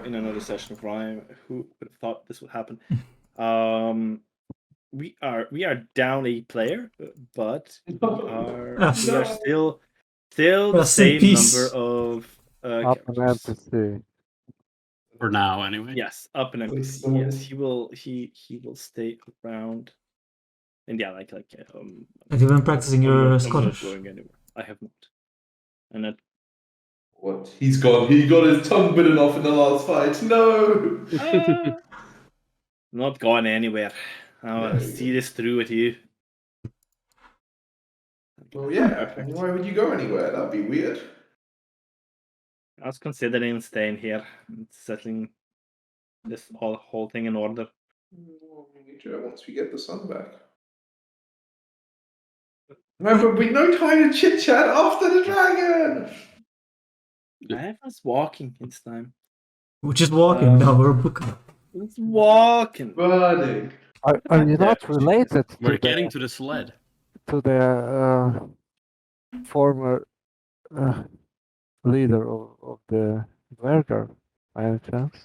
in another session of Rime. Who would have thought this would happen? We are down a player, but we are still the Rest in same peace. number of Up an characters. NPC. For now, anyway. Yes, up an NPC. Yes, he will stay around. And yeah, like Have you been practicing your I'm not Scottish? going anywhere. I have not. And that What? He's gone. He got his tongue bitten off in the last fight. No. not going anywhere. I want to see this through with you. Well, yeah. Why would you go anywhere? That'd be weird. I was considering staying here and settling this whole thing in order. Once we get the sun back. Remember, we no time to chit chat after the dragon. I was walking this time. We're just walking now, we're booking. It's walking. Running. Are you not related We're getting to the sled. to the former leader of the Dwergar, by any chance?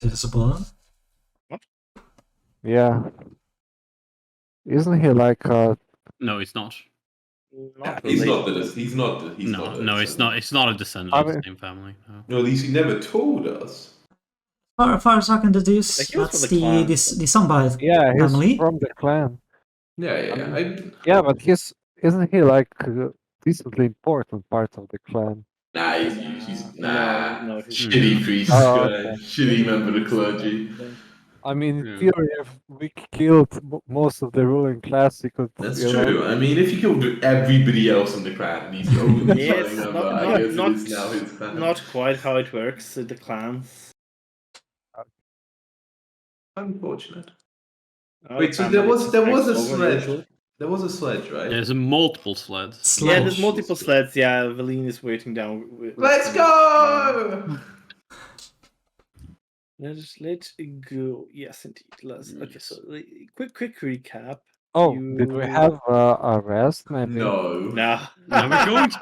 Is this a balloon? Yeah. Isn't he like No, it's not. He's not the. He's not the. He's No, not the no, it's not. It's not a descendant I of the mean- same family. No. No, at least he never told us. Far as I can deduce, Like, he was that's from the clan. the Sunbite Yeah, he's family. from the clan. Yeah. Yeah, but isn't he like a decently important part of the clan? Nah, he's nah. No, he's Shitty priest Oh, guy. okay. Shitty member of the clergy. I mean, in Yeah. theory, if we killed most of the ruling class, he could. That's you know, true. I mean, if you killed everybody else in the clan and he's the only Yeah, it's member, not- I guess not- it is now his clan. not quite how it works with the clans. Unfortunate. Our Wait, so family there was just a takes over sledge. usually. There was a sledge, right? There's multiple sleds. Yeah, Sledge. there's multiple sleds. Yeah, Valine is waiting down. Let's go! Let's go. Yes, indeed. Okay, so quick recap. Oh, did we have a rest? Maybe. No. Nah. Now we're going to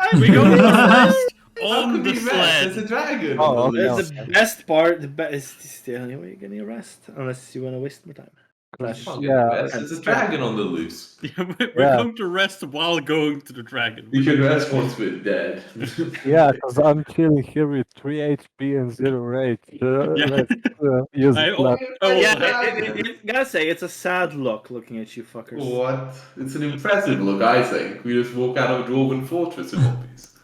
rest How on could the we rest? There's sled. a dragon. Oh, on the okay. list. The best part, is the only way you're gonna rest, unless you want to waste more time. Yeah. There's a dragon on the loose. Yeah, we're Yeah. going to rest while going to the dragon. We can rest once we're dead. Yeah, because I'm chilling here with 3 HP and 0 rage. Yeah. Let's use I- it. Like, Oh, Yeah, gotta say, it's a sad look looking at you fuckers. What? It's an impressive look, I think. We just walk out of a dwarven fortress in one piece.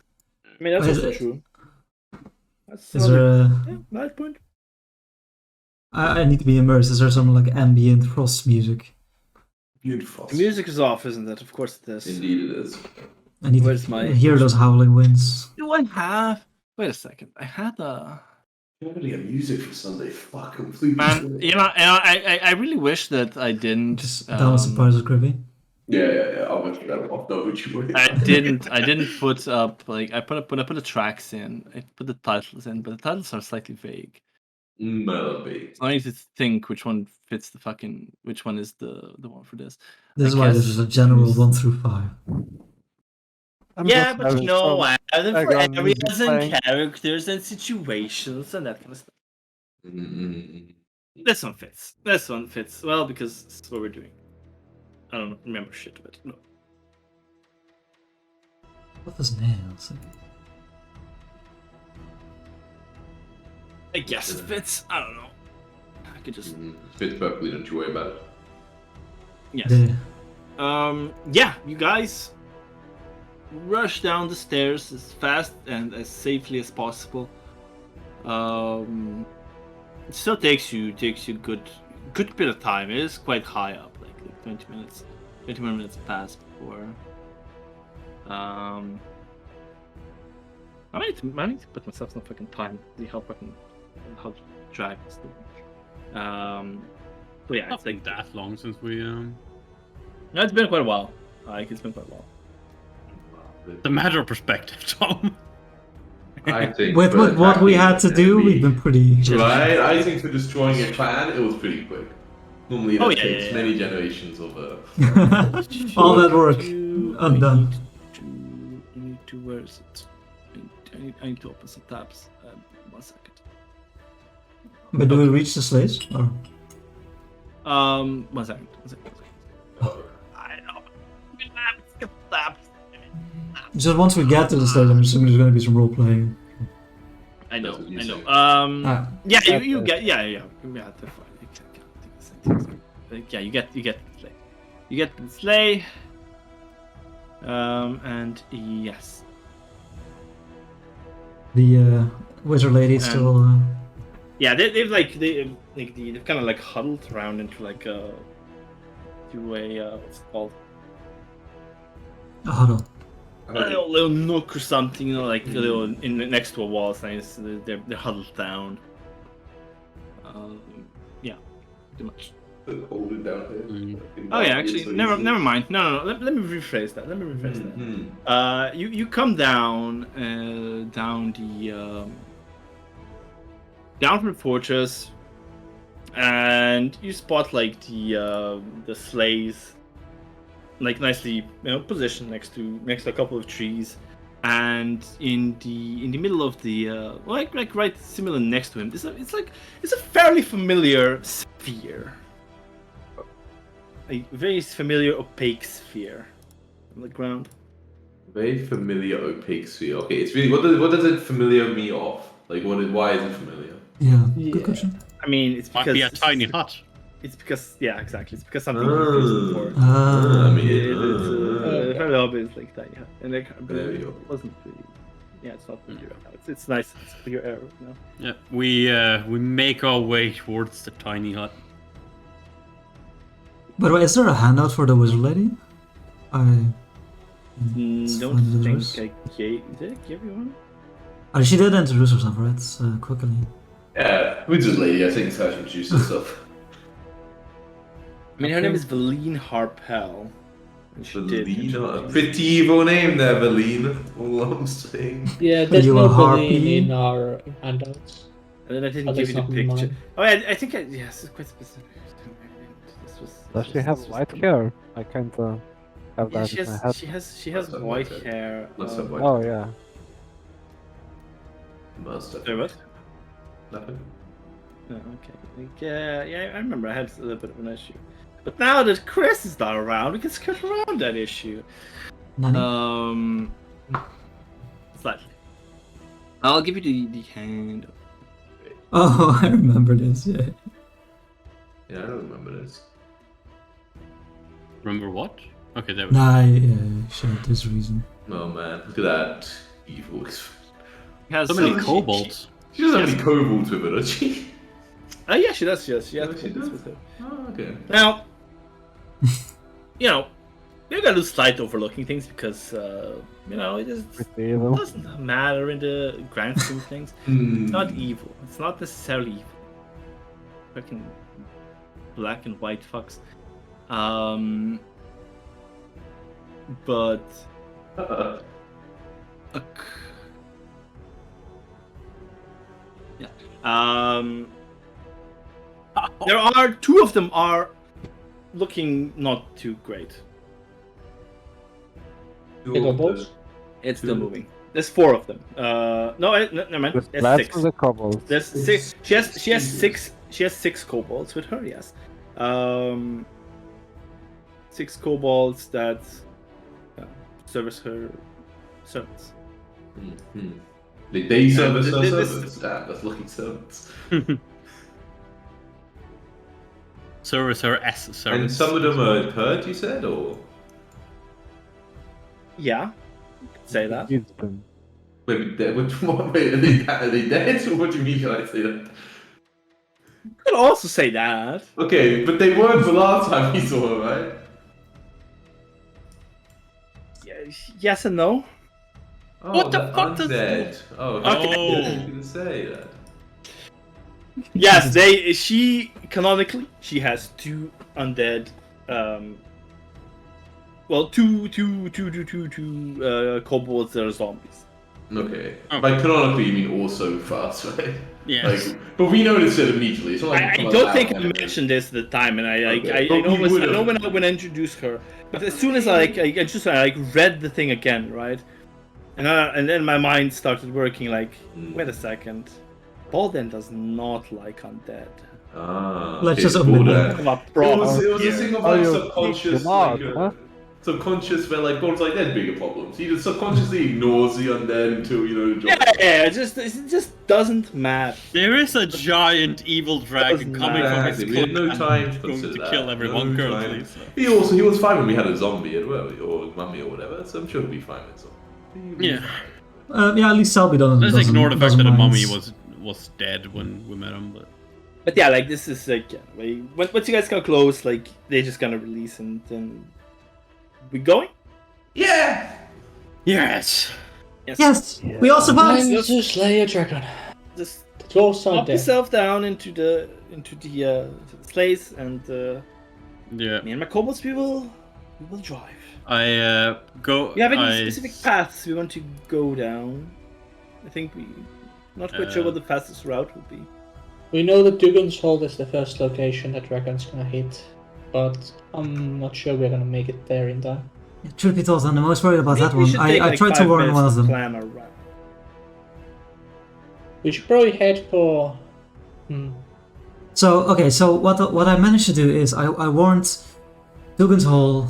I mean, that's Is also it- true. That's Is there a... yeah, nice point. I need to be immersed. Is there some like ambient frost music? Beautiful. The music is off, isn't it? Of course it is. Indeed it is. I need Where's to my- hear those howling winds. Do I have? Wait a second. I had a. You have any music for Sunday? Fuck, completely. Man, I really wish that I didn't. Just down some Pirates of the Caribbean. Yeah. I'll mention that off. No, which way? I didn't put up like I put the tracks in. I put the titles in, but the titles are slightly vague. Maybe. So I need to think which one fits which one is the one for this. This is I why guess this is a general 1 through 5. I'm Yeah, just but having you know, some for background music areas and playing. characters and situations and that kind of stuff. Mm-mm. This one fits. This one fits well because this is what we're doing. I don't remember shit of it. No. What is nails? I guess it fits. I don't know. I could just Fits perfectly, don't you worry about it. yes. The, Yeah, you guys rush down the stairs as fast and as safely as possible. It still takes you good bit of time. It is quite high up, like 20 minutes. 20 more minutes pass before. I need to put myself some fucking time to see how to drag this thing. So yeah, Not it's like been that long since we. no, it's been quite a while. It's been quite a while. It's a matter of perspective, Tom. I think with for what we had to attacking do, the we've been pretty... Right, I think for destroying a clan, it was pretty quick. Normally that Oh, yeah, takes yeah. many generations of All that work I undone. need to where is it? I need to open some tabs. 1 second. But do we reach the slates? Or 1 second. 1 second. I know. Skip tabs. just once we get to the stage, I'm assuming there's going to be some role playing. I know. That's what you I know. say. Yeah, you get. Yeah. That's fine. Yeah, you get the sleigh. You get the sleigh. And yes. The wizard lady is still. Yeah, they've kind of like huddled around into like a what's it called? A huddle. A little nook or something, like a little next to a wall. It's nice. They're huddled down. Yeah, pretty much. Hold it down here. Oh yeah, actually, never mind. No. Let me rephrase that. You come down down from the fortress, and you spot like the sleighs, like nicely positioned next to a couple of trees, and in the middle of the like right similar next to him, it's a fairly familiar sphere. A very familiar opaque sphere on the ground. Very familiar opaque sphere. Okay, it's really what does it familiar me of? Like why is it familiar? Yeah, good question. I mean, it's Might because be a tiny hut. It's because exactly. It's because something you've used before. I mean, It's very obvious, like tiny hut, and it wasn't really. Yeah, it's not really. It's nice. It's clear air. Yeah, we make our way towards the tiny hut. By the way, is there a handout for the wizard lady? Don't find think those. I gave. Did I give you one? Oh, she did introduce herself, right? Quickly. Yeah, wizard lady. I think it's how she introduced herself. I mean, her name is Valine Harpel. And she did. Valine, a pretty evil name there, Valine. All I'm saying. Yeah, there's You no a Berlin harpy? in our handouts. And then I didn't Oh, give you that's the not picture. mine. Oh, I think yes, it's quite specific. Does she have white hair? I can't have Yeah, that in my head. she has Must have white white hair. Must have white Oh yeah. Must have. Sorry, what? Nothing. Oh, okay. Like, yeah, I remember I had a little bit of an issue. But now that Chris is not around, we can skirt around that issue. Nani? Slightly. I'll give you the hand. Oh, I remember this, yeah. Yeah, I don't remember this. Remember what? Okay, there we go. Nah, shared this reason. Oh man, look at that evil. He has So many some- kobolds. She doesn't have any kobolds with her, does she? Yeah, she does. She has Oh, she kobolds does? with her. Oh, okay. Now, you're gonna lose slight overlooking things because it just Pretty evil. doesn't matter in the grand scheme of things. It's not evil. It's not necessarily evil. Fucking black and white fucks. But there are two of them are looking not too great. Kobolds? It's still moving. There's 4 of them. Never mind. With There's last 6. of the kobolds. There's 6. She has 6. She has 6 kobolds with her. Yes. 6 kobolds that service her servants. They service her this- servants. Damn, that's lucky servants. Service her as And service. some of them are hurt, you said, or Yeah, you could say that. Use them. wait, are they dead? Or what do you mean? Can I say that? You could also say that. Okay, but they weren't the last time we saw her, right? Yes and no. Oh, What the they're fuck does- undead. Oh, Okay. okay. You can say that. Yes, she canonically she has 2 undead. Two kobolds that are zombies. Okay. Oh. Like canonically, you mean also fast, right? Yes. Like, but we noticed it immediately. It's not like I come don't out think I and- mentioned this at the time, and I Okay, know but we would've. when I introduced her. But as soon as I read the thing again, right, And then my mind started working like, Mm. wait a second, Bolden does not like undead. Let's Okay, just so omit Bolden. that. Come on, It bro. was a Yeah. thing of Oh, like you subconscious, kicked him out, like huh? subconscious, where like Bolden's like there's bigger problems. He just subconsciously ignores the undead until the job. Yeah, it just doesn't matter. There is a giant evil dragon Doesn't coming from his Exactly. We had no clan time to going consider to that. kill everyone No currently. time. So. He was fine when we had a zombie as well, or mummy or whatever. So I'm sure he'll be fine with zombie. Yeah. Yeah, at least Selby doesn't. Let's doesn't, ignore the fact doesn't that the mind. mummy was dead when we met him, But yeah, like this is like once you guys come close, like they're just gonna release and then we going. Yeah. Yes. Yes, we all survived. Time to slay a dragon. Just The dwarves are drop dead. yourself down into the place, and Yeah. me and my kobolds we will drive. I go. We have any specific paths we want to go down? I think we not quite sure what the fastest route would be. We know that Dugan's Hold is the first location that dragon's gonna hit, but I'm not sure we're gonna make it there in time. Truth be told, I'm the most worried about Maybe that we one. should take, I like, tried to 5 warn minutes one of to them. plan our route. We should probably head for. So okay, so what I managed to do is I warned Dugan's Hall,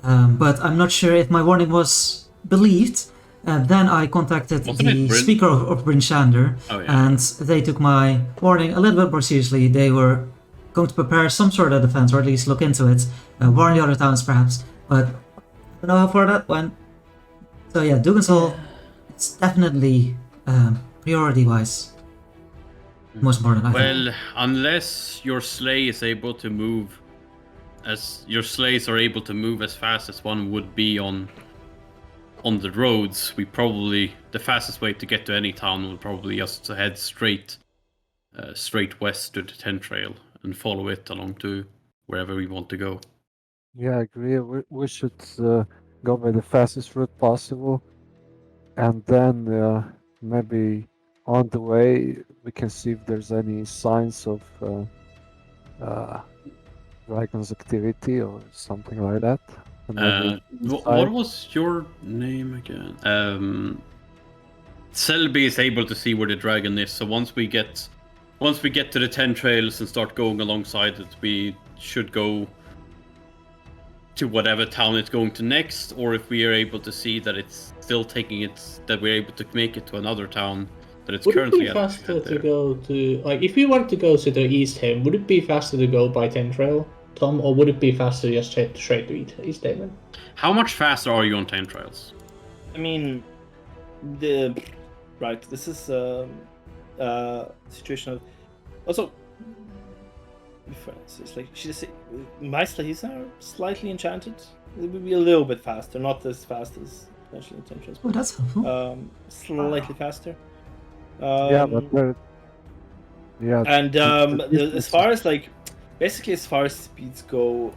but I'm not sure if my warning was believed. Then I contacted Wasn't the it Bryn? speaker of Bryn Shander, Oh, yeah. and they took my warning a little bit more seriously. They were going to prepare some sort of defense, or at least look into it, warn the other towns perhaps. But I don't know how far that went. So yeah, Dugan's Hall, it's definitely priority-wise most important. I think. Well, unless your sleigh is able to move, as your sleighs are able to move as fast as one would be on the roads, the fastest way to get to any town would probably just to head straight west to the 10 trail and follow it along to wherever we want to go. Yeah, I agree. We should go by the fastest route possible, and then maybe on the way we can see if there's any signs of dragon's activity or something like that. And maybe What decide- was your name again? Selby is able to see where the dragon is, so once we get to the 10 trails and start going alongside it, we should go to whatever town it's going to next, or if we are able to see that it's still that we're able to make it to another town that it's Would it currently be at. faster to go to, like, if we want to go to the East Haven, would it be faster to go by 10 Trail, Tom, or would it be faster just straight to East Haven? How much faster are you on 10 trails? I mean, this is situation of also. It's like she just said, my sleighs are slightly enchanted. It would be a little bit faster, not as fast as potentially intentions. Oh, that's helpful. Slightly faster. yeah, but yeah. And the as far as like, basically as far as speeds go,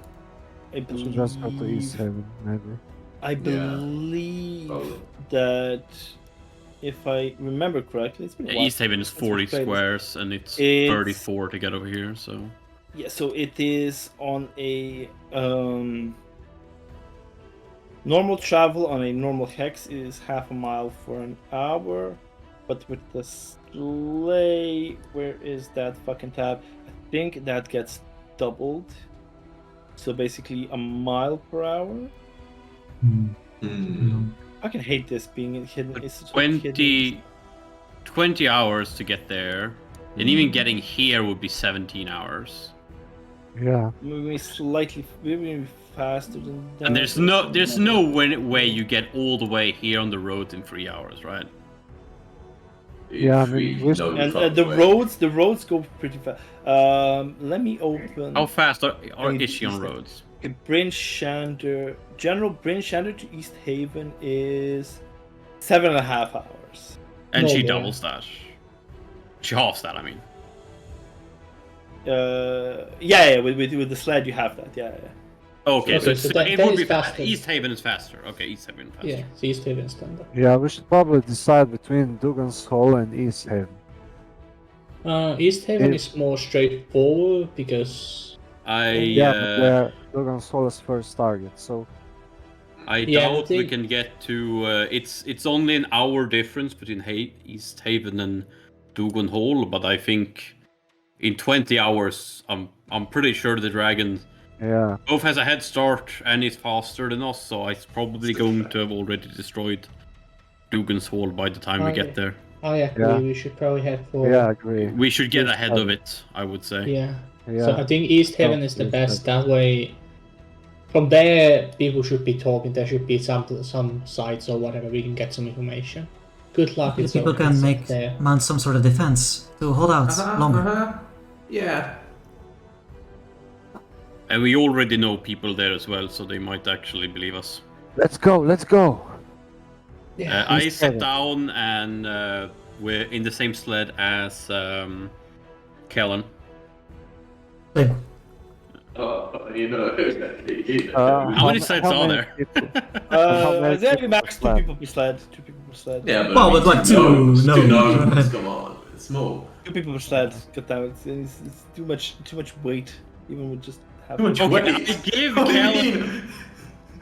I we should just go to East believe Haven, maybe. I believe Oh. that if I remember correctly, it's been a Yeah, while. East Haven is Let's 40 play this. squares and it's It's- 34 to get over here, so. Yeah, so it is on a normal travel on a normal hex is half a mile for an hour, but with the sleigh, where is that fucking tab? I think that gets doubled. So basically a mile per hour. Hmm. I can hate this being hidden. But It's such a hidden- 20 hours to get there, and even getting here would be 17 hours. Yeah. maybe slightly, maybe faster than that. And there's no way you get all the way here on the road in 3 hours, right? Yeah, I mean, we should- And the roads go pretty fast. Let me open. How fast are mean, is she on East- roads? Bryn Shander, General Bryn Shander to East Haven is 7.5 hours. And No she way. doubles that. She halves that, I mean. Yeah, with the sled you have that. Yeah. Okay, Okay, so, so it that would is be faster. East Haven is faster. Okay, East Haven is faster. Yeah, it's East Haven standard. Yeah, we should probably decide between Dugan's Hall and East Haven. East Haven Yeah. is more straightforward because Yeah, but Dugan's Hall is first target, so I Yeah, I doubt we think- can get to. It's only an hour difference between East Haven and Dugan Hall, but I think in 20 hours, I'm pretty sure the dragon Yeah. both has a head start and is faster than us, so it's probably going to have already destroyed Dugan's Hall by the time we get there. I agree. Yeah. We should probably head for. Yeah, I agree. We should get East ahead of Haven. it, I would say. Yeah. Yeah. So I think East Haven Oh, is the East best. That way, from there, people should be talking. There should be some sites or whatever. We can get some information. Good luck. The It's people okay, can it's make there. mount some sort of defense to hold out longer. Yeah. And we already know people there as well, so they might actually believe us. Let's go. Let's go. Yeah. I East sit Haven. down and we're in the same sled as Kellen. Same. You know. How many sleds are many there? people? How many There people max per two people per sled. Two people per sled. Yeah, but Well, I mean, but like two two gnomes, gnomes, two gnomes, right? come on, it's small. 2 people per sled. God damn it! It's too much weight, even with just half. Too much Okay, weight. I give What do you Kellen. mean?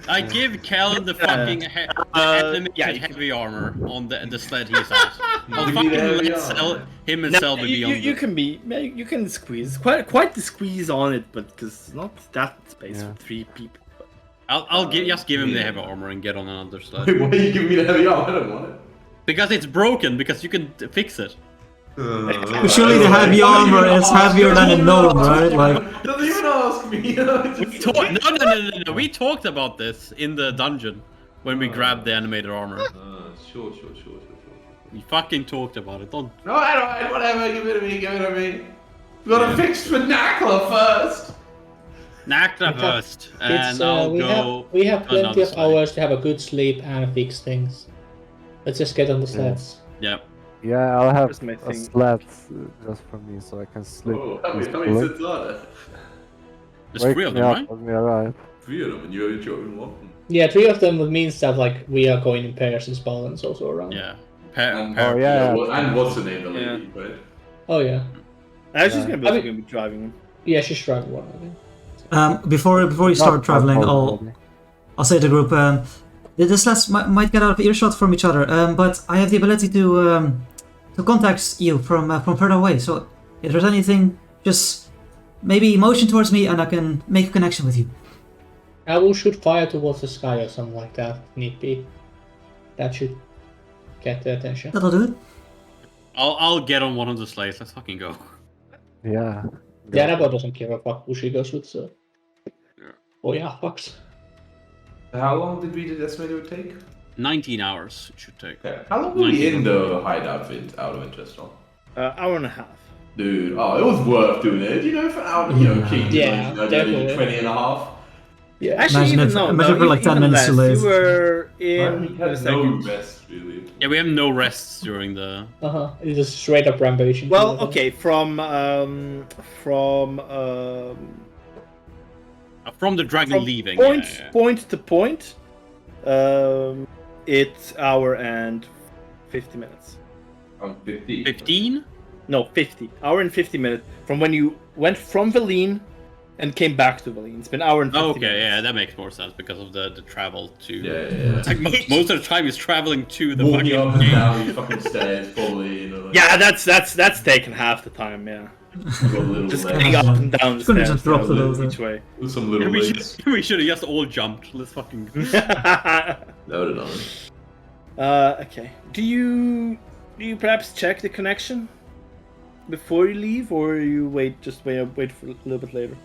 I give Kellen the fucking animated yeah, you heavy armor on the sled he's on. I'll Give me fucking the heavy let armor. him and No, Selby be on you can be you can squeeze quite the squeeze on it, but because not that space Yeah. for 3 people. I'll just give him the yeah. heavy armor and get on another sled. Wait, why are you giving me the heavy arm? I don't want it. Because it's broken, because you can fix it. Surely the heavy armor is heavier than a gnome, right? Like, Don't even ask me. No, we talked about this in the dungeon when we grabbed the animated armor. Sure. We fucking talked about it. Don't. No, I don't. Whatever. Give it to me. We gotta fix Vernacular first. Nakta first, and It's, I'll we go. have we have plenty another of sled. hours to have a good sleep and fix things. Let's just get on the sleds. Yeah. Yeah, I'll have That's my a thing. sled just for me so I can sleep. Oh, how many peacefully. sets are there? There's Wake 3 of me them, up right? when we arrive. 3 of them, and you're chosen one. Yeah, 3 of them would mean that like we are going in pairs as Balin's also around. Yeah. And, Oh, yeah. And what's the name? The lady, right? Oh yeah. Actually, Yeah. gonna be driving them. Yeah, she's driving one. I think. before you start Not traveling, already. I'll say to the group, the sleds might get out of earshot from each other, but I have the ability to contact you from further away. So if there's anything, just maybe motion towards me, and I can make a connection with you. I will shoot fire towards the sky or something like that, if need be. That should get the attention. That'll do it. I'll get on one of the sleds. Let's fucking go. Yeah. Yeah, Rebel doesn't give a fuck who she goes with, so. Oh yeah, fucks. How long did we estimate it would take? 19 hours it should take. Okay. How long were we in the hideout out of interest on? Hour and a half. Dude, it was worth doing it. You know, for an hour, cheating, Yeah, definitely. 20 and a half. Yeah. Actually, Imagine for like 10 minutes too less. late. You were We in had a no second. rest, really. Yeah, we have no rests during the. It's just straight up rampaging. Well, okay, from From the dragon from leaving. point yeah. point to point, it's hour and 50 minutes. 50. 15? No, 50. Hour and 50 minutes from when you went from Valine and came back to Valine. It's been hour and 50 Okay, minutes. yeah, that makes more sense because of the travel to. Yeah. It's like most of the time he's traveling to the Walking fucking up and game. down these fucking stairs, probably. You know, like, Yeah, that's taken half the time. Yeah, got a little just leg. getting up and down the Couldn't stairs. just drop yeah, to those, each way. With some Yeah, little we legs. should have just all jumped. Let's fucking. That would have done it. Okay. Do you perhaps check the connection before you leave, or you wait for a little bit later?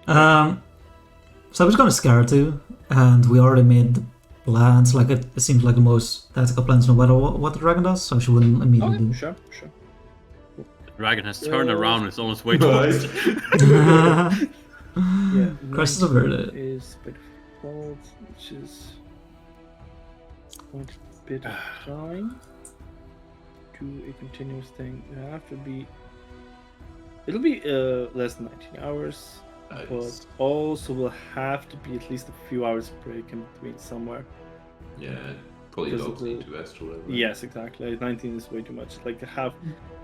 So I was gonna scare too, and we already made the plans. Like it seems like the most tactical plans, no matter what the dragon does. So she wouldn't immediately do. Sure. The dragon has turned around. It's almost way towards. Right. Yeah. Crisis averted. Is by default, which is one bit of time to a continuous thing. It'll have to be. It'll be less than 19 hours, but also will have to be at least a few hours break in between somewhere. Yeah, probably Because dogs of the- need 2 extra. Whatever. Yes, exactly. 19 is way too much. Like to have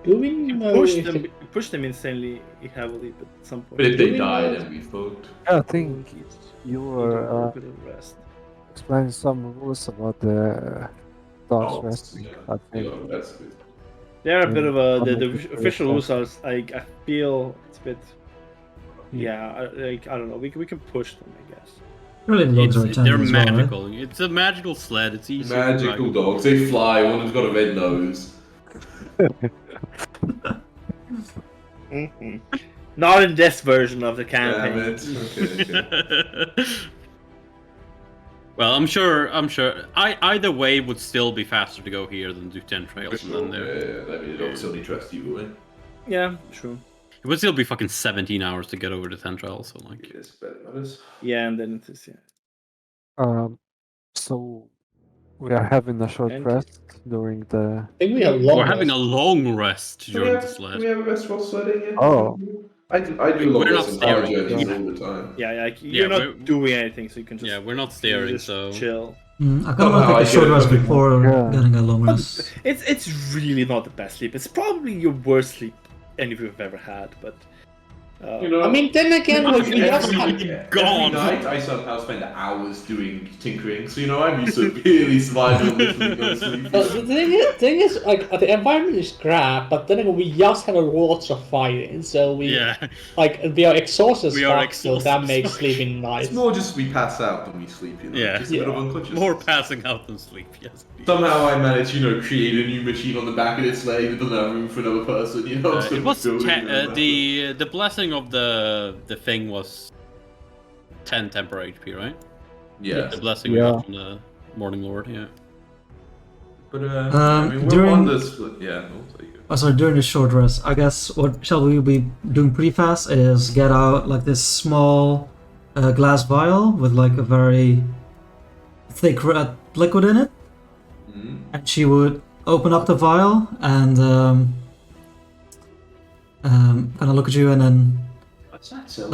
Do we you know push if them, it- you push them insanely heavily, but at some point. But if Do they we die, know- then we fucked. I think you a were bit of rest. explain some rules about the dogs Oh, resting. yeah. I think. Yeah, that's good. They're a bit of a I'm the looking for official your rules are I feel it's a bit I don't know we can push them I guess. Really, the dogs are They're attendant as well, right? magical. It's a magical sled. It's easy. to Magical drag. dogs. They fly. One of them's got a red nose. Not in this version of the Damn campaign. it. Okay. Well, I'm sure. Either way would still be faster to go here than do 10 trails Sure, than there. yeah, I mean, they don't still need trust you, will Yeah, true. It would still be fucking 17 hours to get over the 10 trails. So like, Yes, better matters. Yeah, and then it is So we are having a short And- rest during the. I think we have long we're having rest. a long rest Can during the Can sled. we have a rest while sledding? Yeah? Oh. I do a lot We're of not this in power staring. journeys Yeah. all the time. you're we're- not doing anything, so you can just Yeah, we're not staring, just so chill. I kind of Oh, want to I take a short get it. rest before Yeah. getting a long rest. It's really not the best sleep. It's probably your worst sleep any of you have ever had, but You know, I mean, then again, I'm like, we just every- had... God. Every night I somehow spend hours doing tinkering, so you know I'm used to really surviving literally no sleep. But the thing is, like, the environment is crap, but then again, we just have lots of fighting, so we we are exhausted as We are fuck, so exhausted that as makes fuck. sleeping nice. It's more just we pass out than we sleep, you know. Yeah. Just a bit of Yeah. unconsciousness. more passing out than sleep. Yes. Somehow I managed, create a new machine on the back of this slave that doesn't have room for another person, you know. It was the blessing of the thing was 10 temporary HP, right? yeah. The blessing we Yeah. got from the Morning Lord. Yeah. But I mean, we're during- on the split. Yeah, no, there you go. Oh, sorry, during the short rest, I guess what shall we be doing pretty fast is get out like this small glass vial with like a very thick red liquid in it, Mhm. and she would open up the vial and kind of look at you and then What's that, Sally?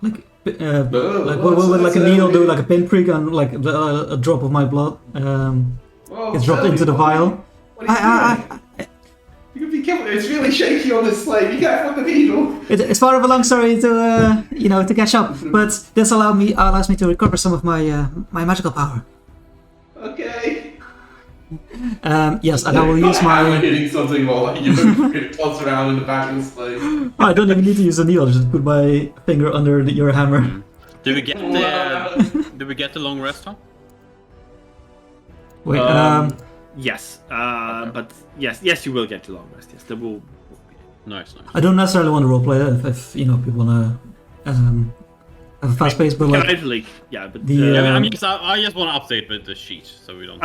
like Oh, like what's with that, like a needle, do Sally? like a pinprick on like a drop of my blood Oh, gets dropped Sally, into the what are you- vial. What are you doing? You can be careful. It's really shaky on this slate. You can't find the needle. It's part of a long story to to catch up, but this allows me to recover some of my my magical power. Okay. Yes, and I will use I'm my. hitting something while like, toss around in the back of the slate. I don't even need to use a needle. Just put my finger under your hammer. Did we get did we get the long rest, Tom? Wait. yes, but yes, you will get to long rest. Yes, there will be. Nice. I don't necessarily want to roleplay it if people wanna have a fast pace, but like Yeah, but the, Yeah, Um, I just want to update with the sheet so we don't.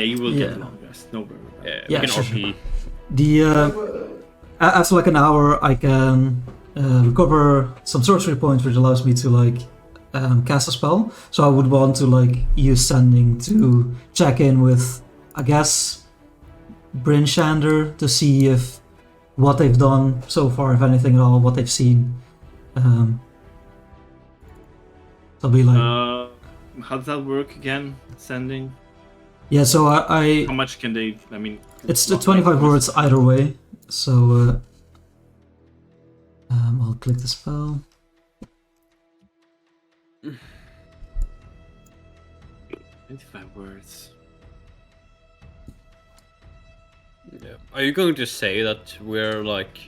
you will Yeah. get long rest. No worry about it. Yeah, we can sure, RP. the after like an hour, I can recover some sorcery points, which allows me to like cast a spell. So I would want to like use sending to check in with, I guess, Bryn Shander to see if what they've done so far, if anything at all, what they've seen. So I'll be like, How does that work again? Sending. yeah. So I How much can they? I mean, it's the 25 words either way. So I'll click the spell. 25 words. Yeah. Are you going to say that we're like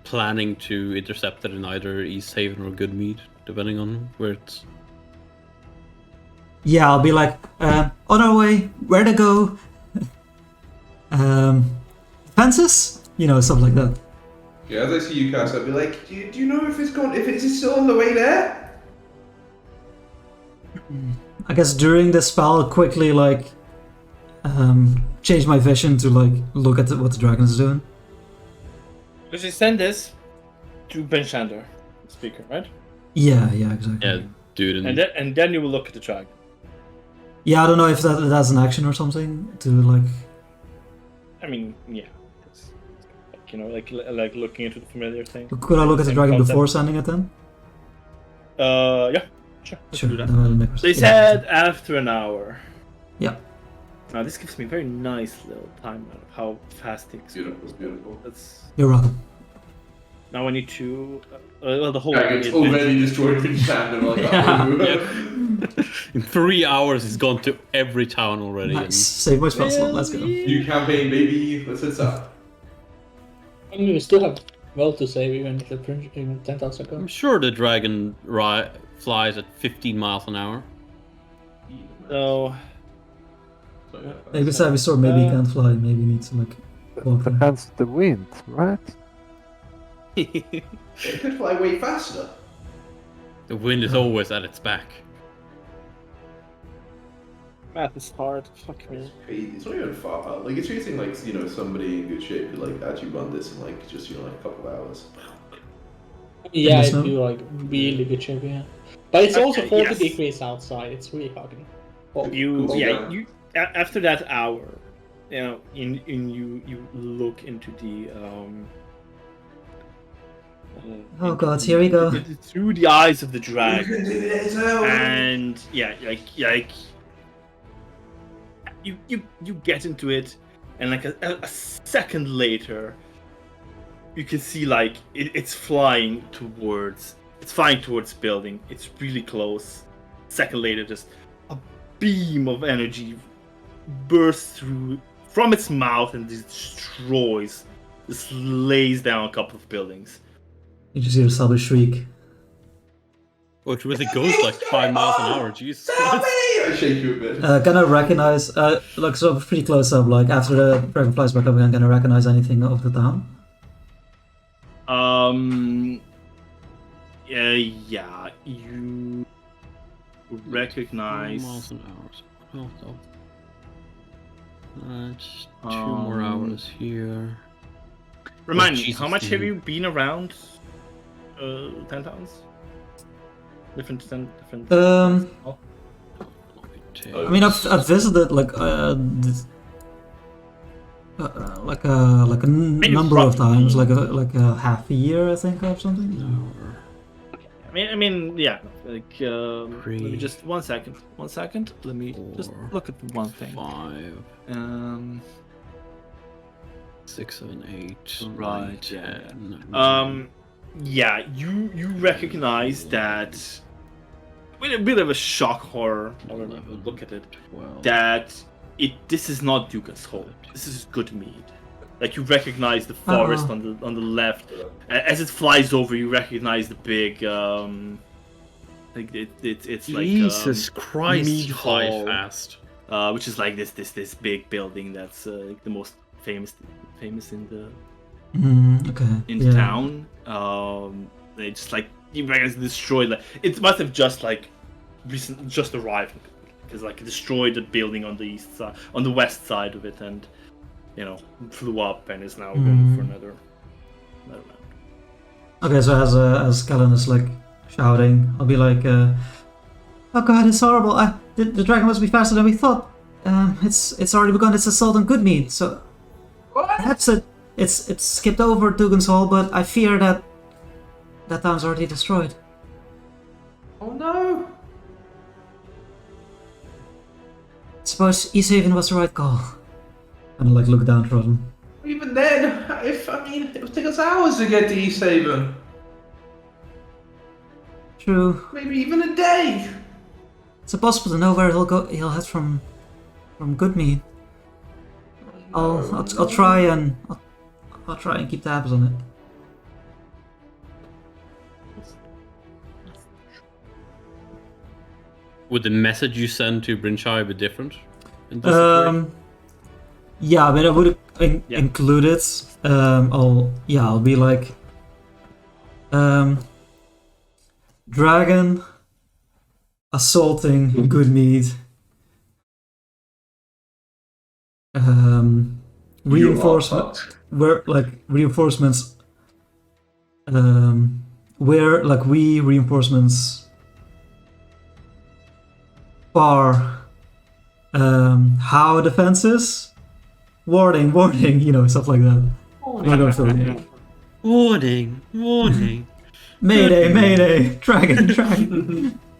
planning to intercept it in either East Haven or Goodmead, depending on where it's? Yeah, I'll be like, on our way, where to go? Fences? Stuff like that. Yeah, as I see you cast, I'd be like, do you know if it's gone? If it's still on the way there? I guess during the spell, I'll quickly like change my vision to like look at what the dragon is doing. Let's just send this to Ben Shander, the speaker, right? Yeah, exactly. Yeah, dude. And then you will look at the dragon. Yeah, I don't know if that's an action or something to like. I mean, yeah. It's like, like looking into the familiar thing. Could I look at the Same dragon concept. before sending it then? Yeah. Sure. Let's Sure. do that. then I'll make- They yeah. said after an hour. Yeah. Now this gives me a very nice little timeline of how fast things go. Beautiful, beautiful. That's You're welcome. now I need to. Well, the whole Dragon's is- already destroyed Finchand and like, Yeah, oh, yeah. In 3 hours, he's gone to every town already. Nice. Save my spell slot. Let's go. New campaign, baby. Let's hit up. I mean, we still have well to save even if the even 10,000 I'm go. sure the dragon flies at 15 miles an hour. So Maybe Savvy Sword, maybe he can't fly. Maybe he needs to like walk around. Depends the wind, right? It could fly way faster. The wind is always at its back. Math is hard. Fuck me. It's crazy. It's not even far out. Like, it's really like, somebody in good shape could, like, actually run this in, like, just, like, a couple of hours. Yeah, Yes, if no? you like really good shape, yeah. But it's also Okay, 40 yes. degrees outside. It's really fucking. Well, after that hour, you look into the Oh god, here we go. through the eyes of the dragon, and you get into it, and like a second later, you can see like it's flying towards building. It's really close. Second later, just a beam of energy bursts through from its mouth and destroys, just lays down a couple of buildings. You just hear a Sabu shriek. Which with a ghost like 5 miles an hour, Jesus Stop Christ. me! I shake you a bit. Can I recognize, like, sort of pretty close up, like, after the dragon flies back up again, can I recognize anything of the town? Yeah, you 4 recognize. miles an hour. Just 2 more hours here. Remind me, Jesus, how much have dude. you been around 10 towns? Different. I mean, I've visited, like, like a number of times, like a half a year, I think, or something. I mean, yeah. Like, let me 3, just 1 second. 1 second. Let me just 4, look at one thing. 5, 6, 7, 8, Right, 9, 10. Yeah, you recognize that with a bit of a shock horror. Look at it. 12. That this is not Dugan's Hole. This is good mead. Like, you recognize the forest Uh-oh. on the left. As it flies over, you recognize the big like it's like Jesus Christ, mead you fly hall, fast. which is like this big building that's like the most famous in the Okay. town. They just like you recognize destroyed. Like, it must have just like just arrived, because like it destroyed the building on the east side, on the west side of it, and flew up and is now going for another round. Okay, so as Kellen is like shouting, I'll be like, "Oh god, it's horrible! The dragon must be faster than we thought. It's already begun its assault on Goodmead. So perhaps it's skipped over Dugan's Hall, but I fear that town's already destroyed." Oh no! Suppose Easthaven was the right call. And like look downtrodden. Even then, it would take us hours to get to East Haven. True. Maybe even a day. It's impossible to know where he'll head from Goodmead. I'll try and I'll try and keep tabs on it. Would the message you send to Brinchai be different? In this situation? Yeah, I mean, I would include it. I'll be like, dragon assaulting Goodmead. Reinforcement. Reinforcements. Where like we reinforcements are how defenses. Warning, stuff like that. Warning. Mayday, dragon.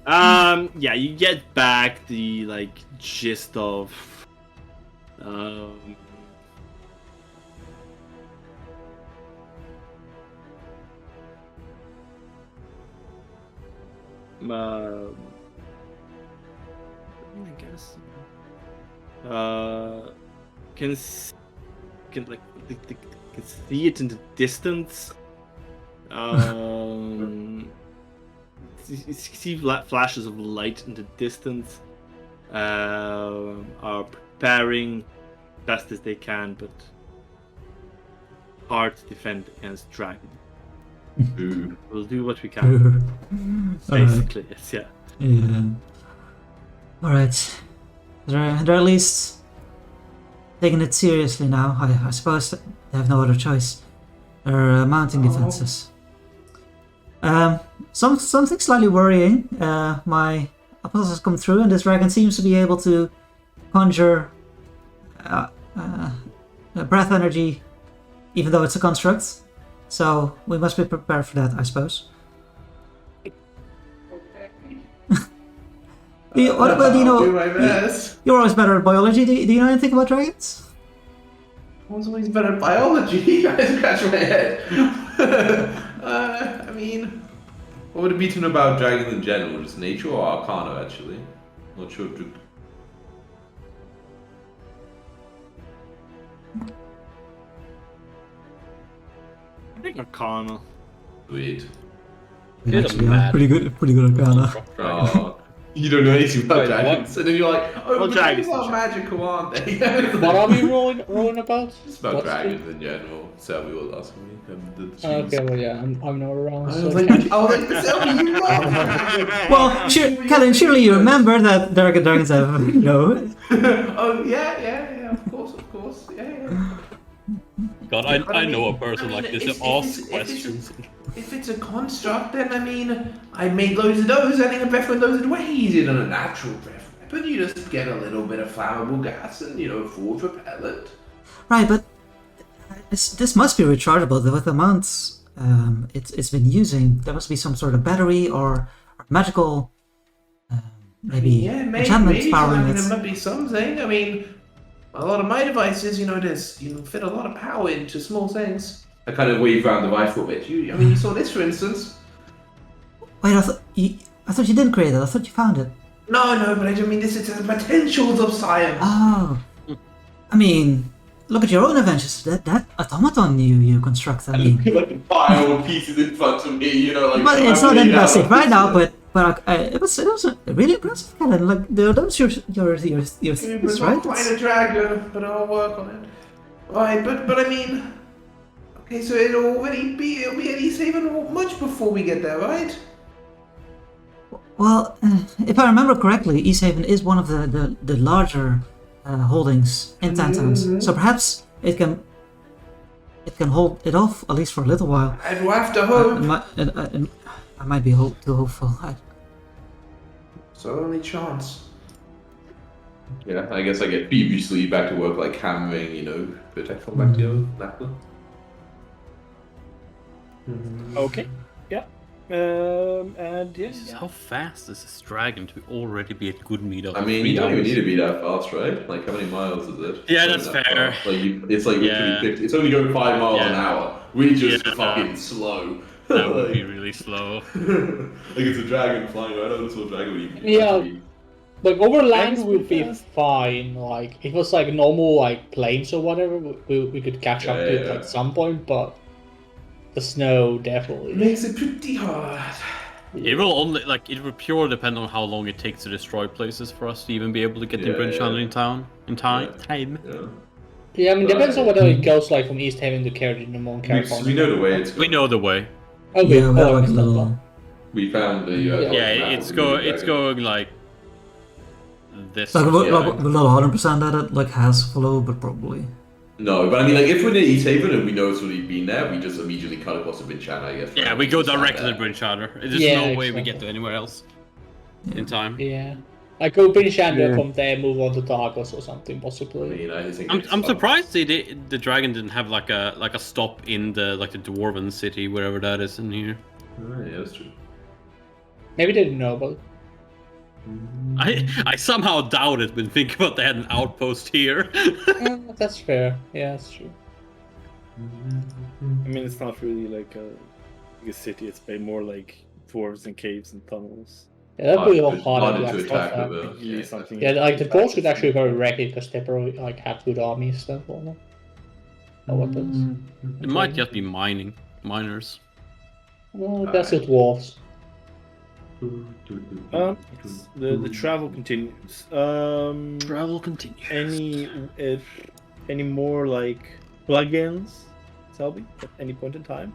Yeah, you get back the like gist of this. Can like can see it in the distance. You see flashes of light in the distance. Are preparing best as they can, but hard to defend against dragon. Ooh. We'll do what we can. Basically, yes, yeah. Yeah. Alright. They're at least taking it seriously now. I suppose they have no other choice. They're mounting defenses. Something slightly worrying. My apostles has come through, and this dragon seems to be able to conjure breath energy, even though it's a construct. So we must be prepared for that, I suppose. Do you know? Do my best. You're always better at biology. Do you know anything about dragons? I was always better at biology. I scratch my head. I mean, what would it be to know about dragons in general? Just nature or arcana, actually? Not sure. I think Arcana. Sweet. We You're actually mad. are pretty good at Arcana. Oh, you don't know anything about Wait, dragons, and then you're like, oh, Well, but dragons dragons in are magical, aren't they? What are we rolling about? It's about What's dragons in general. Selby was asking me. Okay, well, yeah, I'm not around. I So was like, Selby, you love Well, Kellen, surely you remember that dragons have, you know. Oh, yeah, of course, yeah. God, But I know a person like this if that asks questions. If it's a construct, then I mean, I made loads of those, adding a breath when those are way easier than a natural breath weapon. You just get a little bit of flammable gas and, forge repellent. Right, but this must be rechargeable. With the amounts it's been using, there must be some sort of battery or magical maybe enchantment powering it. There might be something. I mean, a lot of my devices, fit a lot of power into small things. I kind of waved around the rifle a bit. You saw this, for instance. Wait, I thought you didn't create it. I thought you found it. No, but I don't mean this. It's the potentials of science. Oh, I mean, look at your own inventions. That automaton you constructed. I mean, Like a pile of pieces in front of me, like. but it's not impressive right now. But it was really impressive. Kellen. Like those your things, right? Quite a dragon, but I'll work on it. Right, but I mean. Okay, so it'll be at least even much before we get there, right? Well, if I remember correctly, East Haven is one of the larger holdings in Towns, so perhaps it can hold it off at least for a little while. I'd have to hope. I might be too hopeful. It's our only chance. Yeah, I guess I get feverishly back to work, like hammering, protect back to Lapland. Okay. Yeah. And yeah. How fast is this dragon to already be at good meet up? I mean, you don't even need to be that fast, right? Like, how many miles is it? Yeah, Not that's that fair. fast. It's like literally Yeah. 50. It's only going 5 miles an hour. We're just Yeah. fucking slow. That would be really slow. Like it's a dragon flying right over this little dragon would be. Yeah. Like over land Dragons would move be fast. fine. Like if it was like normal like plains or whatever, we could catch up to it Yeah. at some point. But the snow It definitely. makes it pretty hard. It will only it will purely depend on how long it takes to destroy places for us to even be able to get the Yeah, bridge yeah. channel in time. Yeah. Yeah. Yeah, I mean depends on whether it goes like from East Haven to Carriage Mon We know the way it's We going. know the way. Okay, Yeah, we have oh, like a it's not little. bad. We found the. Yeah, it's going like this. Like a Yeah. little 100% at it, like has flow, but probably. No, but I mean, like, if we're near East Haven and we know it's already been there, we just immediately cut across the Bridge Channel, I guess. Yeah, right? we go Just like direct to the that. bridge channel. There's Yeah, no way we exactly. get to anywhere else in time. Yeah. Like go finish and Yeah. from there move on to Targos or something I possibly. mean, I think I'm surprised the dragon didn't have like a stop in the dwarven city, wherever that is in here. Oh, yeah, that's true. Maybe they didn't know about it. I somehow doubt it when thinking about they had an outpost here. Yeah, that's fair. Yeah, that's true. I mean, it's not really like a city. It's more like dwarves and caves and tunnels. Yeah, that'd be Harder harder to to attack attack. with a Yeah, something. Yeah, like the dwarves could actually go wreck it because they probably like have good armies then for them. Or weapons. It might just be miners. Well, that's the dwarves. The travel continues. Travel continues. Any more like plugins, Selby, at any point in time?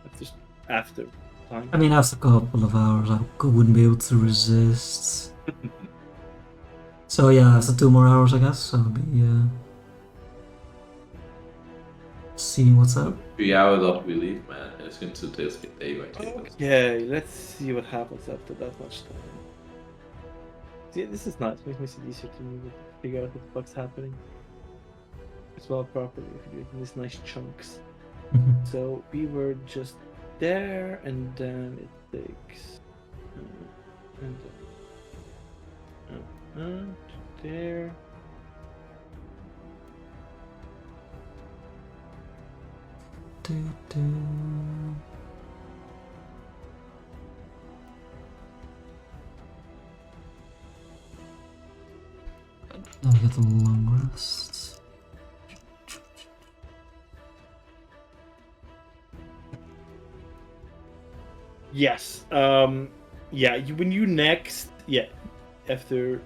That's just after time. I mean, after a couple of hours, I wouldn't be able to resist. So yeah, after 2 more hours, I guess, I'll be seeing what's up. 3 hours after we leave, man. It's going to take us day by day. Okay, let's see what happens after that much time. See, this is nice. Makes it easier to figure out what the fuck's happening as well properly if you do it in these nice chunks. So we were just there, and then it takes and there. Now I get the long rest. Yes. Yeah. When you next. Yeah. After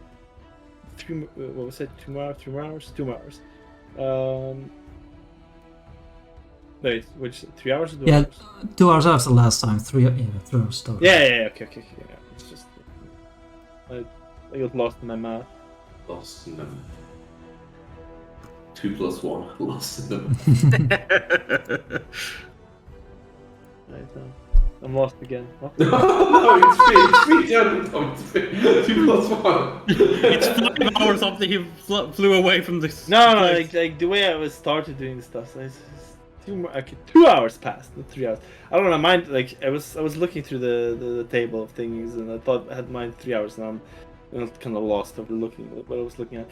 3. What was it? 2 more hours. 3 more hours. 2 more hours. Wait. Which 3 hours? Or 2 Yeah, hours? 2 hours after last time. 3 hours total. Yeah. Okay. Yeah. It's just. I got lost in my math. Lost in them. 2 + 1. Lost in them. Right, I'm lost again. What? No, it's 3. No, it's 3. 2 + 1. It's 5 hours after he flew away from this. No, place. like the way I was started doing this stuff. So it's 2 hours passed, not 3 hours. I don't know. Mine like I was looking through the table of things, and I thought I had mine 3 hours, and I'm kind of lost over looking at what I was looking at.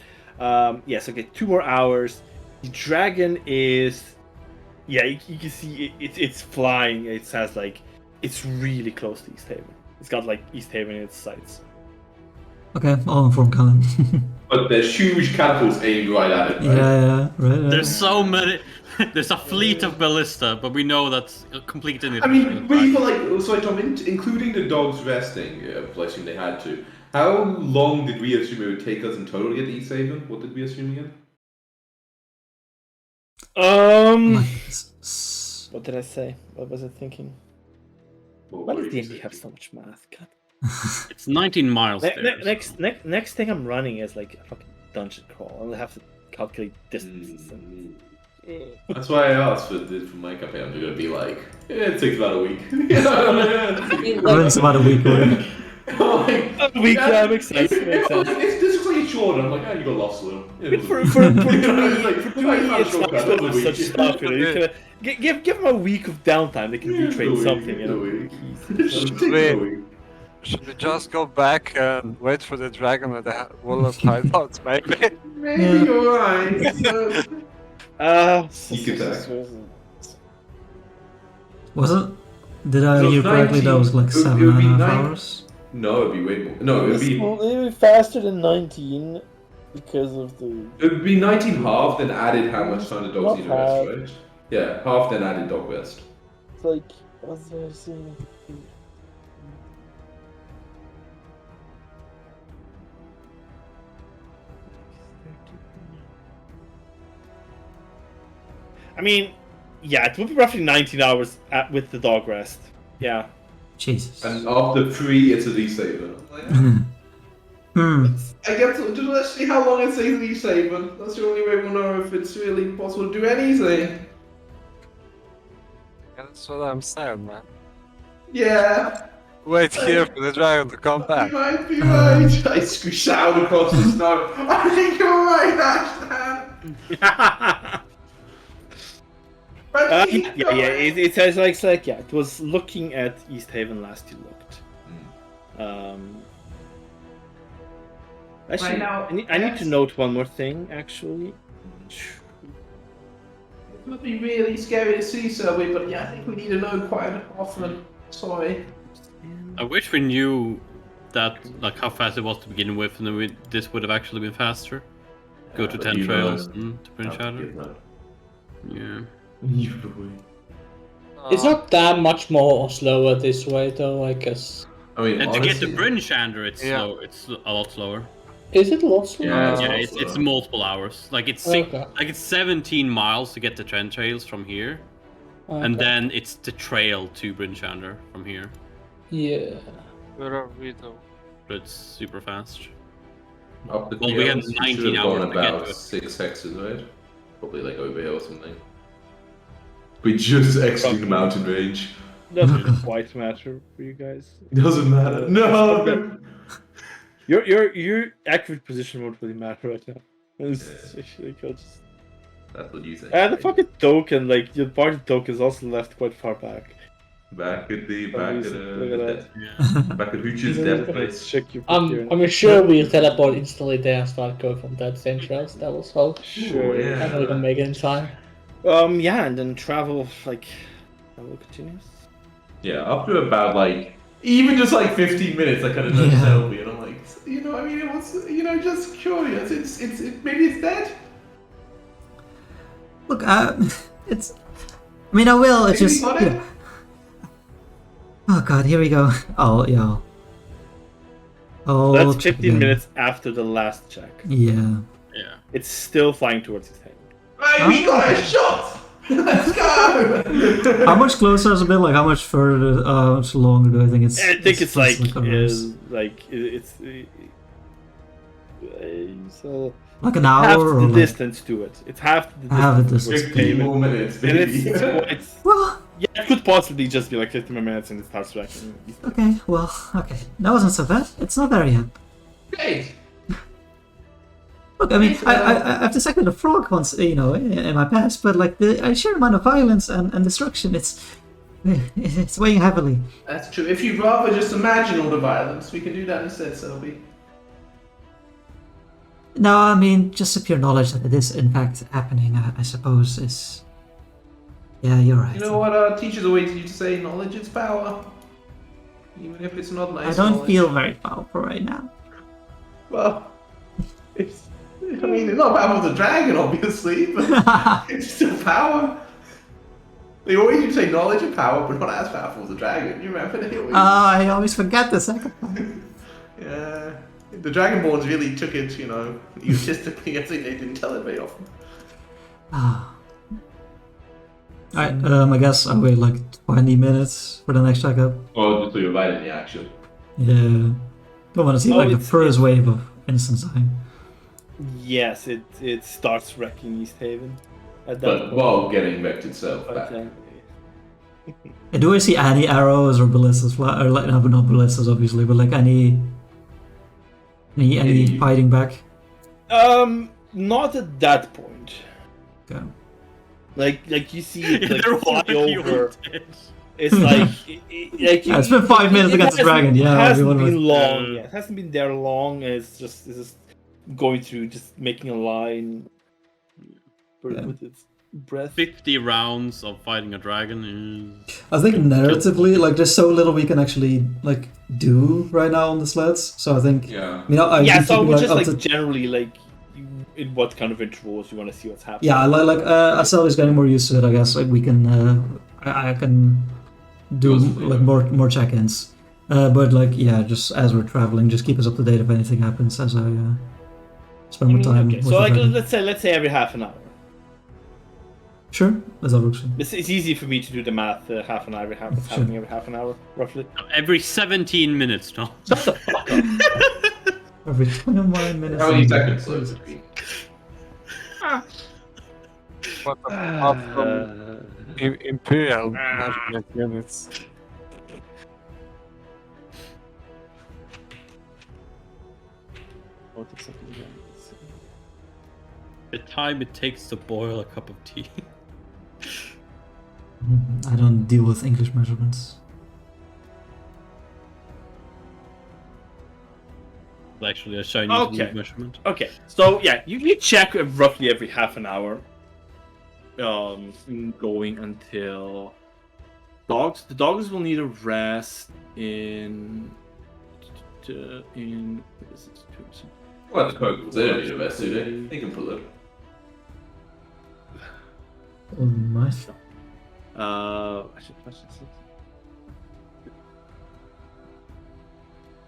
Yes, okay, 2 more hours. The dragon is, yeah, you can see it's flying. It says like it's really close to East Haven. It's got like East Haven in its sights. Okay, I'll inform Colin. But there's huge catapults aimed right at it. Right? Yeah, right. There's so many. There's a fleet of ballista, but we know that's complete in it. I mean, we for like, sorry Tom, including the dogs resting, blessing they had to. How long did we assume it would take us in total to get to East Haven? What did we assume again? What did I say? What was I thinking? Why does D&D have so much math? God. It's 19 miles there. Next thing I'm running is like a fucking dungeon crawl. I'll have to calculate distances. That's why I asked for my campaign. I'm gonna be like, it takes about a week. It's about a week away. A week, yeah, makes sense. This is like short. I'm like, you got lost a little. For me, it's not such stuff. You know, you can give them a week of downtime. They can retrain something. You know. Should we just go back and wait for the dragon with the wall of hideouts, maybe? Maybe you're right. Sneak attack. Was it? Did I So hear correctly? That was like it would be 7.5 9 hours. No, it'd be way more. No, it'd be faster than 19 because of the. It would be 19 half, then added how much time the dogs need to rest, right? Yeah, half then added dog rest. It's like, what's I saying? I mean, yeah, it would be roughly 19 hours with the dog rest. Yeah. Jesus. And after 3, it's a East Haven. I guess let's see how long it takes in East Haven. That's the only way we'll know if it's really possible to do anything. That's what I'm saying, man. Yeah. Wait here for the dragon to come back. You might be right. I scoosh out across the snow. I think you're right, Ashton. It says like yeah. It was looking at East Haven last you looked. Actually, Right now, I need to note one more thing. Actually, It would be really scary to see, Selby, but yeah, I think we need to know quite often. Sorry. I wish we knew that, like how fast it was to begin with, and then this would have actually been faster. Go to but 10 you trails know, and to Bryn I'll Shadow. forgive that. Yeah. Usually. It's not that much more or slower this way, though. I guess. I mean, And to get to honestly, Bryn Shadow, it's Yeah. slow. It's a lot slower. Is it a lot slower? Yeah, Yeah, it's it's slower. multiple hours. Like it's Okay. like it's 17 miles to get to Trent Trails from here, and Okay. then it's the trail to Bryn Shadow from here. Yeah. Where are we though? But it's super fast. Up the Well, we had hills, 19 should have gone hours to get about to it. 6 hexes, right? Probably like over here or something. We just exiting the mountain range. Doesn't quite matter for you guys. Doesn't matter. No. Your accurate position won't really matter right now. It's actually just... That's what you think. And the fucking token, like your party token is also left quite far back. Back at the Look at that. Yeah. back at Hooch's death place. Check your I'm sure we'll teleport instantly there and start going from that centrals. That was all. Sure. Yeah. I know we can make it in time. Yeah, and then travel continues. Yeah, up to about like even just like 15 minutes. I kind of noticed Yeah. Selby, and I'm like, you know, I mean, it was, you know, just curious. Maybe it's dead. Look, it's. I mean, I will. It's Maybe just. not You it. know. Oh god, here we go. Oh yeah. Oh. That's check 15 again. minutes after the last check. Yeah. Yeah. It's still flying towards his head. Right, we got a shot. Let's go. How much closer is it been? Like, how much further, how much longer do I think it's? I think it's like hours? so Like an half hour or the like, distance to it. It's half the Half the distance. towards 15 Haven. more minutes, And baby. it's Well, yeah, it could possibly just be like 15 more minutes and it starts tracking. okay, well, okay. That wasn't so bad. It's not there yet. Great. Look, I mean, I've dissected a frog once, you know, in my past, but like the sheer amount of violence and destruction, it's weighing heavily. That's true. If you'd rather just imagine all the violence, we can do that instead, Selby. No, I mean, just the pure knowledge that it is in fact happening, I suppose, is... Yeah, you're right. You know what our teachers always used to say, knowledge is power. Even if it's not nice I don't knowledge. feel very powerful right now. Well, it's... I mean, it's not powerful as a dragon, obviously, but it's still power. They always used to say knowledge and power, but not as powerful as a dragon. You remember? They always... I always forget the second part. Yeah. The Dragonborns really took it, you know, egotistically. I think they didn't tell it very often. Ah. Alright, I guess I'll wait like 20 minutes for the next checkup. Oh, just so you're right in the action. Yeah. Don't want to see No, like the it's- first wave of instant time. Yes, it starts wrecking East Haven at that But point. while getting wrecked itself But, back. Do I see any arrows or ballistas fly, or like, no, not ballistas obviously, but like any fighting back? Not at that point. Okay. Like you see it like They're fly already over. all dead. It's like like Yeah, it's been 5 minutes against the dragon, yeah, It hasn't everyone was- been long. Yeah, it hasn't been there long. And it's just going through, just making a line with its breath. 50 rounds of fighting a dragon is... I think narratively, like there's so little we can actually like do right now on the sleds. So I think, Yeah. you know, Yeah, been so keeping, we're just up like to- generally like in what kind of intervals you want to see what's happening. yeah, Asel is getting more used to it. I guess like we can, I can do like more check-ins. But like yeah, just as we're traveling, just keep us up to date if anything happens as I spend more time. Okay, with so the like dragon. let's say every half an hour. Sure, that's all works. It's easy for me to do the math. Half an hour, what's Sure. happening every half an hour, roughly. Every 17 minutes, no? Shut the fuck up. Every 21 minutes. How many seconds slow is it be? What apart from Imperial measurement units? What exactly again? The time it takes to boil a cup of tea. I don't deal with English measurements. Actually, a Chinese Okay. measurement. Okay, so yeah, you check roughly every half an hour. Going until dogs. The dogs will need a rest in in. What is it? Well, the Pokeballs, they don't need a vest, do they? They can pull it. Oh my. I should touch this.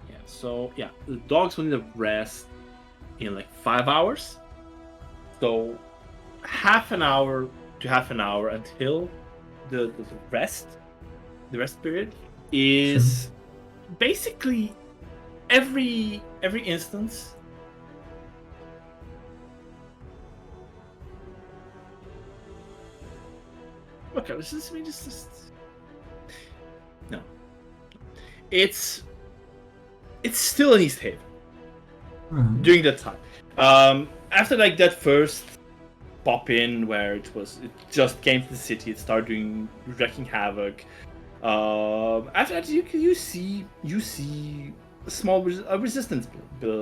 Yeah. So yeah, the dogs will need a rest in like 5 hours. So half an hour to half an hour until the rest period is basically every instance. Okay, let's just no. It's still in East Haven Right. during that time. After like that first pop in where it just came to the city, it started wrecking havoc. After that, you see a small resistance. Let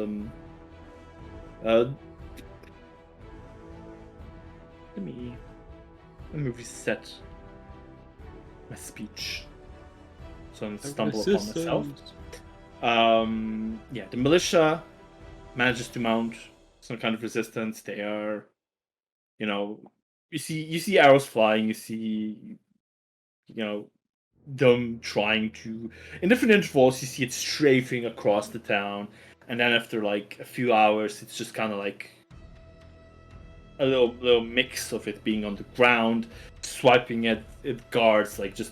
me reset my speech so I don't stumble upon myself. Yeah, the militia manages to mount some kind of resistance. They are, you see arrows flying. You see, them trying to, in different intervals, you see it strafing across the town, and then after like a few hours, it's just kind of like a little mix of it being on the ground, swiping at guards, like just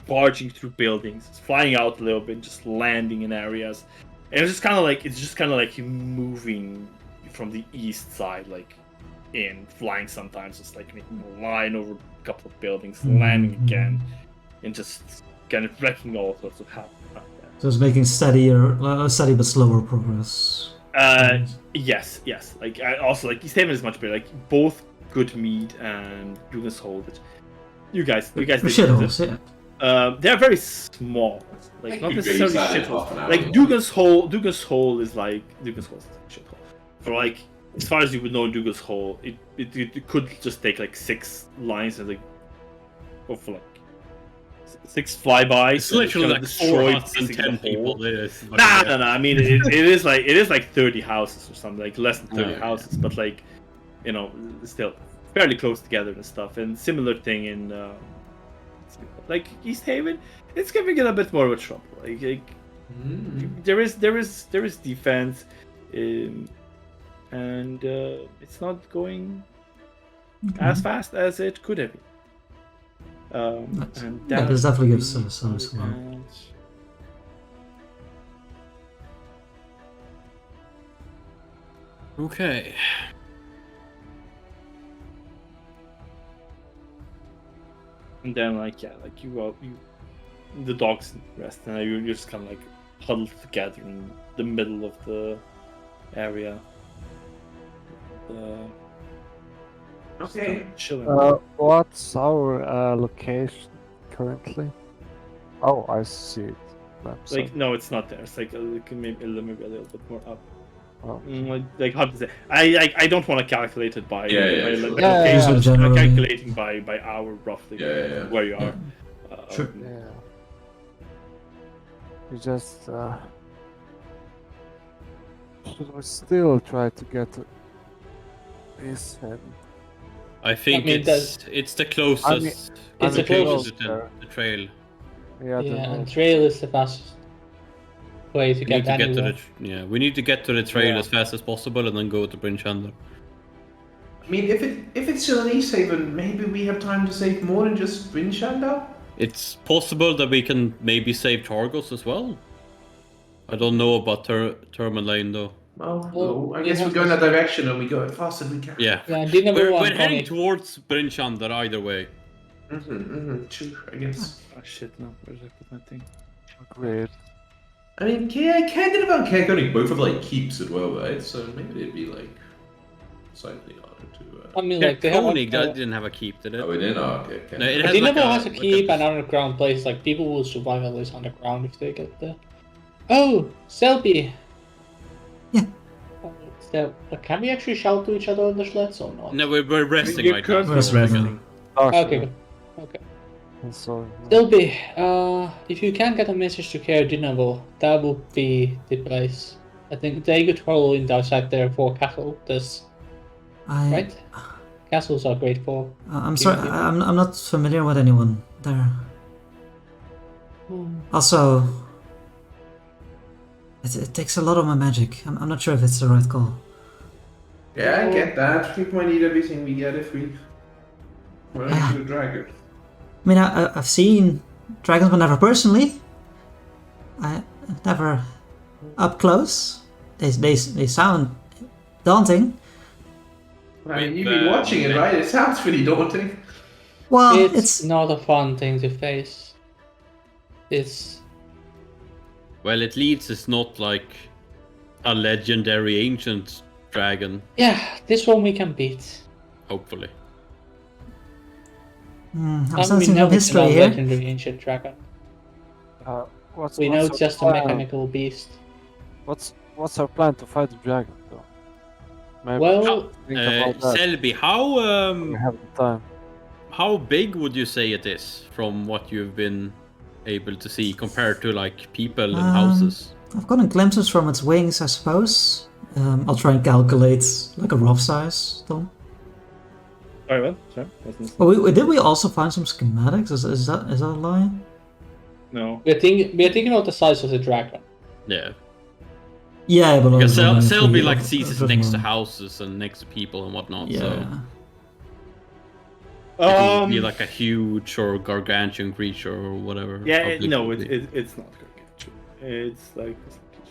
barging through buildings, flying out a little bit, just landing in areas, and it's just kind of like moving from the east side, like flying sometimes, just like making a line over a couple of buildings, landing again, and just kind of wrecking all sorts of havoc. So it's making steady but slower progress. Yes. Like also like East Haven is much better. Like both Good Mead and Dugan's Hole. You guys did Shitholes, yeah. They're very small. Like not necessarily shitholes. Like Dugan's Hole is like Dugan's Hole is a shithole. For like as far as you would know, Dugan's Hole, it could just take like 6 lines and like go for like 6 flybys. It's literally like 410 people. Nah. I mean, it is like 30 houses or something, like less than 30 houses, but like, still fairly close together and stuff. And similar thing in like East Haven, it's giving it a bit more of a trouble. Like there is defense, and it's not going as fast as it could have been. And this definitely gives some support. Okay. And then the dogs rest, and you're just kind of like huddled together in the middle of the area. Okay. Chilling. What's our location currently? Oh, I see it. Like no, it's not there. It's like maybe a little bit more up. Oh. Like how to say? I don't want to calculate it by Usually location. I'm generally. calculating by hour roughly where you are. Sure. Yeah. You just should we still try to get to his head? I think I mean, it's the closest. It's the closest closest. to the trail. Yeah, And trail is the fastest way to We get need to get to anywhere. we need to get to the trail Yeah. as fast as possible and then go to Bryn Chandler. I mean, if it's still in East Haven, maybe we have time to save more than just Winchanda. It's possible that we can maybe save Targos as well. I don't know about Tourmaline though. Well, I we guess have we go in to- that direction and we go as fast as we can. Yeah. Yeah, did number one We're heading comic. towards Bryn Chandler either way. True, I guess. Oh shit! No, where's I put my thing? Agreed. I mean, Candidate and Kerkonig both have like keeps as well, right? So maybe they'd be like slightly harder to. I mean, Yeah, like they have. Koenig didn't have a keep, did it? Oh, we didn't. Oh, okay. No, it has Dinamo like has a keep and underground place. Like people will survive at least underground if they get there. Oh, Selby. Yeah. So, can we actually shout to each other on the sleds or not? No, we're resting You're right now. currently We're resting. resting. Oh, Okay. Good. Okay. And so Sylvie, if you can get a message to Care Dinavo, that would be the place. I think they could probably outside there for castle. Right? Castles are great for. I'm sorry, I'm not familiar with anyone there. Also, it takes a lot of my magic. I'm not sure if it's the right call. Yeah, I get that. We might need everything we get if we run into a dragon. I mean, I've seen dragons, but never personally. I never up close. They sound daunting. I mean, you've been watching it, right? It sounds pretty daunting. Well, It's not a fun thing to face. It's Well, at least it's not like a legendary ancient dragon, yeah. This one we can beat. hopefully. I'm We sensing know some it's not history a here. legendary ancient dragon. what's We know our it's just a plan? mechanical beast. What's our plan to fight the dragon, though? Maybe Well, think about that. Selby, We have the time. how big would you say it is from what you've been able to see compared to like people and houses? I've gotten glimpses from its wings, I suppose. I'll try and calculate like a rough size, Tom. Sorry, what? Sorry, wasn't. Oh, did we also find some schematics? Is that a lie? No. we're thinking about the size of the dragon. Yeah, Yeah, but because also Selby three like of- sees it of next to them. houses and next to people and whatnot. Yeah. So it would be like a huge or gargantuan creature or whatever. Yeah, how big no, would be. it's not gargantuan. It's like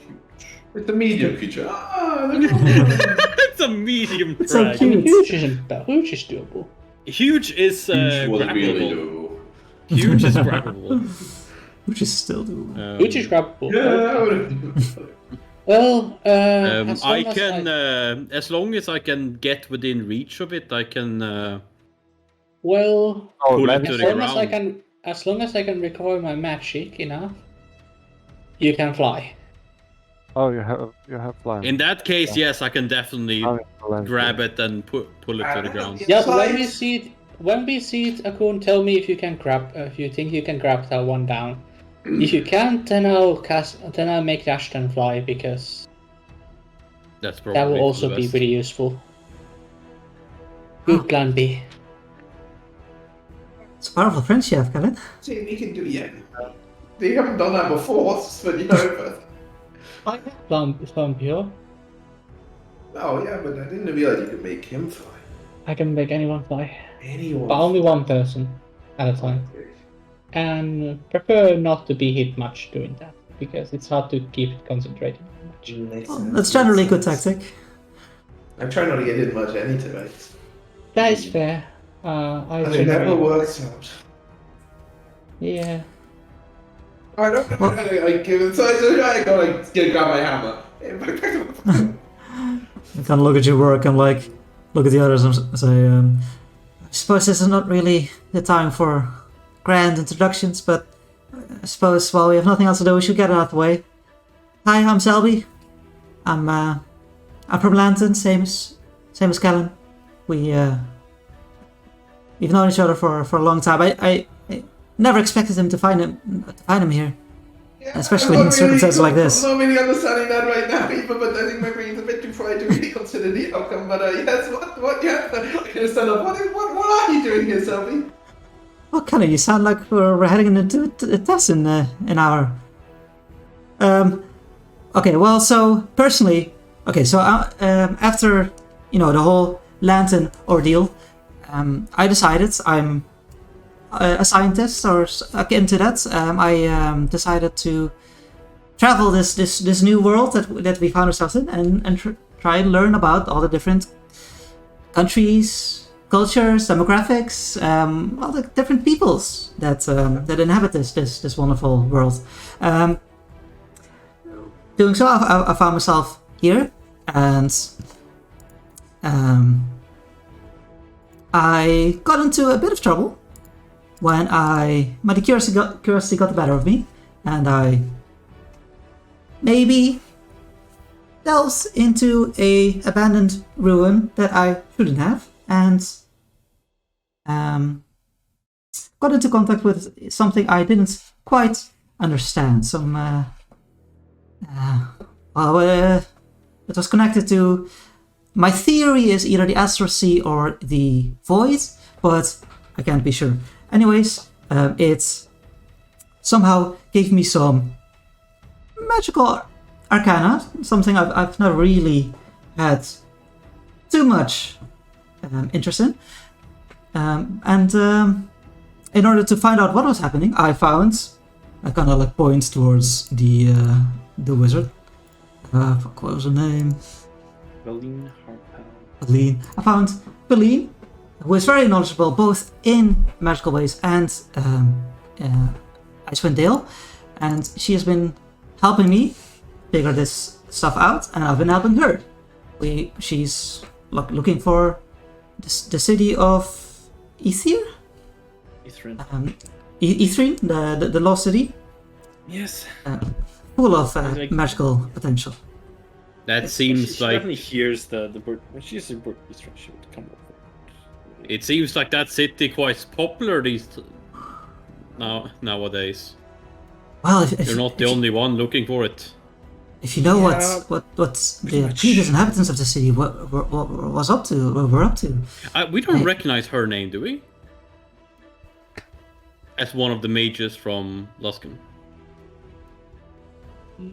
huge. It's a medium creature. Ah, look at It's a medium It's so dragon. cute. Huge isn't bad. Huge is doable. Huge is Huge was really grabbable. doable. Huge is grabbable. Which is still doable. Huge is grabbable. Yeah, I would Well, as I long as can, as long as I can get within reach of it, I can well, Oh, pull it maybe to as the long as I ground. can, as long as I can recover my magic enough, you can fly. Oh, you have flying. In that case, yes, I can definitely Oh, you have land, grab yeah. it and pull it to the ground. Yeah. Yeah, Size. when we see it, Akun, tell me if you can grab, if you think you can grab that one down. If you can't, then I'll make Ashton fly because That's probably that will for also the be best. pretty useful. Good plan B. It's a powerful friends you have, Kevin. See, we can do yeah. They haven't done that before, but you know, but I have plan B. oh yeah, but I didn't realize you could make him fly. I can make anyone fly, Anyone. but only one person at a time. And prefer not to be hit much doing that because it's hard to keep it concentrated much. That's generally a good tactic. I'm trying not to get hit much any tonight. That is fair. I And it never generally, works out. yeah. I don't know. I give it so I gotta grab my hammer. I kind of look at your work and like look at the others and say, I suppose this is not really the time for grand introductions, but I suppose while we have nothing else to do, we should get it out of the way. Hi, I'm Selby. I'm from Lantern, same as Kellen. We've known each other for a long time. I never expected him to find him here. Especially in circumstances like this. I'm not really understanding that right now, even, but I think my brain's a bit too fried to really consider the outcome. But yes, what, yeah, I can understand that. What are you doing here, Selby? Well, Kelly, you sound like we're heading into a test in an hour. Okay, well, so personally, so after the whole Lantern ordeal, I decided I'm a scientist or akin to that. I decided to travel this new world that we found ourselves in and try and learn about all the different countries, cultures, demographics, all the different peoples that inhabit this wonderful world. Doing so, I found myself here, and I got into a bit of trouble when my curiosity got the better of me, and I maybe delved into a abandoned ruin that I shouldn't have, and got into contact with something I didn't quite understand. It was connected to. My theory is either the Astral Sea or the Void, but I can't be sure. Anyways, it somehow gave me some magical arcana, something I've not really had too much interest in. In order to find out what was happening, I kind of like points towards the wizard. What was her name? Berlin Harpal. Feline. I found Feline, who is very knowledgeable both in magical ways and Icewind Dale, and she has been helping me figure this stuff out, and I've been helping her. She's looking for the city of Ether? Ithrin. Ithrin, the lost city, Yes. full of magical potential. That seems she like definitely hears the bird. When she hears the bird, she would come over. it seems like that city quite popular nowadays. Well, if You're not the only one looking for it. If you know Yeah, what the previous inhabitants of the city what was up to, what were up to. We don't recognize her name, do we? As one of the mages from Luskan.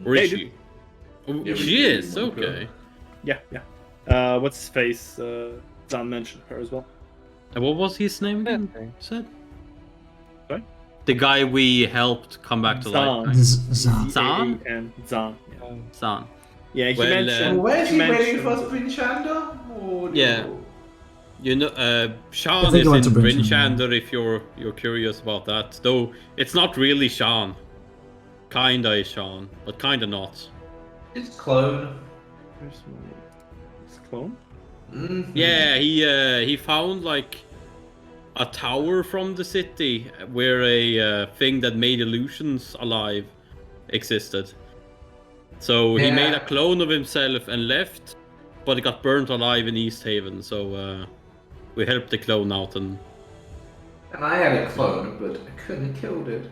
Or is Yeah, she? Oh, Yeah, we she do. is, okay. Yeah. What's his face? Zan mentioned her as well. And what was his name again? Okay. Said? Sorry? The guy we helped come back to life. Zan. Zan. Zan? And Zan. Yeah. Zan. Yeah, he Well, mentioned. Where's he waiting mentioned- for Sprinchander? Or Yeah. You know, I Shan think is you want in to bring Shan, Brinchander if you're curious about that. Though it's not really Shan. Kinda is Shan, but kinda not. It's clone. Where's his clone? Mhm. Yeah, he found like a tower from the city where a thing that made illusions alive existed. So he made a Yeah. clone of himself and left, but he got burnt alive in East Haven. So we helped the clone out, and And I had a clone, but I couldn't kill it.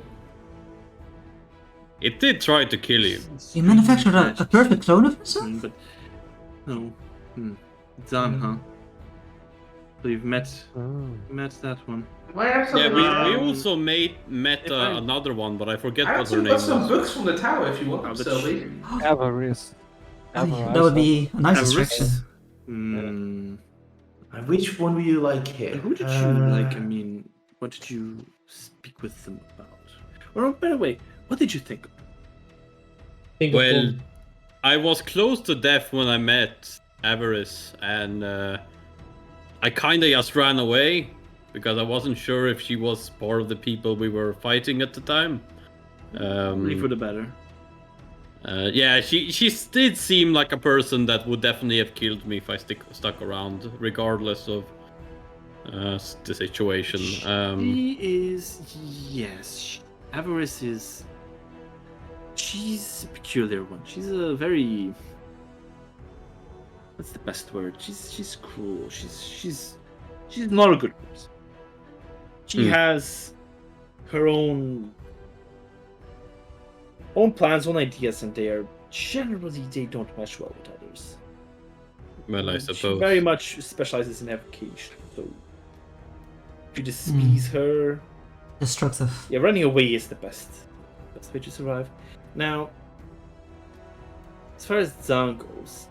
it did try to kill you. You manufactured a perfect clone of yourself? But no. Zan, huh? So you've met that one. I have some, Yeah, we Um, also met if I- another one, but I forget I what her actually name got some was. books from the tower if you want them, but Sylvie. Avarice. That would be a nice distraction. Hmm. Which one were you like here? Who did you like? I mean, what did you speak with them about? Or by the way, what did you think? Think of Well, one. I was close to death when I met Avarice, and I kinda just ran away because I wasn't sure if she was part of the people we were fighting at the time. Only for the better. Yeah, she did seem like a person that would definitely have killed me if I stuck around, regardless of the situation. She is, yes. Avarice is. She's a peculiar one. She's a very. What's the best word? She's cruel. She's not a good person. She has her own plans, own ideas, and they don't mesh well with others. Well, I She suppose. very much specializes in evocation. So if you displease her, Destructive. yeah, running away is the best way to survive. Now, as far as Zan goes,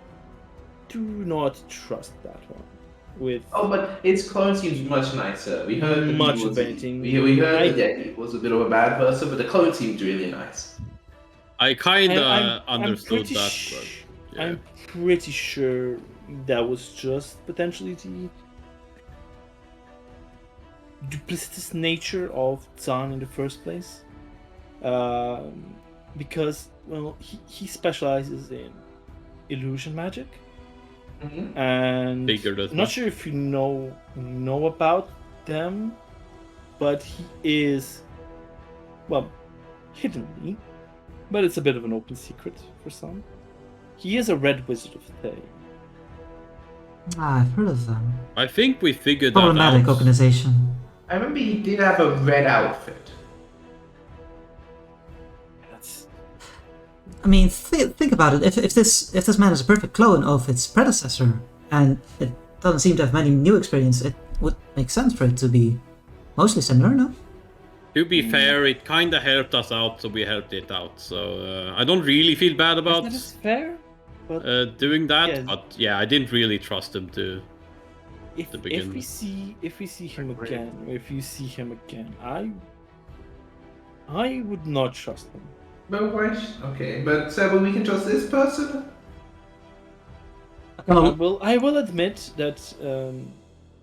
do not trust that one. With Oh, but its clone seems much nicer. We heard that Much he was, of anything. We heard that he was a bit of a bad person, but the clone seemed really nice. I kinda I'm understood pretty that, sh- but yeah. I'm pretty sure that was just potentially the duplicitous nature of Zan in the first place. Because, well, he specializes in illusion magic. Mm-hmm. And Figured as I'm not much. sure if you know about them, but he is, well, hiddenly, but it's a bit of an open secret for some. He is a red wizard of Thay. I've heard of them. I think we figured that Problematic out. organization. I remember he did have a red outfit. That's I mean, think about it. If this man is a perfect clone of its predecessor, and it doesn't seem to have many new experience, it would make sense for it to be mostly similar, no? To be fair, it kind of helped us out, so we helped it out. So I don't really feel bad about that is fair. But doing that. yeah. But yeah, I didn't really trust him to. if begin we see him again, if you see him again, I would not trust him. But why? Okay, but so we can trust this person. I will admit that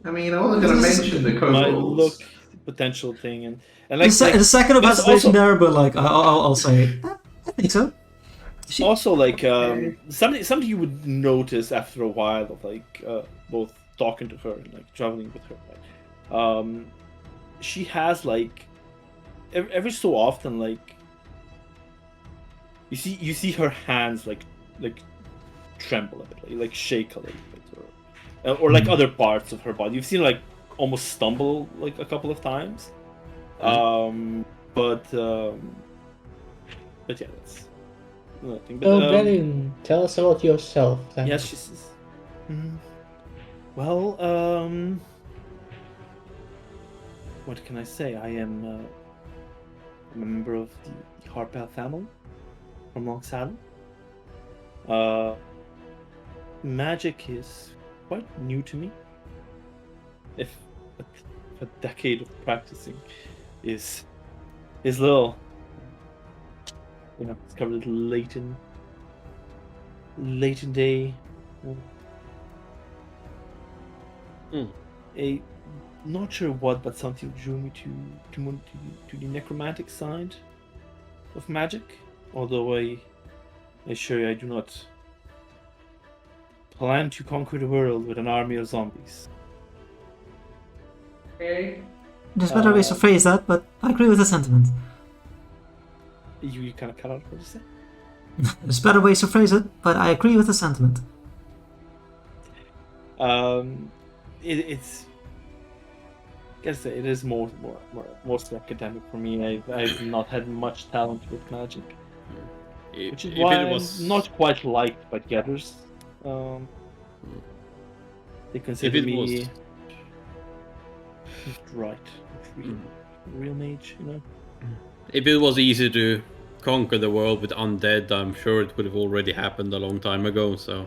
I mean, I wasn't going to mention the my kobolds. look potential thing and like, The second of there's hesitation also- there, but like I'll say, I think so. also like something you would notice after a while of like both talking to her and like traveling with her. Right? She has like every so often like you see her hands like tremble a bit, like shake a little bit, or like other parts of her body. You've seen her, like almost stumble like a couple of times. But yeah, that's nothing. But, So, Belin, tell us about yourself. Then. yes, she says. Well, what can I say? I am I'm a member of the Harpel family from Long Saddle. Magic is quite new to me. If a decade of practicing is little, discovered a little late in day. Not sure what, but something drew me to the necromantic side of magic. Although I assure you, I do not plan to conquer the world with an army of zombies. Okay. There's better ways to phrase that, but I agree with the sentiment. You kind of cut out what you say. There's better ways to phrase it, but I agree with the sentiment. It's. I guess it is mostly academic for me. I've not had much talent with magic, which is why I'm not quite liked by the others. They consider me right, real mage, If it was easy to conquer the world with undead, I'm sure it would have already happened a long time ago. So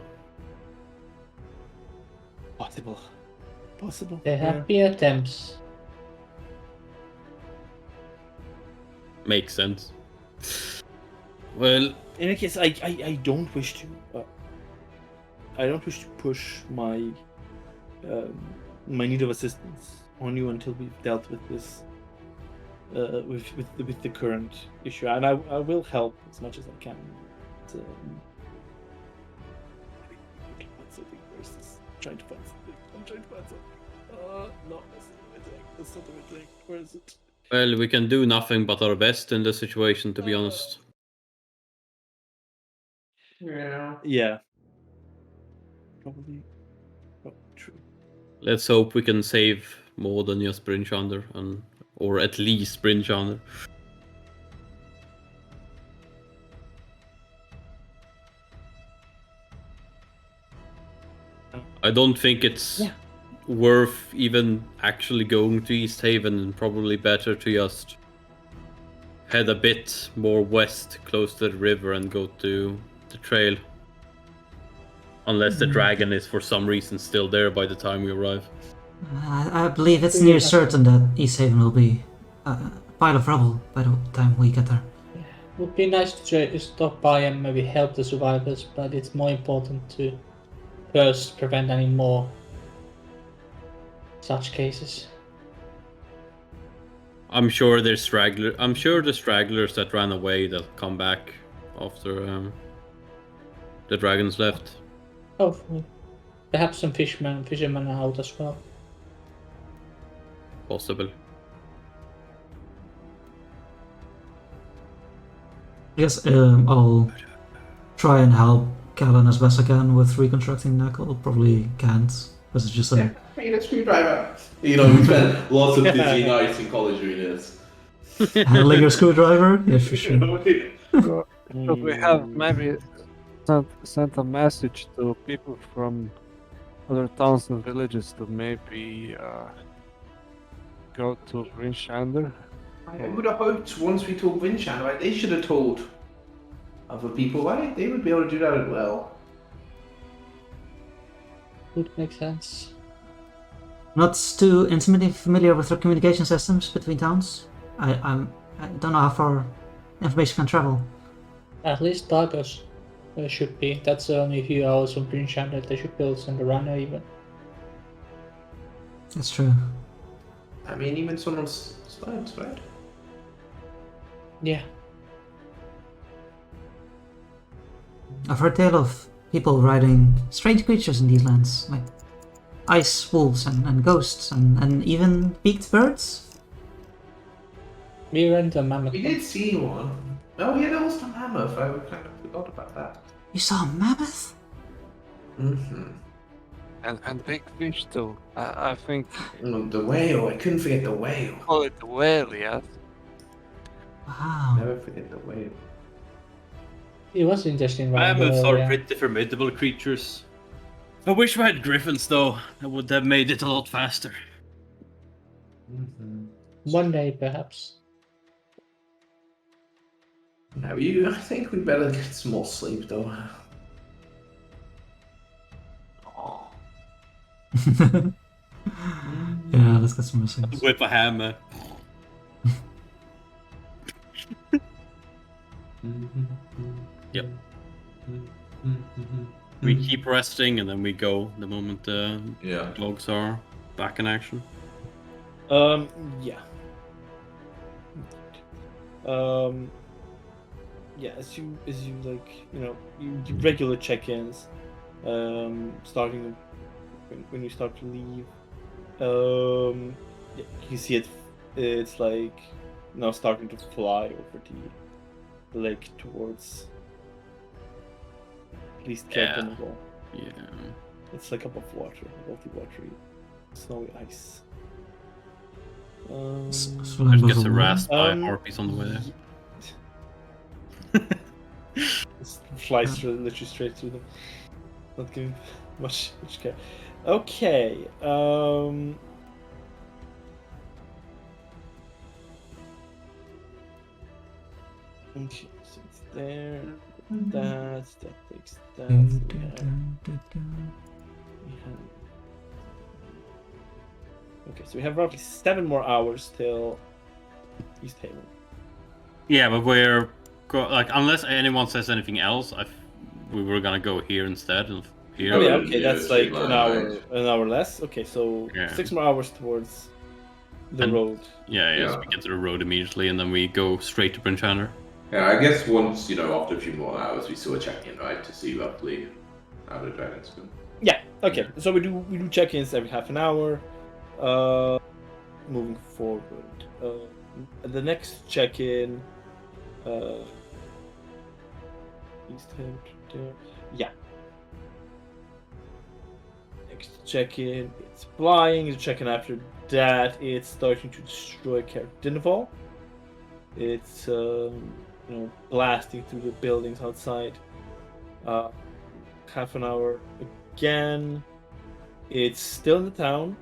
possible. There have been attempts. makes sense. Well, In any case, I don't wish to. I don't wish to push my my need of assistance on you until we've dealt with this, with the current issue, and I will help as much as I can. But, I'm trying to find something. No, that's not the right thing. Where is it? well, we can do nothing but our best in this situation, to be honest. Yeah. Yeah. Probably true. Let's hope we can save more than just Brinchander, or at least Brinchander. I don't think it's worth even actually going to East Haven, and probably better to just head a bit more west, close to the river, and go to the trail. Unless the dragon is for some reason still there by the time we arrive. I believe it's near certain that East Haven will be a pile of rubble by the time we get there. Would be nice to stop by and maybe help the survivors, but it's more important to first prevent any more such cases. I'm sure the stragglers that ran away that come back after the dragons left. Hopefully. Perhaps some fishermen are out as well. Possible. Yes, I'll try and help Callan as best I can with reconstructing Knuckle. Probably can't Was it just like, I need a screwdriver. You know, we spent lots of busy nights in college doing this. handling your screwdriver? Yeah, for sure. Should we have maybe sent a message to people from other towns and villages to maybe go to Green Shander? I would have hoped once we told Vinchan, right, they should have told other people, right? They would be able to do that as well. Would make sense. Not too intimately familiar with their communication systems between towns. I don't know how far information can travel. At least Dagos should be. That's only a few hours from Green Shander. They should build Sundarana even. That's true. I mean, even someone's slides, right? Yeah. I've heard tale of people riding strange creatures in these lands, like ice wolves and ghosts and even beaked birds. We ran into a mammoth. We did see one. Oh yeah, there was the mammoth. I kind of forgot about that. You saw a mammoth? Mm-hmm. And big fish too. I think The whale. I couldn't forget the whale. call it the whale, yes. Wow. Never forget the whale. It was interesting. Right? Mammoths are Yeah. pretty formidable creatures. I wish we had griffins though. That would have made it a lot faster. Mm-hmm. One day, perhaps. Now, I think we better get some more sleep, though. Oh. Yeah, let's get some more sleep. With a hammer. Yep. We keep resting and then we go the moment the Yeah. dogs are back in action. Yeah. Yeah, as you like, you do regular check-ins, starting when you start to leave, yeah, you can see it's like now starting to fly over the lake towards at least Yeah. Kerpenagol. Yeah. It's like above water, above the watery, snowy ice. Just gets harassed by harpies on the way there. Just flies through, literally straight through them. Not giving much care. Okay. Okay, so it's there. That takes that. So we have. Okay, so we have roughly 7 more hours till East Haven. Yeah, but we're unless anyone says anything else, we were gonna go here instead of here. Oh yeah, Yeah, okay, that's it's like straight an line, hour less. Okay, so Yeah. 6 more hours towards the And- road. Yeah, so Yeah. we get to the road immediately and then we go straight to Brinchander. Yeah, I guess once, after a few more hours, we still check in, right, to see roughly how the dragon's been. Yeah. Okay. So we do check-ins every half an hour. Moving forward, the next check-in. East Hampton. Yeah. Next check-in, it's flying. The check-in after that, it's starting to destroy Dinval. It's blasting through the buildings outside. Half an hour again. It's still in the town,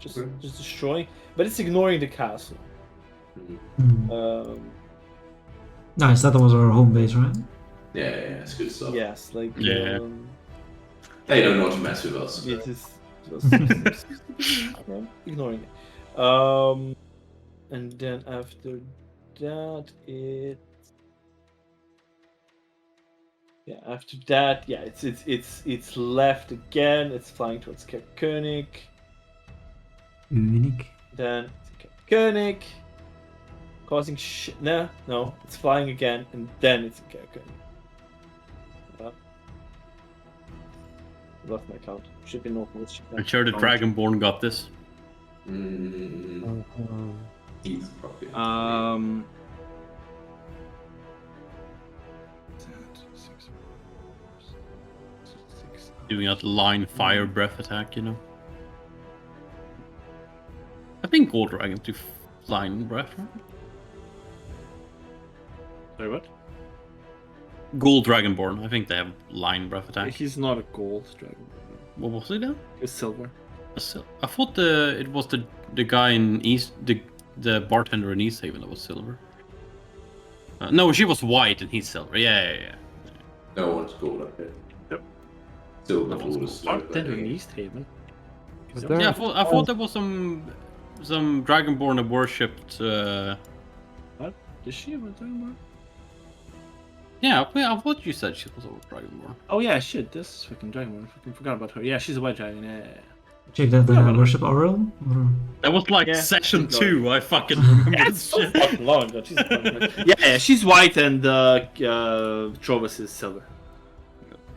just destroying, but it's ignoring the castle. Nice, that was our home base, right? Yeah, it's good stuff. Yes, like Yeah. They don't know to mess with us. it is just ignoring it. And then after that, it's left again. It's flying towards König. Unique. Then it's König, causing shit. No, it's flying again, and then it's in König. Lost my count. Should be north. I'm sure the Dragonborn got this. He's probably. Doing that line fire breath attack, think gold dragons do flying breath. Right? Sorry, what? Gold dragonborn. I think they have line breath attack. He's not a gold dragon. What was he then? He's silver. I thought it was the guy in East, the bartender in East Haven that was silver. No, she was white and he's silver. Yeah. No one's gold up here. Yep. Silver gold is Bartender in East Haven. But there- Yeah, I thought there was some dragonborn that worshipped. What? Is she a dragonborn? Yeah, I thought you said she was a dragonborn. Oh yeah, shit. This is fucking dragonborn. I fucking forgot about her. Yeah, she's a white dragon. Yeah. Check that Yeah, but- worship Oral? Or... That was like Yeah, session she's 2. I fucking remember Yeah, this it's so shit. fucking long ago. Jesus Christ. Yeah, she's white and Trovus is silver.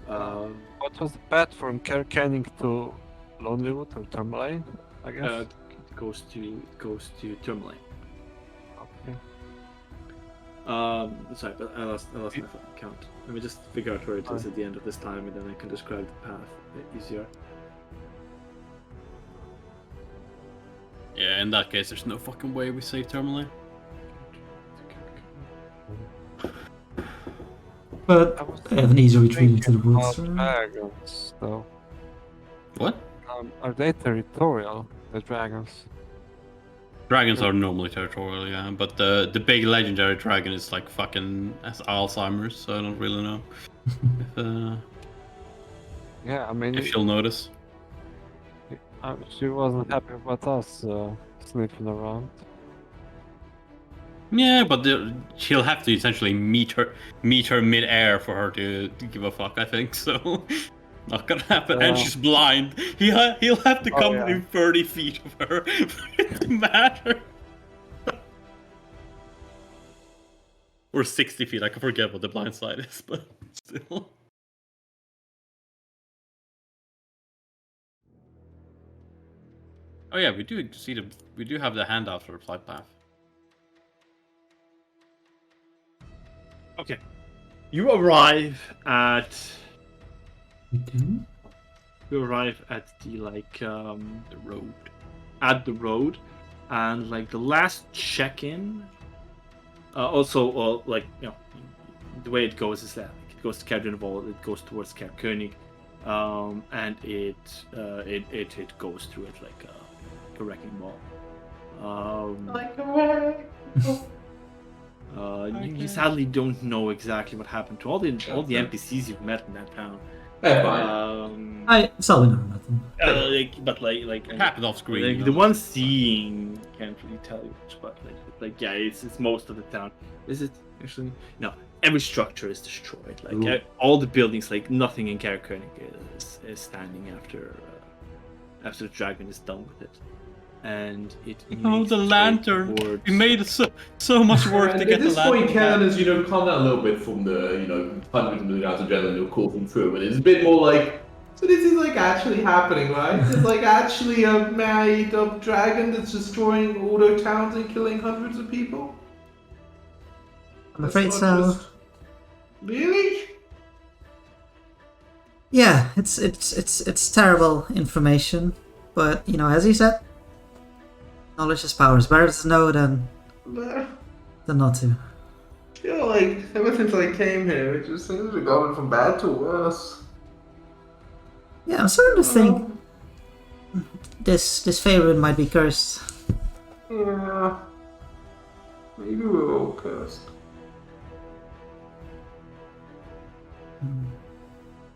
What was the path from Kerkenning to Lonelywood or Tourmaline? I guess. It goes to Tourmaline. Okay. Sorry, but I lost my fucking count. Let me just figure out where it is at the end of this time, and then I can describe the path a bit easier. Yeah, in that case, there's no fucking way we save Tourmaline. But I was I have an easy retreat into the thinking woods. about or- dragons, though. What? Are they territorial? The dragons. Dragons are normally territorial, yeah, but the big legendary dragon is like fucking Alzheimer's, so I don't really know Yeah, I mean, if she'll notice. she wasn't happy about us sniffing around. Yeah, but she'll have to essentially meet her mid-air for her to give a fuck, I think, so not gonna happen. And she's blind. He'll have to come in 30 feet of her for it to matter. Or 60 feet, I can forget what the blind side is, but still. Oh yeah, we do have the handout for the flight path. Okay. You arrive at the road. At the road, and like the last check-in. Also, like the way it goes is that like, it goes to Cardinal, it goes towards Kerkönig, and it goes through it like a wrecking ball. Like a wreck. You sadly don't know exactly what happened to all the NPCs you've met in that town. Yeah, fine. I saw we never met them. Like It happened off screen. like you the know? one seeing can't really tell you much, but like yeah, it's most of the town. Is it actually? No, every structure is destroyed. Like all the buildings, like nothing in Kerkönig is standing after the dragon is done with it, and it. Oh, makes the its way lantern! towards- We made it so much work to And get at the this point, lantern. Kellen has, calmed down a little bit from the, hundreds of million hours of adrenaline you're coursing through, and it's a bit more like, so this is like actually happening, right? It's like actually a made-up dragon that's destroying all their towns and killing hundreds of people? I'm afraid That's so. not just- Really? Yeah, it's terrible information, but as you said, knowledge is power. It's better to know than not to. I feel like ever since I came here, it just seems to be going from bad to worse. Yeah, I'm starting to think this favorite might be cursed. Yeah. Maybe we're all cursed.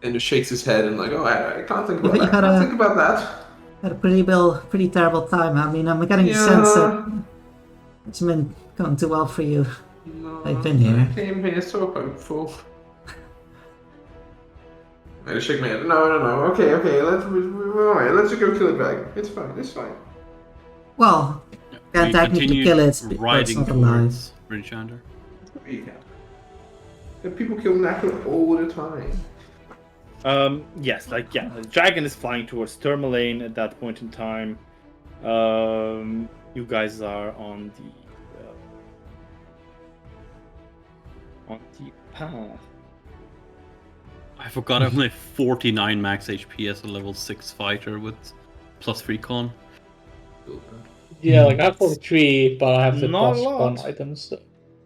And just shakes his head and like, oh, I can't think about You that. had Can't a- think about that. Had a pretty terrible time. I mean, I'm getting the sense that it's been going too well for you. No, I've been here. I came here so hopeful. I just shake my head. No. Okay. Let's just go kill a dragon. It's fine. Well, can't We technically continue kill it, but it's riding not alive. towards Bridgeander. And people kill Knackle all the time. Yes, the dragon is flying towards Tourmaline at that point in time. You guys are on the path. I forgot I'm like 49 max HP as a level 6 fighter with +3 con. Yeah, like I have 43, but I have the Not a plus one lot. items. So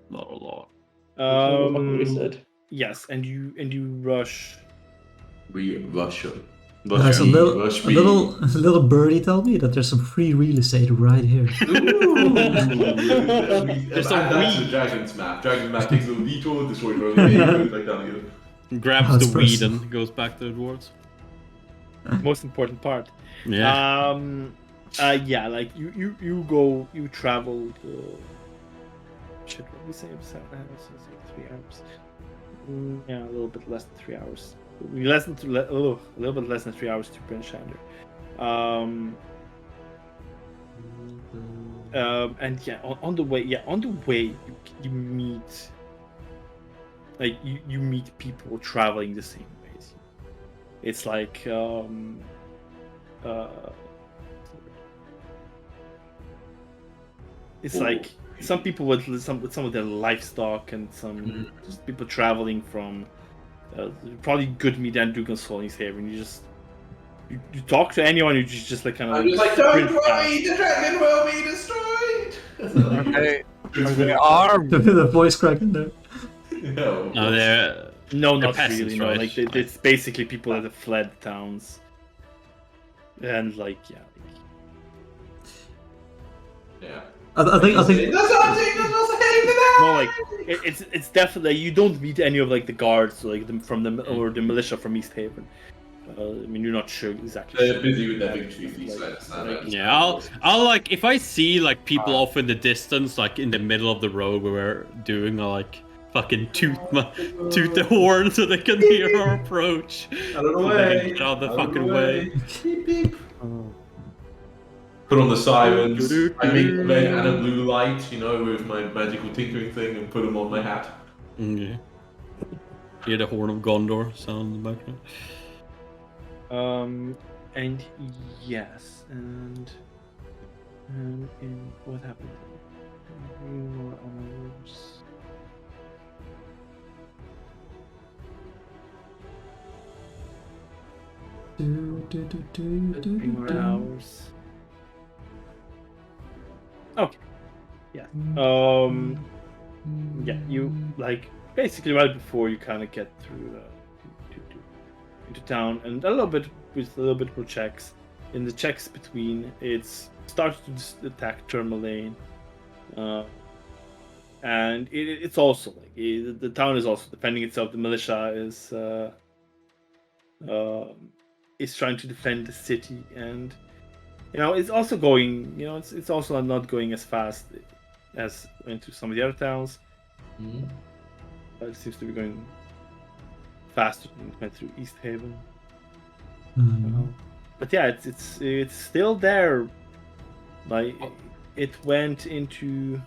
Not a lot. fucking Um, wizard. yes, and you rush. We rush him. There's a little birdie told me that there's some free real estate right here. Ooh. There's Add a that to the weed. Dragon's map. Dragon's map takes a little detour, destroys road, goes back down again. Grabs That's the weed personal. and goes back to the dwarves. Most important part. Yeah. Yeah, like you travel. Shit, what did we say? 7 hours, so it's like 3 hours. Yeah, a little bit less than 3 hours. A little bit less than 3 hours to Brinshander. And yeah, on the way, you meet, like you meet people traveling the same ways. It's like it's like some people with some of their livestock and some just people traveling from probably good meat and Dugan Soul here, and you talk to anyone who just like kind of I'm just like, don't worry, the dragon will be destroyed. Are they armed? The voice cracking there. No. No, they're No, They're not peasants, really. No, right? like it's basically people that have fled towns, and like yeah. Yeah. I think That's not saying No, like it's definitely you don't meet any of like the guards like from the or the militia from East Haven. I mean, you're not sure exactly. They're busy with their victory feast, I understand that. Yeah, I'll like if I see like people off in the distance, like in the middle of the road where we're doing, I'll like fucking toot the horn so they can hear our approach. Out of the So they way. can get out of the fucking way. Beep, beep. Put on the sirens. I make a red and a blue light, you know, with my magical tinkering thing, and put them on my hat. Yeah. Hear the horn of Gondor sound in the background. And yes, and in what happened? 3 more hours. Three more hours. Okay. Yeah. Yeah. You like basically right before you kind of get through into town, and a little bit more checks. In the checks between, it's starts to just attack Tourmaline, and it's also like the town is also defending itself. The militia is trying to defend the city, and it's also going. It's also not going as fast as into some of the other towns. But it seems to be going faster than it went through East Haven. But yeah, it's still there. Like it went into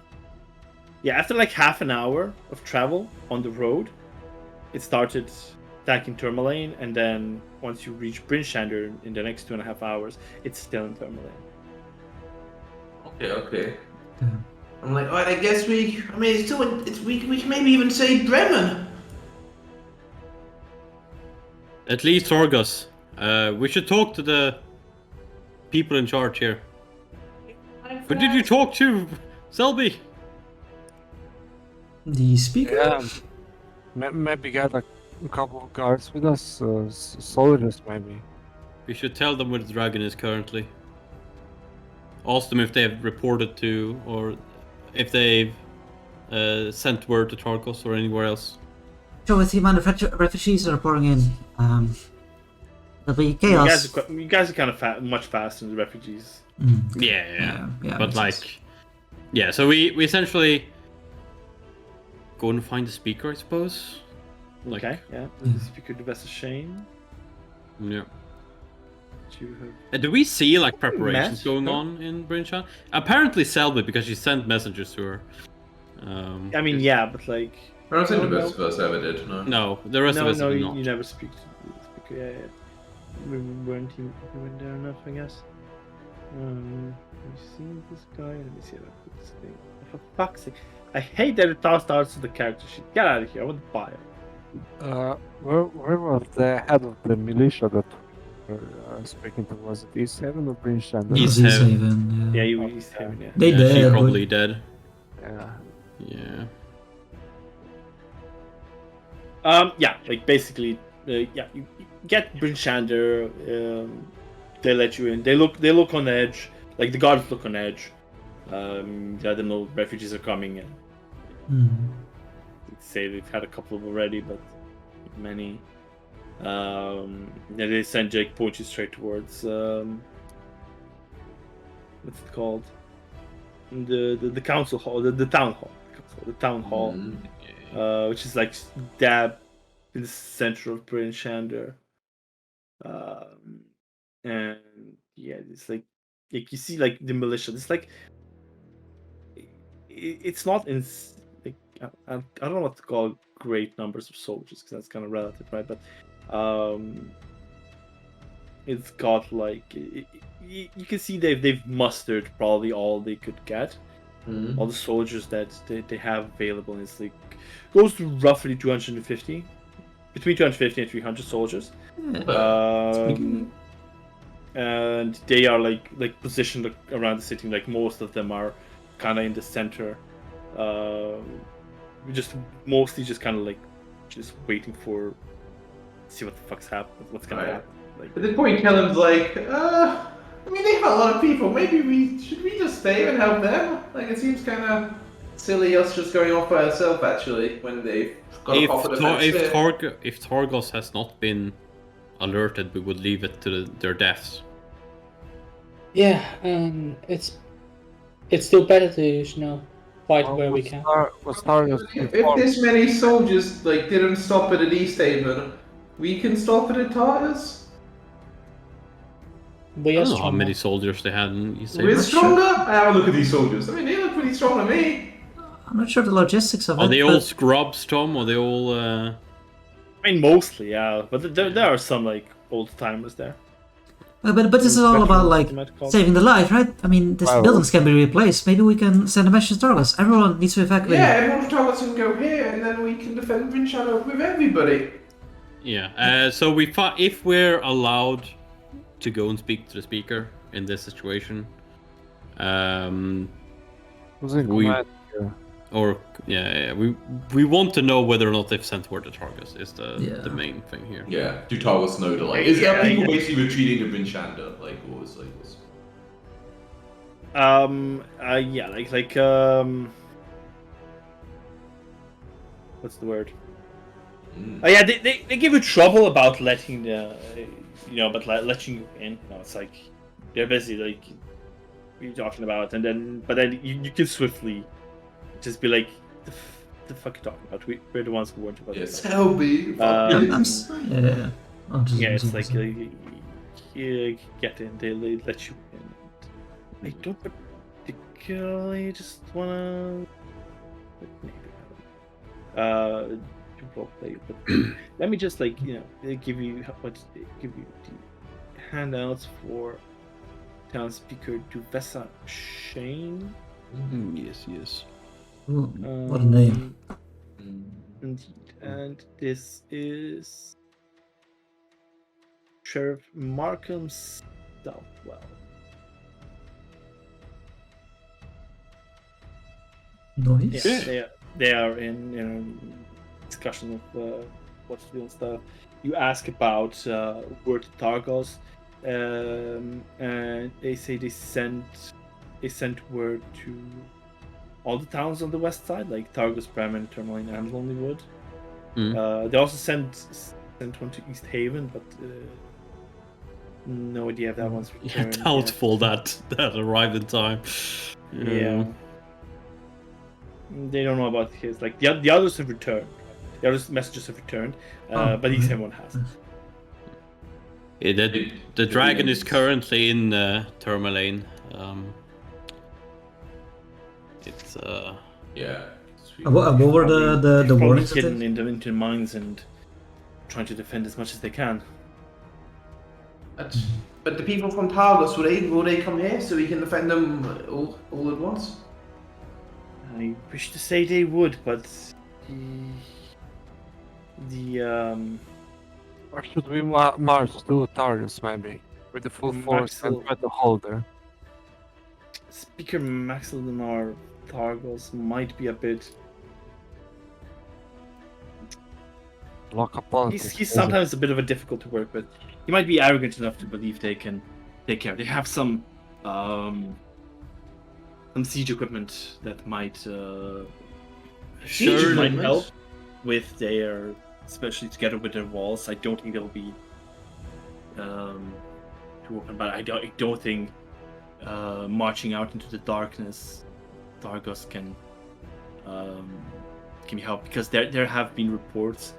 after like half an hour of travel on the road, it started attacking Tourmaline, and then once you reach Brinshander in the next 2.5 hours, it's still in Tourmaline. Okay. I'm like, alright, I guess we can maybe even say Bremen. At least Torgus. We should talk to the people in charge here. But did you talk to Selby? The speaker? Yeah. Maybe get like a couple of guards with us, soldiers maybe. We should tell them where the dragon is currently. Ask them if they've reported to, or if they've sent word to Tarkos or anywhere else. So with the amount of refugees that are pouring in, there'll be chaos. You guys are kind of much faster than the refugees. Yeah. Yeah, But makes sense. so we essentially go and find the speaker, I suppose. Like, Okay, yeah. The speaker the best of Shane. Yeah. You have... Do we see like preparations Matt? going on in Brinshaw? Apparently Selby, because she sent messages to her. I mean, yeah, but like... I don't think the best of us ever did, no. No, the rest of us did not. you never speak to the speaker. Yeah. We weren't there enough, I guess. Have you seen this guy? Let me see if I put this thing. For fuck's sake. I hate that it starts with the character sheet. Get out of here, I want the bio. Where was the head of the militia that speaking to, was it East Haven or Brinchand? It was East East Haven. Haven, Yeah, yeah. you East Haven, yeah. They Yeah, did. she but- probably dead. Yeah. Yeah. Yeah, like basically, yeah, you get Brinchander. They let you in. They look on edge. Like the guards look on edge. Yeah, they know refugees are coming, and Hmm. they'd say they've had a couple of already, but not many. Yeah, they send Jake Poachy straight towards what's it called? The council hall, the town hall, the town hall. Which is like dab in the center of Brinchander. And yeah, it's like you see like the militia. It's like it's not in like I don't know what to call great numbers of soldiers because that's kind of relative, right? But it's got like you can see they've mustered probably all they could get. All the soldiers that they have available, and it's like goes to roughly 250, between 250 and 300 soldiers. And they are like positioned around the city. Like most of them are kind of in the center. Just mostly just kind of like just waiting for see what the fuck's happening. What's gonna Right. happen? Like At this point, Kellen's like, I mean, they have a lot of people. Maybe should we just stay and help them? Like, it seems kind of silly us just going off by ourselves, actually, when they've got a proper defense there. If Targos has not been alerted, we would leave it to their deaths. Yeah, it's still better to fight where we can. Was Targos If informed? this many soldiers like didn't stop it at East Haven, we can stop it at Tartarus. We I are don't know how strong. many soldiers they had in East We're Haven. stronger. Have a look at these soldiers. I mean, they look pretty strong to me. I'm not sure the logistics of Are it. they but- all scrubs, Tom? Are they all? I mean, mostly, yeah, but there are some like old timers there. But this is all about like You might call it. saving the life, right? I mean, these Well- buildings can be replaced. Maybe we can send a message to Targos. Everyone needs to evacuate. Yeah, everyone from Tartarus can go here, and then we can defend Vinchado with everybody. Yeah. So if we're allowed to go and speak to the speaker in this situation, Was in We- command here. we want to know whether or not they've sent word to Targus is Yeah. the main thing here. Yeah, do Tartarus know to like? Yeah, Is there yeah, people yeah. basically retreating to Vinchanda? Like, what was like this? Yeah, what's the word? Yeah, they give you trouble about letting but letting you in. It's like they're busy, like what are you talking about? And then you can swiftly just be like, the fuck you talking about? We're the ones who warned you about Yes, this. help me. Yeah. I'll just Yeah, it's use like it. you get in, they let you in. I don't particularly just wanna do roleplay, but let me just give you the handouts for town speaker Duvessa Shane. Yes. Ooh, what a name. Indeed, and this is Sheriff Markham Southwell. Nice. Yeah, they are in discussion of what to do and stuff. You ask about word to Targos, and they say they sent word to all the towns on the west side, like Targos, Bremen, Tourmaline, and Lonelywood. They also sent one to East Haven, but no idea if that one's Yeah, returned. doubtful that arrived in time. Yeah. They don't know about his. Like the others have returned. The other messages have returned, but East Haven one hasn't. Yeah, the dragon is currently in Tourmaline. It's Yeah. What were the Probably warnings? hidden into mines and trying to defend as much as they can. But the people from Tartarus, will they come here so we can defend them all at once? I wish to say they would, but the Or should we march to Targus maybe? With the full force and Maxil- try to hold there? Speaker Maxillinar Targos might be a bit. Local politics. He's sometimes a bit of a difficult to work with. He might be arrogant enough to believe they can take care. They have some siege equipment that might Sure, might limits. help with their, especially together with their walls. I don't think they'll be too open, but I don't think marching out into the darkness, Dargos can be helped, because there have been reports.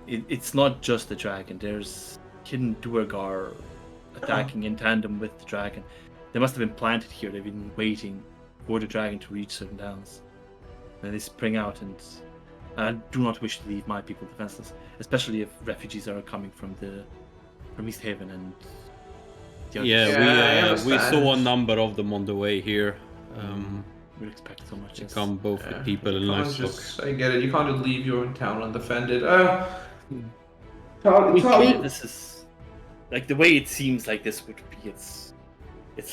It's not just the dragon. There's hidden Duergar attacking in tandem with the dragon. They must have been planted here. They've been waiting for the dragon to reach certain towns. And they spring out, and I do not wish to leave my people defenseless, especially if refugees are coming from East Haven and the other Yeah, Yeah, I we saw a understand. number of them on the way here. we'd expect so much. They yes. come both with people and You can't livestock. just, I get it. You can't just leave your own town undefended. This is like the way it seems like this would be its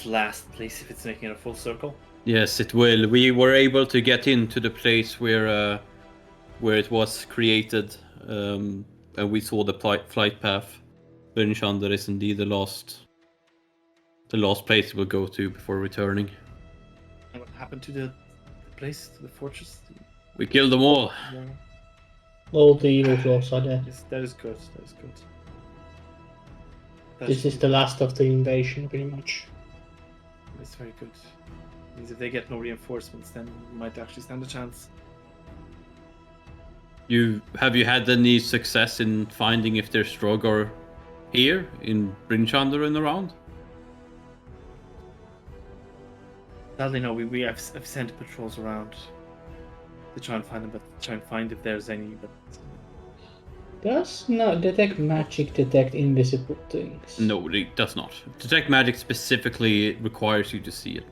last place if it's making a full circle. Yes, it will. We were able to get into the place where it was created, and we saw the flight path. Brynchander is indeed the last place we'll go to before returning. And what happened to the place, to the fortress? We killed them all. Yeah. All the evil dwarfs are dead. Yes, that is good. That is good. This is the last of the invasion, pretty much. That's very good. Means if they get no reinforcements, then we might actually stand a chance. Have you had any success in finding if there's Strogar here in Brynchander and around? Sadly, no. I've sent patrols around to try and find them, but try and find if there's any. But Does not detect magic detect invisible things? No, it does not. Detect magic specifically requires you to see it.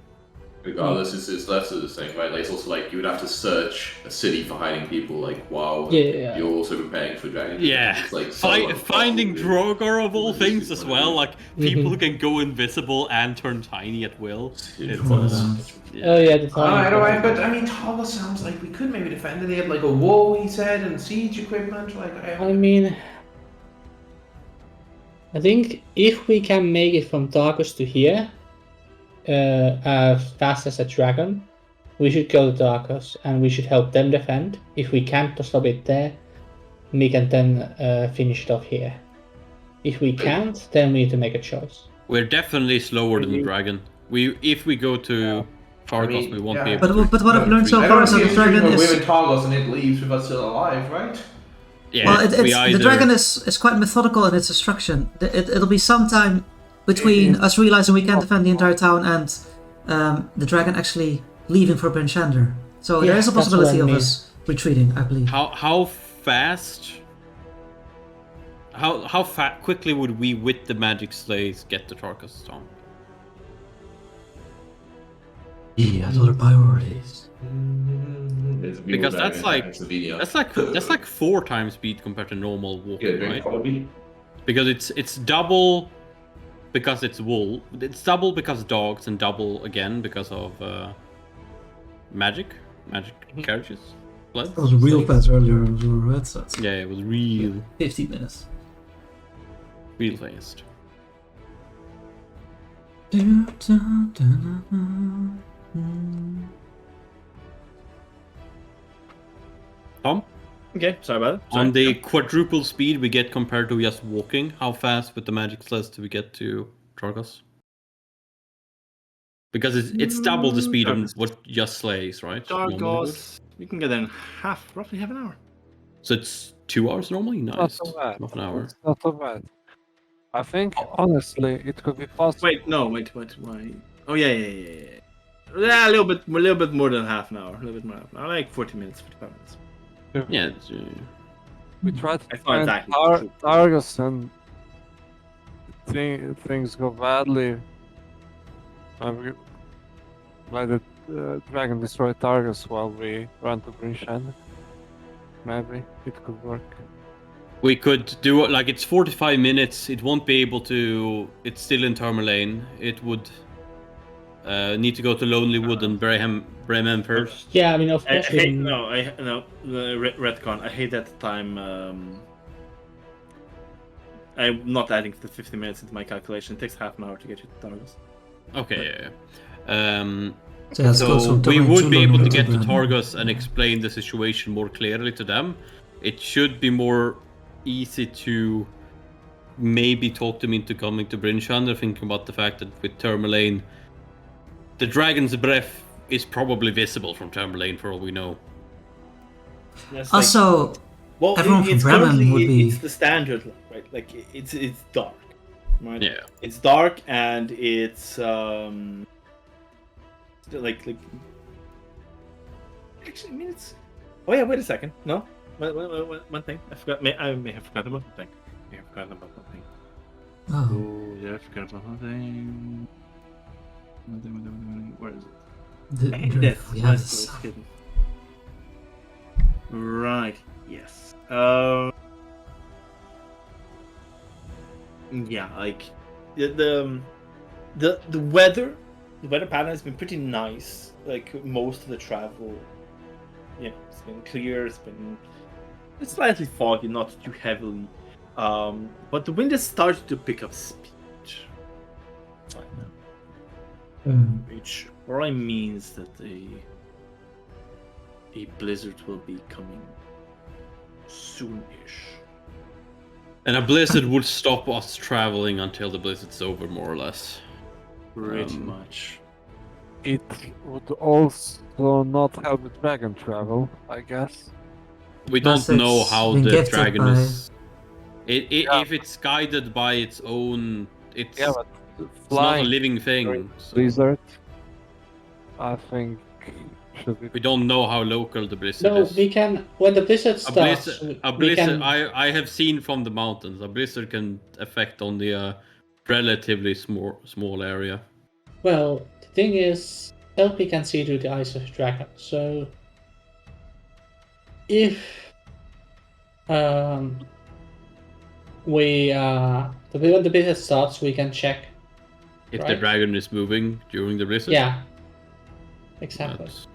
Regardless, it's less of the thing, right? Like, it's also like you would have to search a city for hiding people, like while Yeah. you're also preparing for dragon. Yeah, It's like so finding impossible to do. Drogar of all things as well, like people Mhm. who can go invisible and turn tiny at will. It's, Oh yeah, the time. Alright, alright, but I mean, Targa sounds like we could maybe defend it. They have like a wall, he said, and siege equipment. Like, I mean, I think if we can make it from Darkus to here, as fast as a dragon, we should go to Darkus and we should help them defend. If we can't stop it there, we can then finish it off here. If we can't, then we need to make a choice. We're definitely slower than the dragon. If we go to Targos, we won't be yeah. able to. But what I've learned so I far don't is that see the a stream dragon where is. we're in Targos and it leaves with us still alive, right? Yeah, Well, we the either- dragon is quite methodical in its destruction. It'll be some time between us realizing we can't defend the entire town and the dragon actually leaving for Brynchander. So there Yeah, is a that's possibility what I of mean. us retreating, I believe. How fast? How quickly would we, with the magic slays, get to Tarkus town? Yeah, other priorities. It's a Because dragon that's like- attacking Slovenia. That's like 4 times speed compared to normal Yeah, walking, drink right? probably. Because it's double because it's wool. It's double because dogs, and double again because of magic carriages. Blood. That was real fast earlier, right? So it's Yeah, it was real 15 minutes. fast. Tom, okay, sorry about it. on the quadruple speed we get compared to just walking, how fast with the magic slays do we get to Targus? Because it's double the speed of what just slays, right? Normally would. Dargos, you can get there in roughly half an hour. So it's 2 hours normally? Not Nice. so bad. Half an hour. It's not so bad. I think, honestly, it could be possible. Wait, no, wait. Oh yeah. Yeah, a little bit more than half an hour. A little bit more than half an hour, like 40 minutes, 45 minutes. Yeah, it's, We tried to It's not find exactly true. Targus and things go badly. Like the dragon destroyed Targus while we ran to Brynchander. Maybe it could work. We could do it like it's 45 minutes. It won't be able to. It's still in Tourmaline. It would need to go to Lonelywood and Bremen first. Yeah, I mean, of I course we hate, can. no, retcon. I hate that time. I'm not adding the 50 minutes into my calculation. It takes half an hour to get you to Targus. Okay, yeah. So, yeah, let's go So from we Tourmaline would be able to get to Bremen. Targus and explain the situation more clearly to them. It should be more easy to maybe talk them into coming to Brinchander, thinking about the fact that with Tourmaline, the Dragon's Breath is probably visible from Tourmaline for all we know. Also, well, everyone from it's Bremen currently- would be- It's the standard, right? Like it's dark, right? Yeah. It's dark and it's like. Actually, I mean it's. Oh yeah, wait a second. No, one thing I forgot. I may have forgotten about one thing. Oh, Oh yeah, I forgot about one thing. Where is it? yes. That's hidden. Right. Yes. Yeah, like the weather, the weather pattern has been pretty nice. Like most of the travel, yeah, it's been clear. It's slightly foggy, not too heavily. But the wind has started to pick up speed right now, which probably means that a blizzard will be coming soon-ish. And a blizzard would stop us traveling until the blizzard's over, more or less. Pretty much. It would also not help with dragon travel, I guess. We don't Plus know it's how been the gifted dragon by- is. If it's guided by its own, it's, Yeah, but it's not a flying living thing. during So blizzard, I think, should be. we don't know how local the blizzard No, is. we can. When the blizzard A starts, blizzard, we can. I have seen from the mountains. A blizzard can affect only a relatively small area. Well, the thing is, LP can see through the eyes of a dragon. So, if when the blizzard starts, we can check. If the Right. dragon is moving during the blizzard. Yeah. Exactly. That's-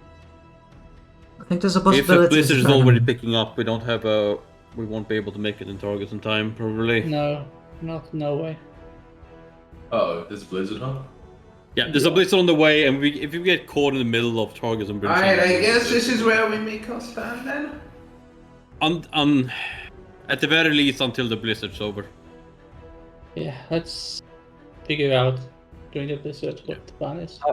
I think there's a If the possibility. blizzard is dragon- already picking up, we won't be able to make it in Target in time, probably. No, no way. Oh, there's a blizzard on. Yeah, there's a blizzard on the way, and if we get caught in the middle of Target and Alright, I guess this is where we make our stand then. At the very least, until the blizzard's over. Yeah, let's figure out during the blizzard what the plan is. I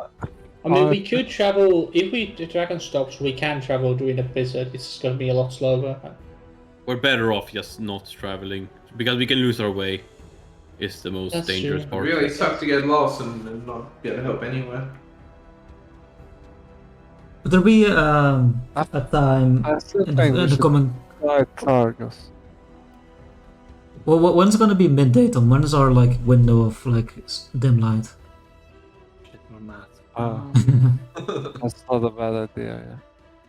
Uh, mean, we could travel if the dragon stops. We can travel during the blizzard. It's gonna be a lot slower. We're better off just not traveling, because we can lose our way. Is the most That's dangerous true. part. Really sucks to get lost and not get help anywhere. Would there be a time I still in think we the should coming? try Targus. Well, when's it gonna be midday? Then when is our like window of like dim light? Shit, more math. That's not a bad idea,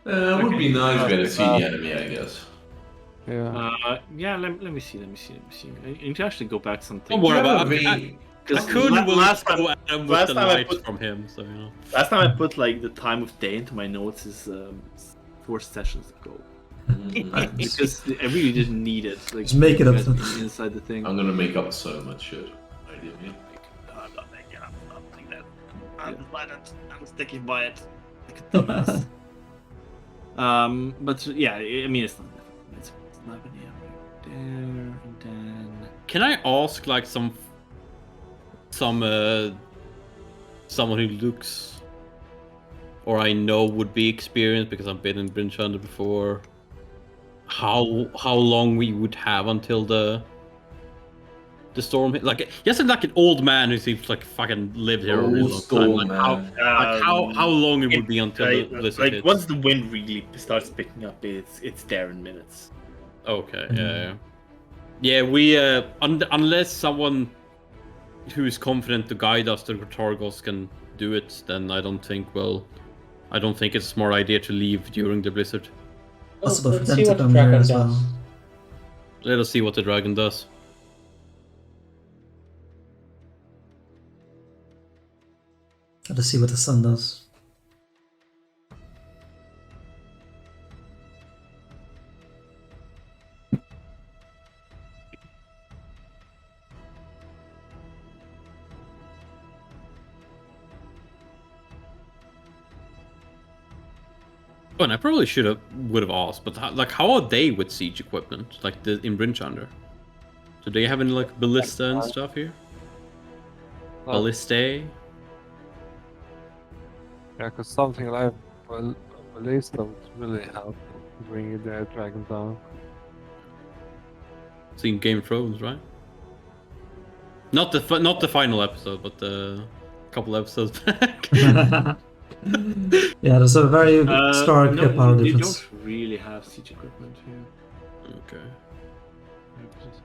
It would be nice to be able to see the enemy, I guess. yeah. Yeah. Let me see. I need to actually go back something. Don't worry about Yeah, it. I Because could last go time, at him last with the time I lights put- from him, so you know. last time I put like the time of day into my notes is 4 sessions ago. Because I really didn't need it. Like, Just make it up. inside the thing. I'm gonna make up so much shit. Ideally. I'm not making up something that I'm sticking by it. Like a dumbass. But yeah, I mean it's not different. It's 11 a.m. right there, and then Can I ask like someone who looks or I know would be experienced because I've been in Brinchander before how long we would have until the storm hit? Like just like an old man who seems like fucking lived here a really Old long time. storm Like, man. how long it would be until the like, blizzard like hits? once the wind really starts picking up, it's there in minutes. Okay, yeah. We unless someone who is confident to guide us to Targos can do it, then I don't think it's a smart idea to leave during the blizzard. Well, Possible for let's them see to what the come here dragon as does. well. Let us see what the dragon does. Let's see what the sun does. Oh, and I probably would have asked, but how are they with siege equipment? Like in Brinchander? Do they have any like ballista and stuff here? No. Ballistae? Yeah, because something like a ballista would really help bringing the dragon down. Seen Game of Thrones, right? Not the final episode, but a couple episodes back. Yeah, there's a very stark no, power they difference. don't really have siege equipment here. Okay.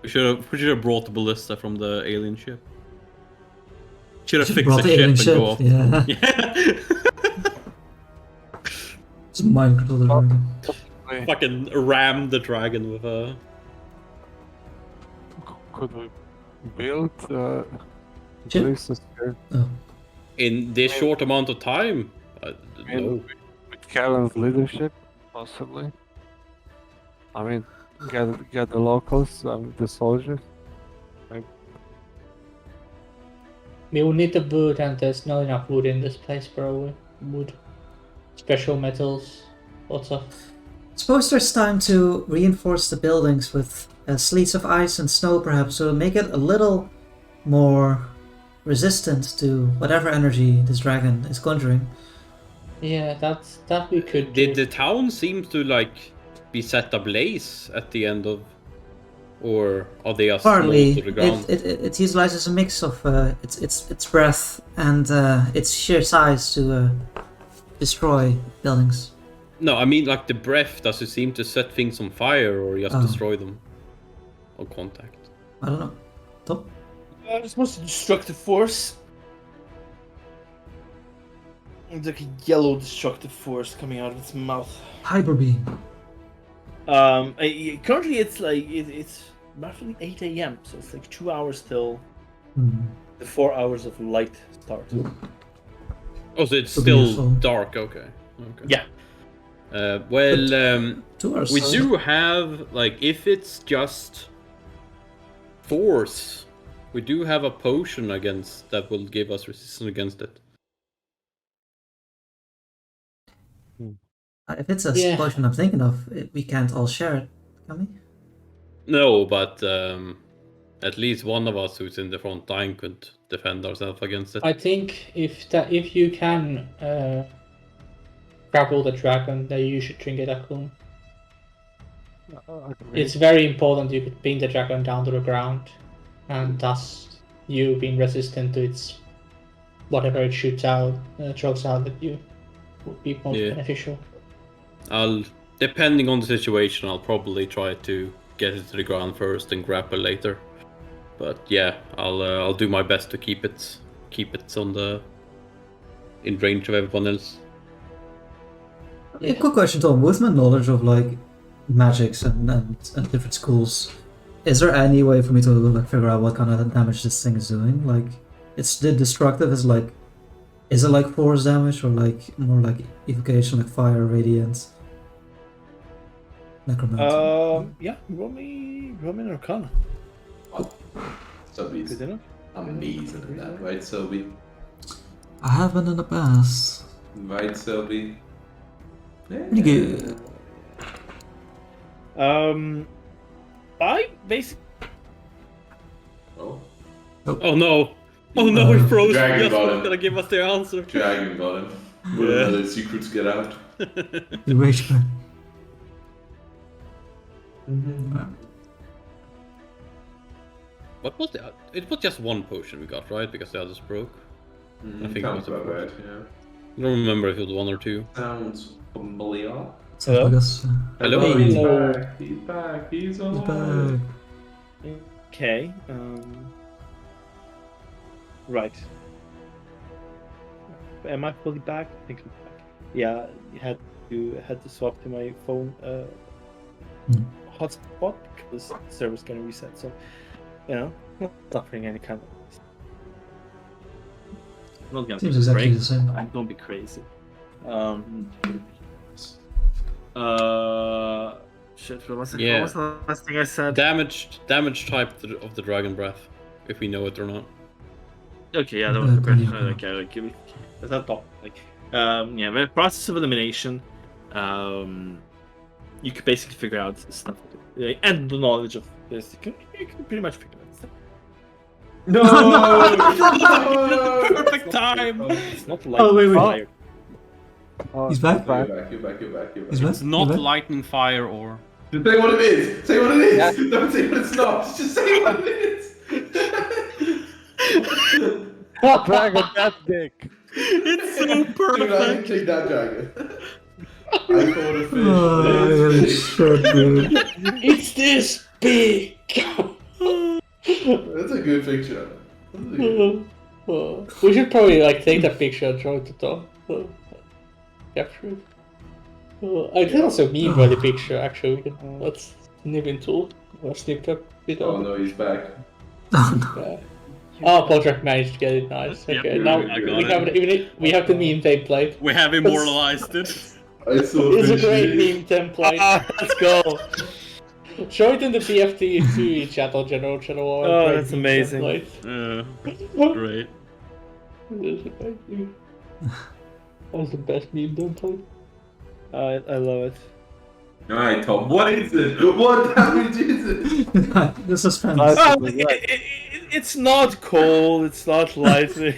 We should have brought the ballista from the alien ship. Should have fixed Brought the the alien ship and go ship, up. yeah. It's mind control the dragon. Fucking ram the dragon with a. Could we build Ship? ballistas here? Oh. In this short amount of time? No. With Karen's leadership, possibly. I mean, get the locals, the soldiers. We will need the wood, and there's not enough wood in this place, bro. Wood. Special metals. Lots of. Suppose there's time to reinforce the buildings with sleets of ice and snow, perhaps, to make it a little more resistant to whatever energy this dragon is conjuring. Yeah, that we could. Did the town seem to like be set ablaze at the end of, or are they just Partly, to the ground? it utilizes a mix of its breath and its sheer size to destroy buildings. No, I mean like the breath. Does it seem to set things on fire or just destroy them on contact? I don't know. Tom? It's mostly destructive force. It's like a yellow destructive force coming out of its mouth. Hyper beam. Currently it's like it's roughly 8 a.m. so it's like 2 hours till the 4 hours of light start. Oh, so it's So still beautiful. dark. Okay. Yeah. Well, 2 hours. we do have like if it's just force, we do have a potion against that will give us resistance against it. If it's a Yeah. potion I'm thinking of, we can't all share it, can we? No, but at least one of us who's in the front line could defend ourselves against it. I think if you can grapple the dragon, then you should drink it, Akun. It's very important you could pin the dragon down to the ground, and thus you being resistant to its whatever it shoots out, throws out at you, would be most beneficial. Depending on the situation, I'll probably try to get it to the ground first and grapple later. But yeah, I'll do my best to keep it in range of everyone else. A quick question, Tom. With my knowledge of like magics and different schools, is there any way for me to like figure out what kind of damage this thing is doing? Like, it's the destructive is it like force damage or like more like evocation, like fire, radiance, necromancy? Yeah. Roll me an Arcana. Sobe's Good enough. amazing at that, right, Sobe? I have been in the past. Right, Sobe? Yeah. Pretty good. I basically. Oh, Oh no! Oh no, he froze. Dragon Just got was him. gonna give us the answer. Dragon got him. Will the secrets get out? The rage burn. What was that? It was just one potion we got, right? Because the others broke. I think it Sounds was a about right, yeah. I don't remember if it was one or two. Sounds familiar. So I guess. Hello? He's Hello. back. He's back. He's He's alive. back. Okay. Right. Am I fully back? I think I'm back. Yeah, you had to swap to my phone. hotspot because the server's gonna reset. So, you know, not suffering any kind of. Not gonna Seems take a exactly break. the same. Don't be crazy. Shit. What was Yeah. the last thing I said? Damage type of the dragon breath, if we know it or not. Okay, yeah, that was the question. Okay, like, give me. That's not top. Like, yeah, the process of elimination. You could basically figure out stuff, and the knowledge of this. You can pretty much figure out stuff. No! Perfect time. It's not like Oh, wait. fire. Oh, He's back? back. You're back. He's back? It's not He's back? lightning, fire, or. Just say what it is. Say what it is. Don't say what it's not. Just say what it is. Dragon, that dick. It's so Dude, I perfect. can take that dragon. I caught a fish. Oh, shit, dude. It's this big! That's a good picture. We should probably like take that picture and show it to Tom. Capture it. I can also meme by the picture actually. We can, let's snip into or snip that bit Oh of no, he's back. Oh, no. it. Oh, Podrick managed to get it. Nice. Yep, Okay, good, now good, we good. have the meme template. We have immortalized it. I saw It's a fish. great meme template. Let's go. Show it in the BFT2 chat or general channel. Or Oh, great that's meme amazing. template. Great. It's a great meme. That's the best meme template. I love it. Alright, Tom, what is it? What damage is it? The suspense. Nice. It's not cold. It's not lightning.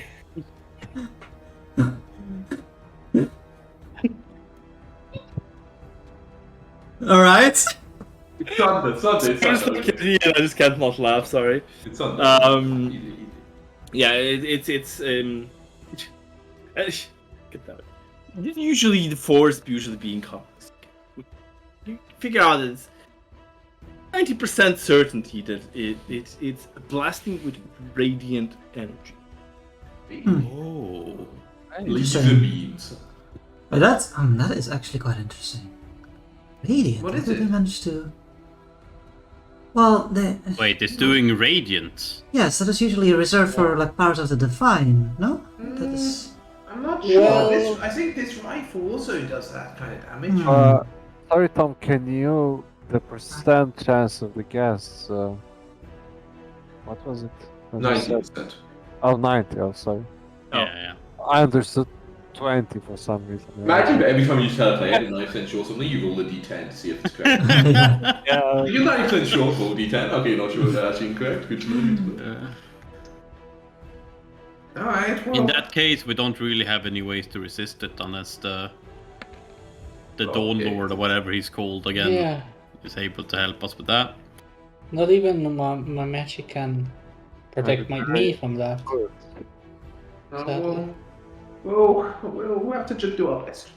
Alright. It's Sunday, I just can't not laugh. Sorry. It's Sunday. Easy. Yeah, it's get that. Usually the force usually being cast. You figure out it's 90% certainty that it's blasting with radiant energy. Oh. Laser Interesting. beams. But that is actually quite interesting. Radiant. What How is did they it? manage to? Well, Wait, it's doing radiant. yes, that is usually reserved for like powers of the divine. No, that is. I'm not sure. Well- I think this rifle also does that kind of damage. Hmm. Sorry, Tom, can you the percent chance of the guests? What was it? What you said? 90%. Oh, 90. Oh, sorry. Yeah. I understood 20 for some reason. Imagine every time you tell a player you're 90% sure something, you roll a d10 to see if it's correct. Yeah. Yeah. You're 90% sure, roll a d10. Okay, you're not sure if that's actually incorrect. Good to know. Alright, well. In that case, we don't really have any ways to resist it unless the Dawn Okay. Lord or whatever he's called again Yeah. is able to help us with that. Not even my magic can protect me from that. We'll have to just do our best.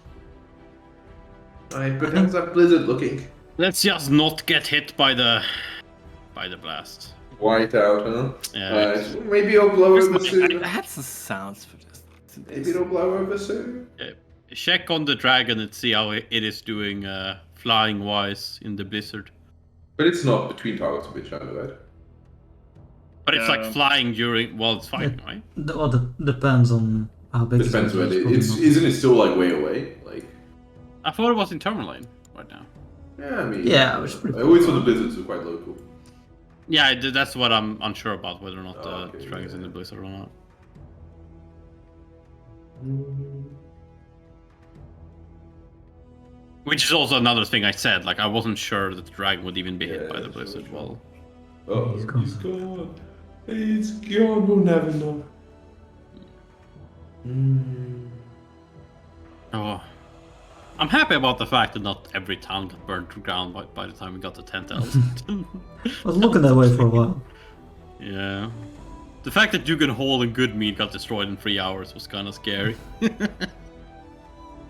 Alright, but how's that blizzard looking? Let's just not get hit by the blast. White out, huh? Yeah. Alright, maybe it'll blow over soon. I had some sounds for this. Maybe it'll blow over soon. Check on the dragon and see how it is doing flying wise in the blizzard. But it's not between targets of each other, right? But it's like Yeah. flying during while it's fighting, right? Well, depends on how big. Depends where it is. probably It's, not. isn't it still like way away? Like, I thought it was in Tourmaline right now. yeah, I mean, Yeah, which is pretty I always thought the blizzards were quite local. Yeah, that's what I'm unsure about, whether or not the Okay, dragon's in yeah. the blizzard or not. Which is also another thing I said, like I wasn't sure that the dragon would even be hit by the Yeah, blizzard. sure. Well, Oh, He's gone. he's gone. He's gone. We'll never know. oh, I'm happy about the fact that not every town got burned to ground by the time we got to 10,000. I was looking that way for a while. Yeah. The fact that Dugan Hall and Goodmead got destroyed in 3 hours was kind of scary.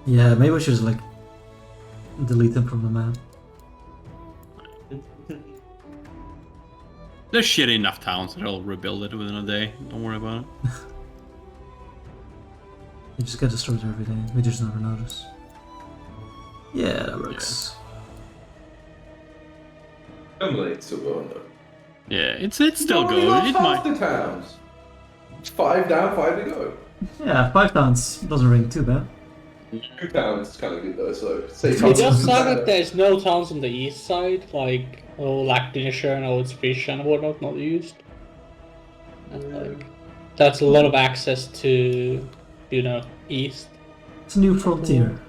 Yeah, maybe we should just like delete them from the map. There's shitty enough towns that will rebuild it within a day. Don't worry about it. They just get destroyed every day. We just never notice. Yeah, that works. Emily, still going though. Yeah, it's still Only going. lost It half might. the towns. It's 5 down, 5 to go. Yeah, 5 towns doesn't ring too bad. 2 towns is kind of good though, so safe. It does suck that there's no towns on the east side, like Lancashire and Old Fish and whatnot, not used. And like, that's a lot of access to, east. It's a new frontier.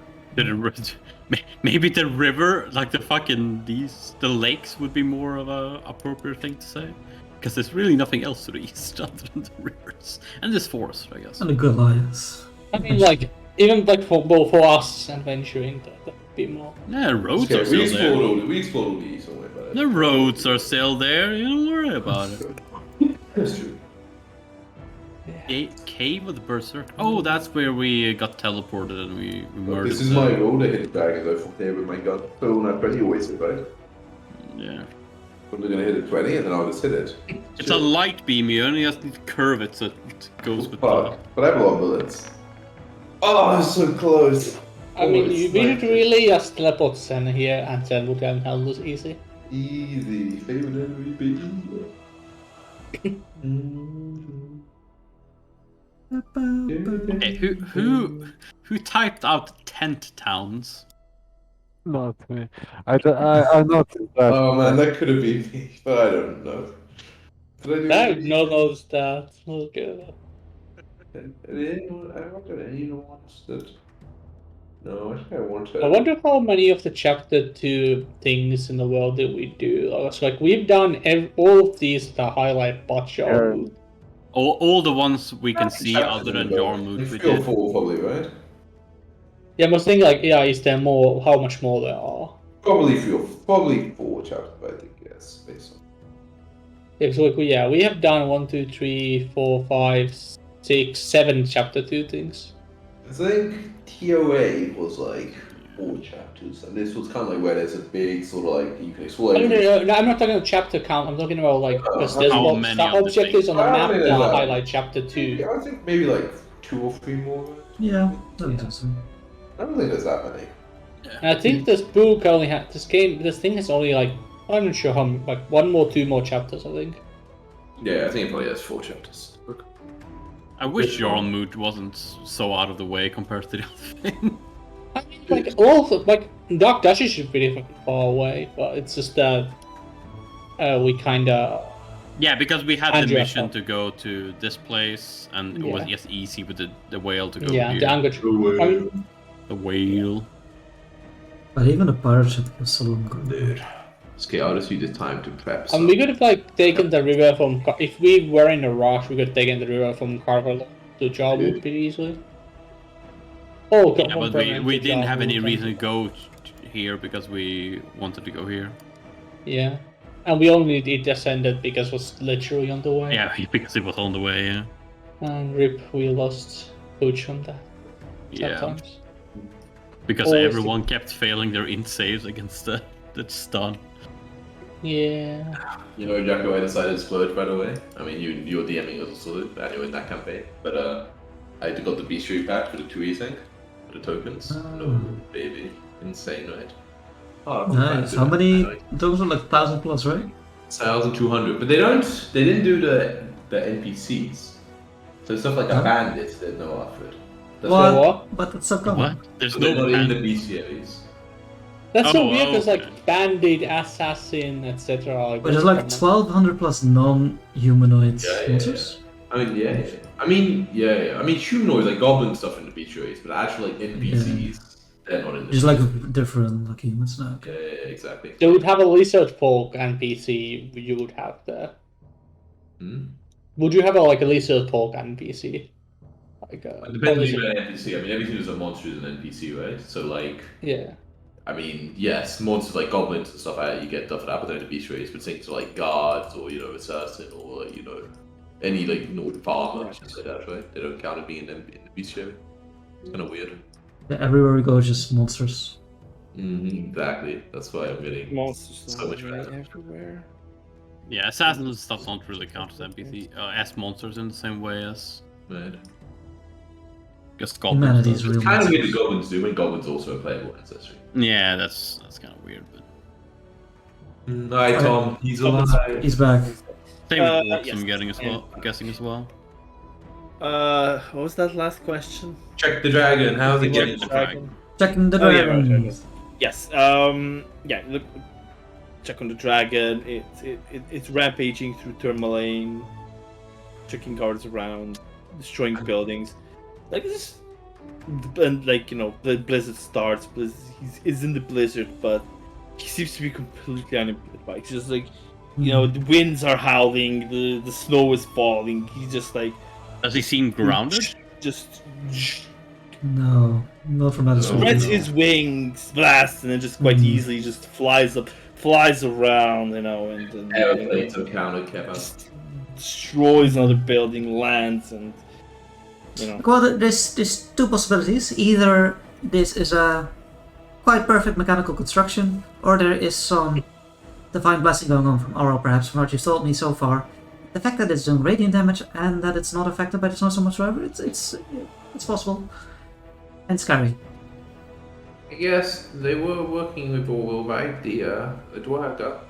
Maybe the river, like the lakes would be more of a appropriate thing to say. Because there's really nothing else to the east other than the rivers. And this forest, I guess. And a good alliance. I mean, like, even like for us adventuring, that would be more. Yeah, roads are we still there. we explored all the east, don't worry about it. The roads are still there, you don't worry about it. That's true. Cave of the Berserk. Oh, that's where we got teleported and we murdered. This is my road to hit dragons out from there with my gun. So not 20 wasted, right? Yeah. But they're gonna hit it 20 and then I'll just hit it. It's a light beam, you only have to curve it so it goes with Fuck. But I have a lot of bullets. Oh, I'm so close. I mean, we should really just teleport Sen here and Sen would have handled this easy. Easy. Favorite enemy, baby. Hey, who typed out tent towns? Not me. I noticed that. Oh man, that could have been me, but I don't know. Did I I have no those stats. Okay. Anyone wants that? No, I think I want to. I wonder how many of the chapter 2 things in the world that we do. It's like we've done all of these that highlight Botch. All the ones we can see other than Jarmuth. We Feel did. 4 probably, right? Yeah, I was thinking like, is there more? How much more there are? Probably 4 chapters, I think, yes, based on. Yeah, so like, we have done 1, 2, 3, 4, 5, 6, 7 chapter 2 things. I think TOA was like 4 chapters, and this was kind of like where there's a big sort of like you can explore. No, I'm not talking about chapter count. I'm talking about like because there's How many of the objectives on the things? map I that mean, highlight chapter 2. Yeah, I think maybe like 2 or 3 more. Yeah, that makes sense. I don't think there's that many. And I think this book only had this thing is only like I'm not sure how like 1 more, 2 more chapters. I think. Yeah, I think it probably has 4 chapters. I wish Jarmuth wasn't so out of the way compared to the other thing. I mean, like also like Dark Duchess is pretty fucking far away, but it's just that we kind of. Yeah, because we had Andrea the mission thought. to go to this place, and it was Yeah. just easy with the whale to go Yeah, here. the Anger. I mean, The whale. But even a pirate ship was so long ago. Dude. Okay, I'll just use the time to prep. we could have like taken the river from if we were in a rush, we could have taken the river from Carver to Jarmuth pretty easily. Oh, Yeah, but we didn't have any reason to go here because we wanted to go here. Yeah, and we only did descended because it was literally on the way. Yeah, because it was on the way. Yeah. And rip, we lost Pooch on that. Yeah. Sometimes. Because Always everyone kept failing their int saves against the stun. Yeah. You know exactly why I decided to splurge, by the way? I mean, you were DMing us also anyway in that campaign. But I got the bestiary pack for the 2 sync, for the tokens. No, baby. Insane, right? Oh, Nice. How many? Those are like 1,000 plus, right? 1,200. But they didn't do the NPCs. So stuff like a bandit, they no offered. That's What? why- What? But it's so common. What? There's they're no not in the band- bestiaries. That's so Oh, weird because okay. like bandit, assassin, etc. But there's like 1,200 plus non-humanoid Yeah. monsters. I mean, yeah. I mean, humanoids like goblin stuff in the bestiaries, but actually like NPCs, they're not in the. Just like different like humans now. Yeah, exactly. They would have a lizard folk NPC. You would have there. Hmm? Would you have a lizard folk NPC? Like It depends on the NPC. I mean, everything is a monster is an NPC, right? So like, yeah. I mean, yes, monsters like goblins and stuff like that, you get stuff for that, but they're in the bestiaries. But things like guards or assassin or any farmer just like that, right? They don't count as being in the bestiary. It's kind of weird. Yeah, everywhere we go, just monsters. Exactly. That's why I'm getting Monsters so much literally better. everywhere. Yeah, assassins and stuff don't really count as NPC, as monsters in the same way as Right. just Humanity's goblins. real It's kind of monsters. weird the goblins do, when goblins also a playable ancestry. Yeah, that's kind of weird, but Night, Tom. He's alive. He's back. Same with orcs, yes. I'm getting as well. Guessing as well. What was that last question? Check the dragon. How's it Check getting? the dragon. Checking the Oh, yeah, dragon. right. Yes. Yeah. Look. Check on the dragon. It's rampaging through Tourmaline, checking guards around, destroying buildings. Like this, and like the blizzard starts. He's in the blizzard, but he seems to be completely unimpeded by it. It's just like the winds are howling, the snow is falling. He's just like. Does he seem grounded? Just. No, not from that Spreads description. his wings, blasts, and then just quite easily just flies around, and Airplanes are counted, Kevin. destroys another building, lands, and Well, there's two possibilities. Either this is a quite perfect mechanical construction, or there is some divine blessing going on from Aura, perhaps, from what you've told me so far. The fact that it's doing radiant damage and that it's not affected by the snow so much forever, it's possible. And scary. Yes, they were working with Orwell, right? The Dwarga.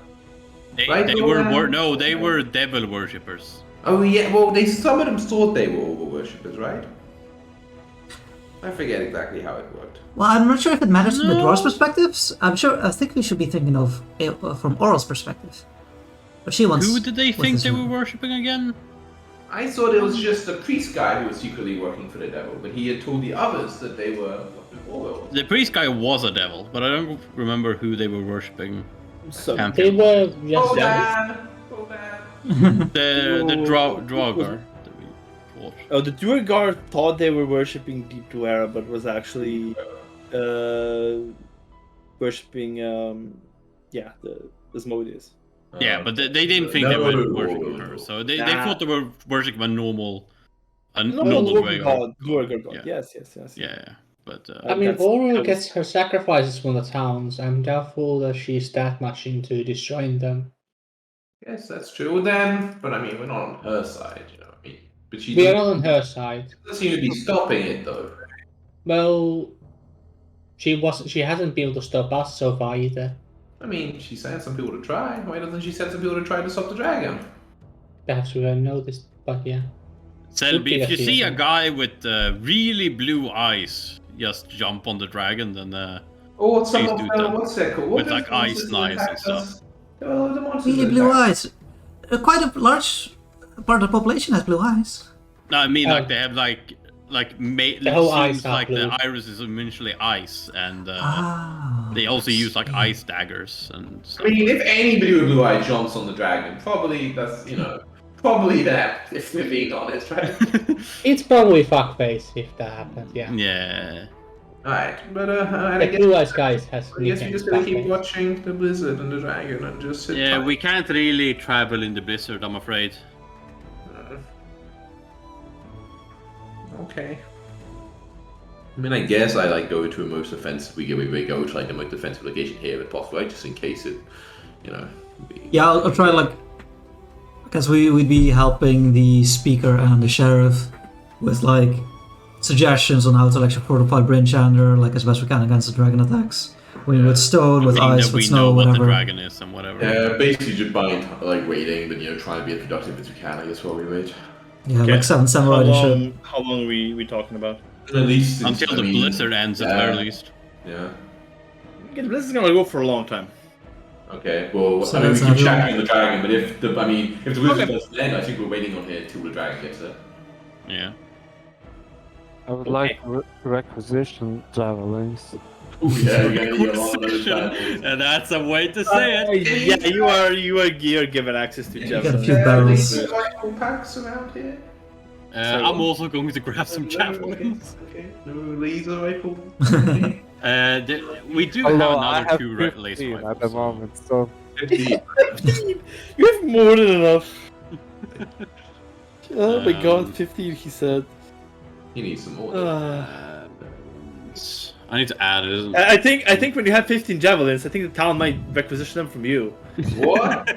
Right, They were devil worshippers. Oh yeah, well, some of them thought they were Orwell worshippers, right? I forget exactly how it worked. Well, I'm not sure if it matters from the dwarves' perspectives. I think we should be thinking of it from Aura's perspective. But she wants. Who did they think this they were one. worshipping again? I thought it was just a priest guy who was secretly working for the devil, but he had told the others that they were Orwell. The priest guy was a devil, but I don't remember who they were worshipping. so Can't They were Oh just devils. man! Oh man! The Draugr that we fought. Oh, the Duergar thought they were worshipping Deep Duera, but was actually worshipping the Asmodeus. Yeah, but they didn't think they were worshipping her, so they thought they were worshipping a normal Duergar. God, Duergar God. Yeah. Yes. Yeah, but I mean, That's- Aura that was- gets her sacrifices from the towns. I'm doubtful that she's that much into destroying them. Yes, that's true. Then, but I mean, we're not on her side, you know what I mean? But she We are doesn't not on her side. seem to be stopping it though. Well, she hasn't been able to stop us so far either. I mean, she sent some people to try. Why doesn't she send some people to try to stop the dragon? Perhaps we don't know this, but yeah. Selby, if you see a Interesting. guy with really blue eyes just jump on the dragon, then Or Please someone do fell, that. what's that called? With, What like, those monsters ice that knives and attacked stuff. us? Oh, the monsters Really that blue attacked eyes. Quite a large part of the population has blue eyes. no, I mean Oh. like they have like The whole eyes seems are like blue. the iris is eventually ice, and Ah. they also use like see. ice daggers and stuff. I mean, if anybody with blue eyes jumps on the dragon, probably that's, probably that, if we're being honest, right? It's probably fuckface if that happened, yeah. Yeah. Alright, but I The guess, Blue Eyes guys has I guess we nicknames just gotta keep fuckface. watching the blizzard and the dragon and just sit Yeah, tight. we can't really travel in the blizzard, I'm afraid. Okay. I mean, I guess I like go to a most offensive. We go to like the most defensive location here if possible, like, just in case it, be- Yeah, I'll try like. Because we'd be helping the speaker and the sheriff with like suggestions on how to like fortify Bryn Chandler like as best we can against the dragon attacks. With stone, with Being ice, that with we snow, know what whatever. the dragon is and whatever. Yeah, basically just buying, like waiting, but trying to be as productive as we can. I guess while we wait. Yeah, Okay. like Seven How Samurai and shit. long are we talking about? At least Until the blizzard ends, at the very least. Yeah. This is gonna go for a long time. Okay. Well, So I mean, we that's keep everyone. checking the dragon, but if the blizzard Okay. doesn't end, I think we're waiting on here till the dragon gets there. Yeah. I would like to requisition javelins. Ooh, yeah, we're gonna need a lot of those javelins. And that's a way to say it. Yeah, you are given access to You get a javelins. few barrels. Laser rifle packs around here. I'm also going to grab some javelins. Okay. No laser rifle. We do Although I have have another 2 laser 15 at the rifles. moment, so 50. You have more than enough. Oh my Um, god, 15, he said. He needs some more. I need to add it. I think when you have 15 javelins, I think the town might requisition them from you. What?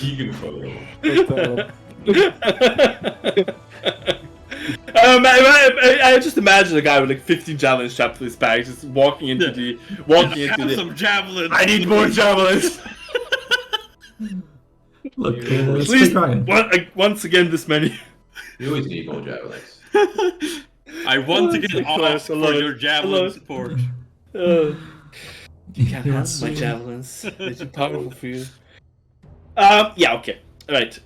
You can follow. I just imagine a guy with like 15 javelins strapped to his back, just walking into the Have the. some javelins. I need more javelins. Look, At it's At big least dragon. once again this many. You always need more javelins. I once again Of course, ask I for love your it. javelin I love it. support. You can't He wants handle my to- javelins. They're too powerful for you. Yeah, okay. Right.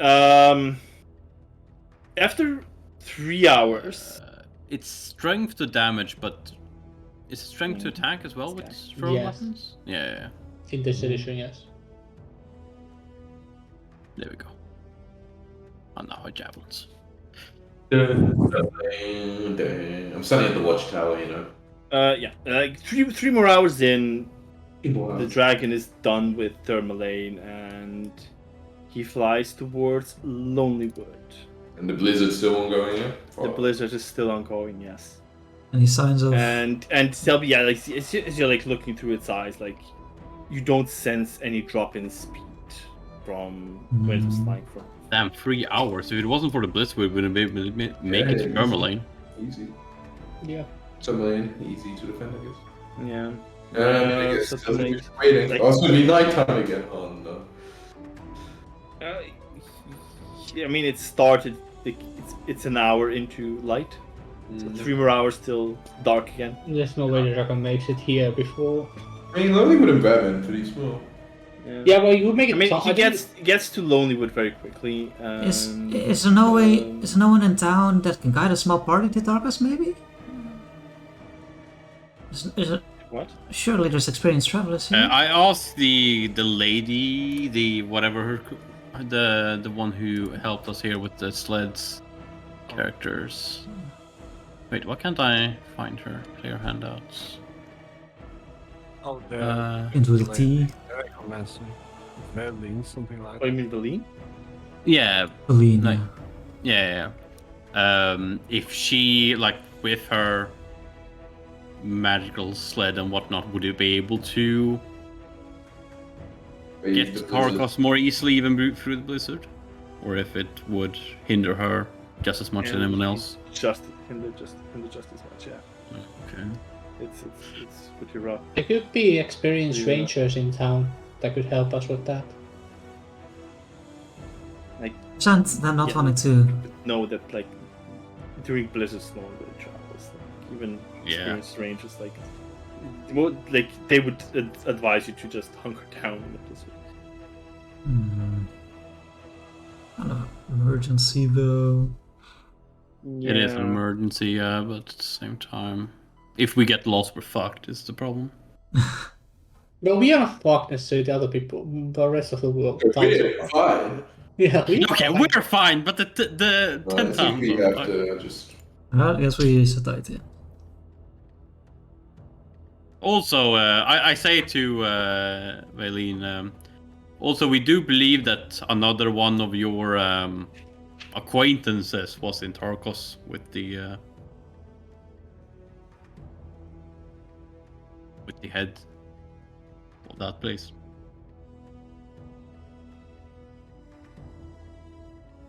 After 3 hours. It's strength to damage, but is it strength to attack as well with throw Yes. weapons? Yeah. In this edition, yes. There we go. And now our javelins. I'm standing at the watchtower, you know. Yeah. Like three more hours in, Wow. the dragon is done with Thermalane and he flies towards Lonelywood. And the blizzard's still ongoing, yeah? The blizzard is still ongoing, yes. Any signs of? And Selby, yeah, like as you're like looking through its eyes, like you don't sense any drop in speed from where it was flying from. Damn, 3 hours. If it wasn't for the blitz, we wouldn't be able to make it to easy. Tourmaline. Easy. Yeah. Something easy to defend, I guess. Yeah. I guess something it's like- waiting. like- Oh, it's gonna be nighttime again. Oh no. I mean, it started. It's an hour into light. So 3 more hours till dark again. There's no way the dragon makes it here before. I mean, Lonelywood and Batman pretty small. Yeah, well, you make it. I mean, I he gets to Lonelywood very quickly. Is there no way? Is there no one in town that can guide a small party to Tarkus? Maybe. Is it? What? Surely there's experienced travelers here. I asked the lady, the one who helped us here with the sleds characters. Wait, why can't I find her? Player handouts. Oh, the Into the tea. Master. Berlin, something like Oh, you mean Berlin? Yeah, Helene. Like- yeah. If she, like, with her magical sled and whatnot, would you be able to get to Tarkos more easily even through the blizzard? Or if it would hinder her just as much as anyone else? Just hinder just as much. Yeah. Okay. It's pretty rough. There could be experienced Yeah. rangers in town that could help us with that. Chant them not Yeah. wanting to. Know that like during blizzards, no one really travels. Like, even Yeah. experienced rangers, like they would advise you to just hunker down in the blizzard. Kind of emergency though. It is an emergency, yeah, but at the same time, if we get lost, we're fucked, is the problem. Well, we are not fucked necessarily, the other people, the rest of the world. We're fine. Yeah, we Okay, are we're fine, but the I 10 think we have to just. Well, I guess we should die here. Also, I say to Valine, also we do believe that another one of your acquaintances was in Tarkos with the head of that place.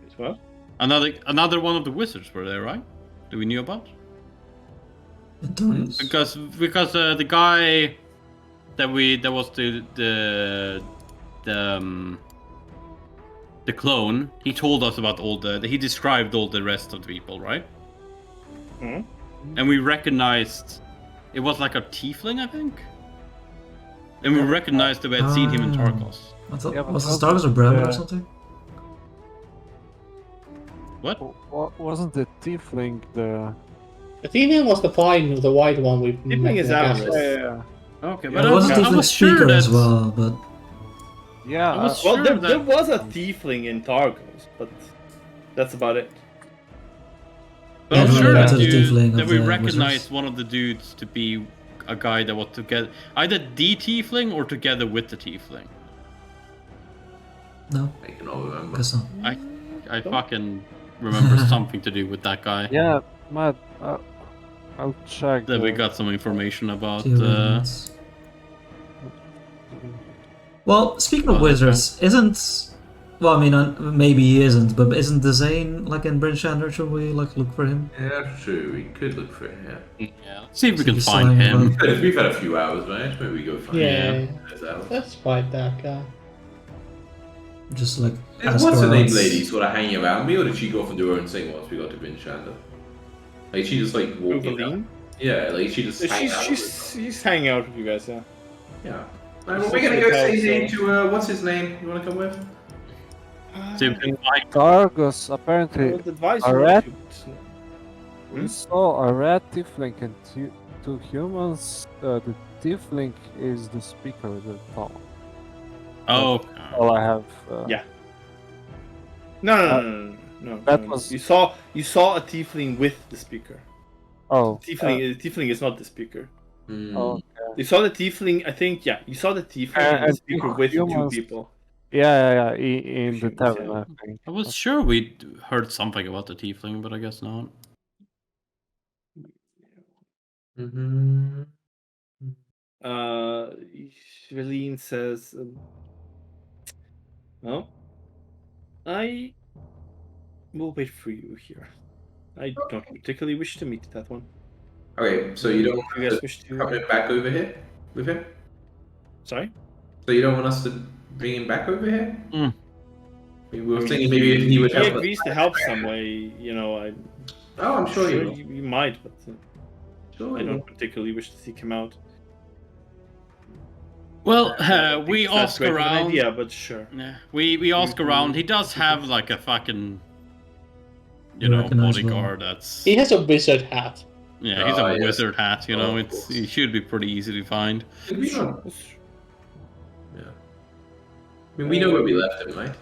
As well. Another one of the wizards were there, right? Do we knew about? Antonius. Because the guy that was the clone, he told us about he described all the rest of the people, right? Mhm. And we recognized it was like a tiefling, I think. And we recognized that we had seen him in Tarkos. I thought, Yeah, but was it wasn't Starvis or Bremer or the- something? What? Wasn't the tiefling the? The Athenian was the fine, the white one we Tiefling met is in the Avernus. castle. Yeah. Okay, Yeah, but it was a I different was sure speaker as that well, but Yeah. I was Well, sure there that was a tiefling in Targos, but that's about it. But I'm Yeah, sure that's that, the tiefling that of we the recognized wizards. one of the dudes to be a guy that was together, either the tiefling or together with the tiefling. no, I cannot remember. guess not. I fucking remember something to do with that guy. Yeah, Matt. I'll check. That we got some information about. Few reasons. Well, speaking of Oh, wizards, isn't... Well, I mean, maybe he isn't, but isn't the Zane, like, in Bryn Shander? Should we, like, look for him? Yeah, true. We could look for it. Yeah. Yeah, let's see if we See can if find he's lying him. about- We've had a few hours, right? Maybe we go find Yeah, There's Alex. let's fight that guy. Just like Is ask what's her around. name lady sort of hanging around me, or did she go off and do her own thing once we got to Vinchanda? Like she just like walking Uvaline? out? Yeah, like she just hanging out. She's hanging out with you guys, yeah. Yeah. We're gonna go say hey to what's his name? You wanna come with? Simply like Targus, I apparently, would advise a you rat- to. we saw a rat tiefling and two humans. The tiefling is the speaker of the talk. oh, All I have. Yeah. No. That no. was- You saw a tiefling with the speaker. Oh. Tiefling is not the speaker. Oh. You saw the tiefling. I think you saw the tiefling and the and speaker with two humans- people. Yeah. In the Humans, tavern, yeah. I think. I was sure we'd heard something about the tiefling, but I guess not. Mm-hmm. Shaleen says, "Well, I will wait for you here. I don't particularly wish to meet that one. Okay, so you don't If you want guys us wish to to? come back over here with him? Sorry? So you don't want us to bring him back over here? Mm. We were thinking maybe he would He help us. agrees to help some way. Oh, I'm sure you will. you might, but Sure I you don't will. particularly wish to seek him out. Well, I don't we think that's ask great of an around. idea, but sure. Yeah, we ask around. He does have like a fucking, Recognizable. bodyguard. That's He has a wizard hat. yeah. He's a Ah, yes. wizard hat. You know, Of it's course. he should be pretty easy to find. Did we not? Yeah. I mean, we know where we left him, right?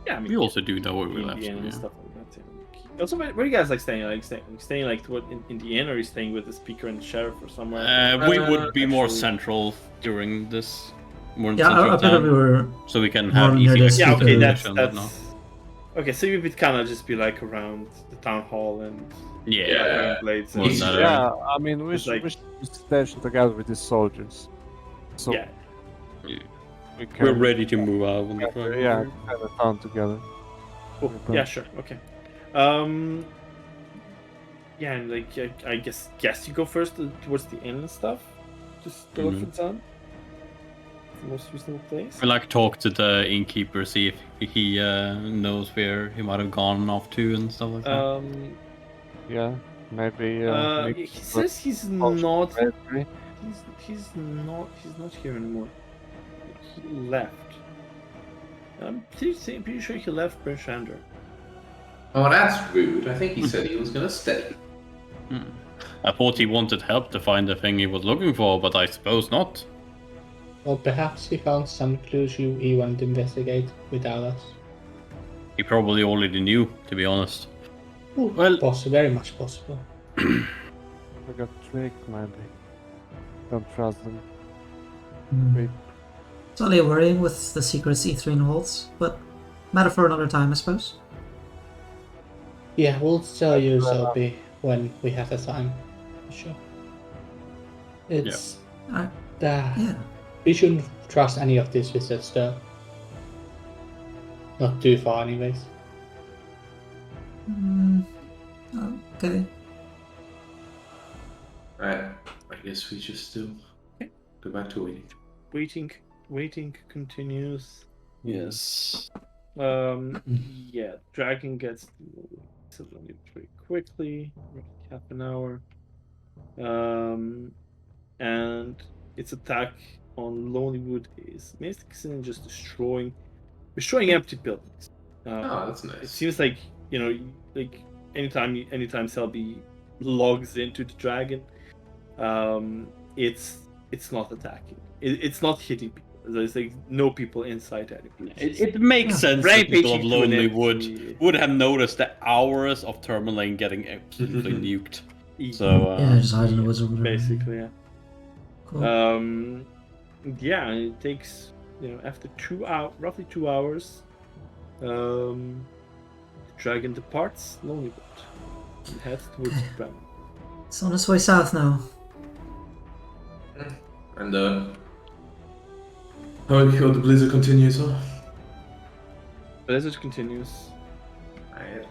Yeah, I mean, We also do know where we in left the inn him. and Yeah. stuff like that. Yeah. Also, where are you guys like staying? Staying like what in the inn, or are you staying with the speaker and the sheriff or somewhere? We would be more actually- central during this. More Yeah, central I figured we time, were. so we can more have near easy the access Yeah, to okay, speaker. that's information and whatnot. okay. So you would kind of just be like around the town hall and Yeah. Iron Blades. And, Well, that, Yeah, I mean, we It's should, like- we should station together with these soldiers. So yeah, we can. We're ready to move out when the together, yeah, kind of town together. cool. Okay. Yeah, sure. Okay. Yeah, and like I guess you go first towards the inn and stuff. Just go look for the town. The most reasonable place. We like talk to the innkeeper, see if he knows where he might have gone off to and stuff like that. Yeah, maybe. He says he's not. Maybe. He's not here anymore. He left. I'm pretty sure he left Brishander. Oh, that's rude. I think he said he was gonna stay. I thought he wanted help to find the thing he was looking for, but I suppose not. Or perhaps he found some clues he wanted to investigate without us. He probably already knew, to be honest. Ooh, Well- very much possible. We got tricked, maybe. Don't trust them. Hmm. It's only a worry with the secrets E3 holds, but matter for another time, I suppose. Yeah, we'll tell you, Selby, when we have the time. For sure. It's Yeah. we shouldn't trust any of these visits, though. Not too far, anyways. Okay. Right. I guess we just still go back to waiting. Waiting continues. Yes. Yeah, dragon gets suddenly pretty quickly, half an hour. And its attack on Lonelywood is basically just destroying empty buildings. Oh, that's It nice. seems like like anytime Selby logs into the dragon, it's not attacking. It's not hitting people. There's like no people inside anymore. It makes sense that people of Rampaging to an Lonelywood would have noticed the hours of Tourmaline getting absolutely nuked. So, Yeah, just hiding the woods over there. basically, yeah. Cool. Yeah, and it takes after roughly 2 hours, the dragon departs Lonelywood and heads towards Bram. It's on its way south now. And how the blizzard continues, huh? Blizzard continues. Right.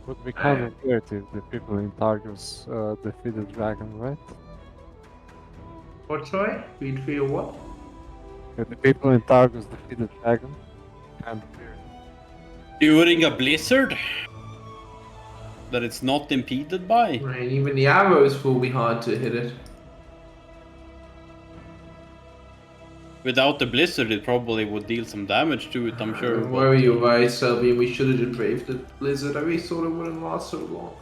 Would be kind of weird if the people in Targus defeated dragon, right? What, sorry? We'd feel what? If the people in Targus defeat the dragon, and appear. During a blizzard that it's not impeded by. Right, even the arrows will be hard to hit it. Without the blizzard, it probably would deal some damage to it, I'm sure. Don't worry, you're right, Selby. We should have just braved the blizzard. I really thought it wouldn't last so long.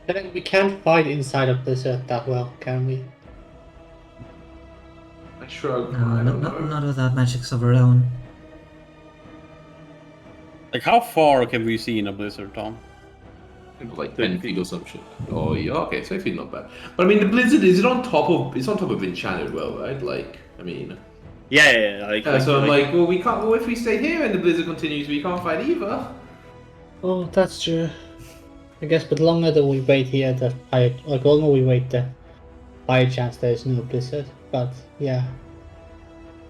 I think we can't fight inside of Blizzard that well, can we? I shrug. No, I don't know. not without magics of our own. Like, how far can we see in a blizzard, Tom? Like 10 feet or some shit. Oh yeah, okay, so 8 feet not bad. But I mean, the blizzard is it on top of? It's on top of enchanted well, right? Like, I mean. Yeah. So I'm like, well, we can't. Well, if we stay here and the blizzard continues, we can't fight either. Oh, that's true. I guess, but the longer that we wait here, the higher, like, the longer we wait, the higher chance there's no Blizzard. But yeah,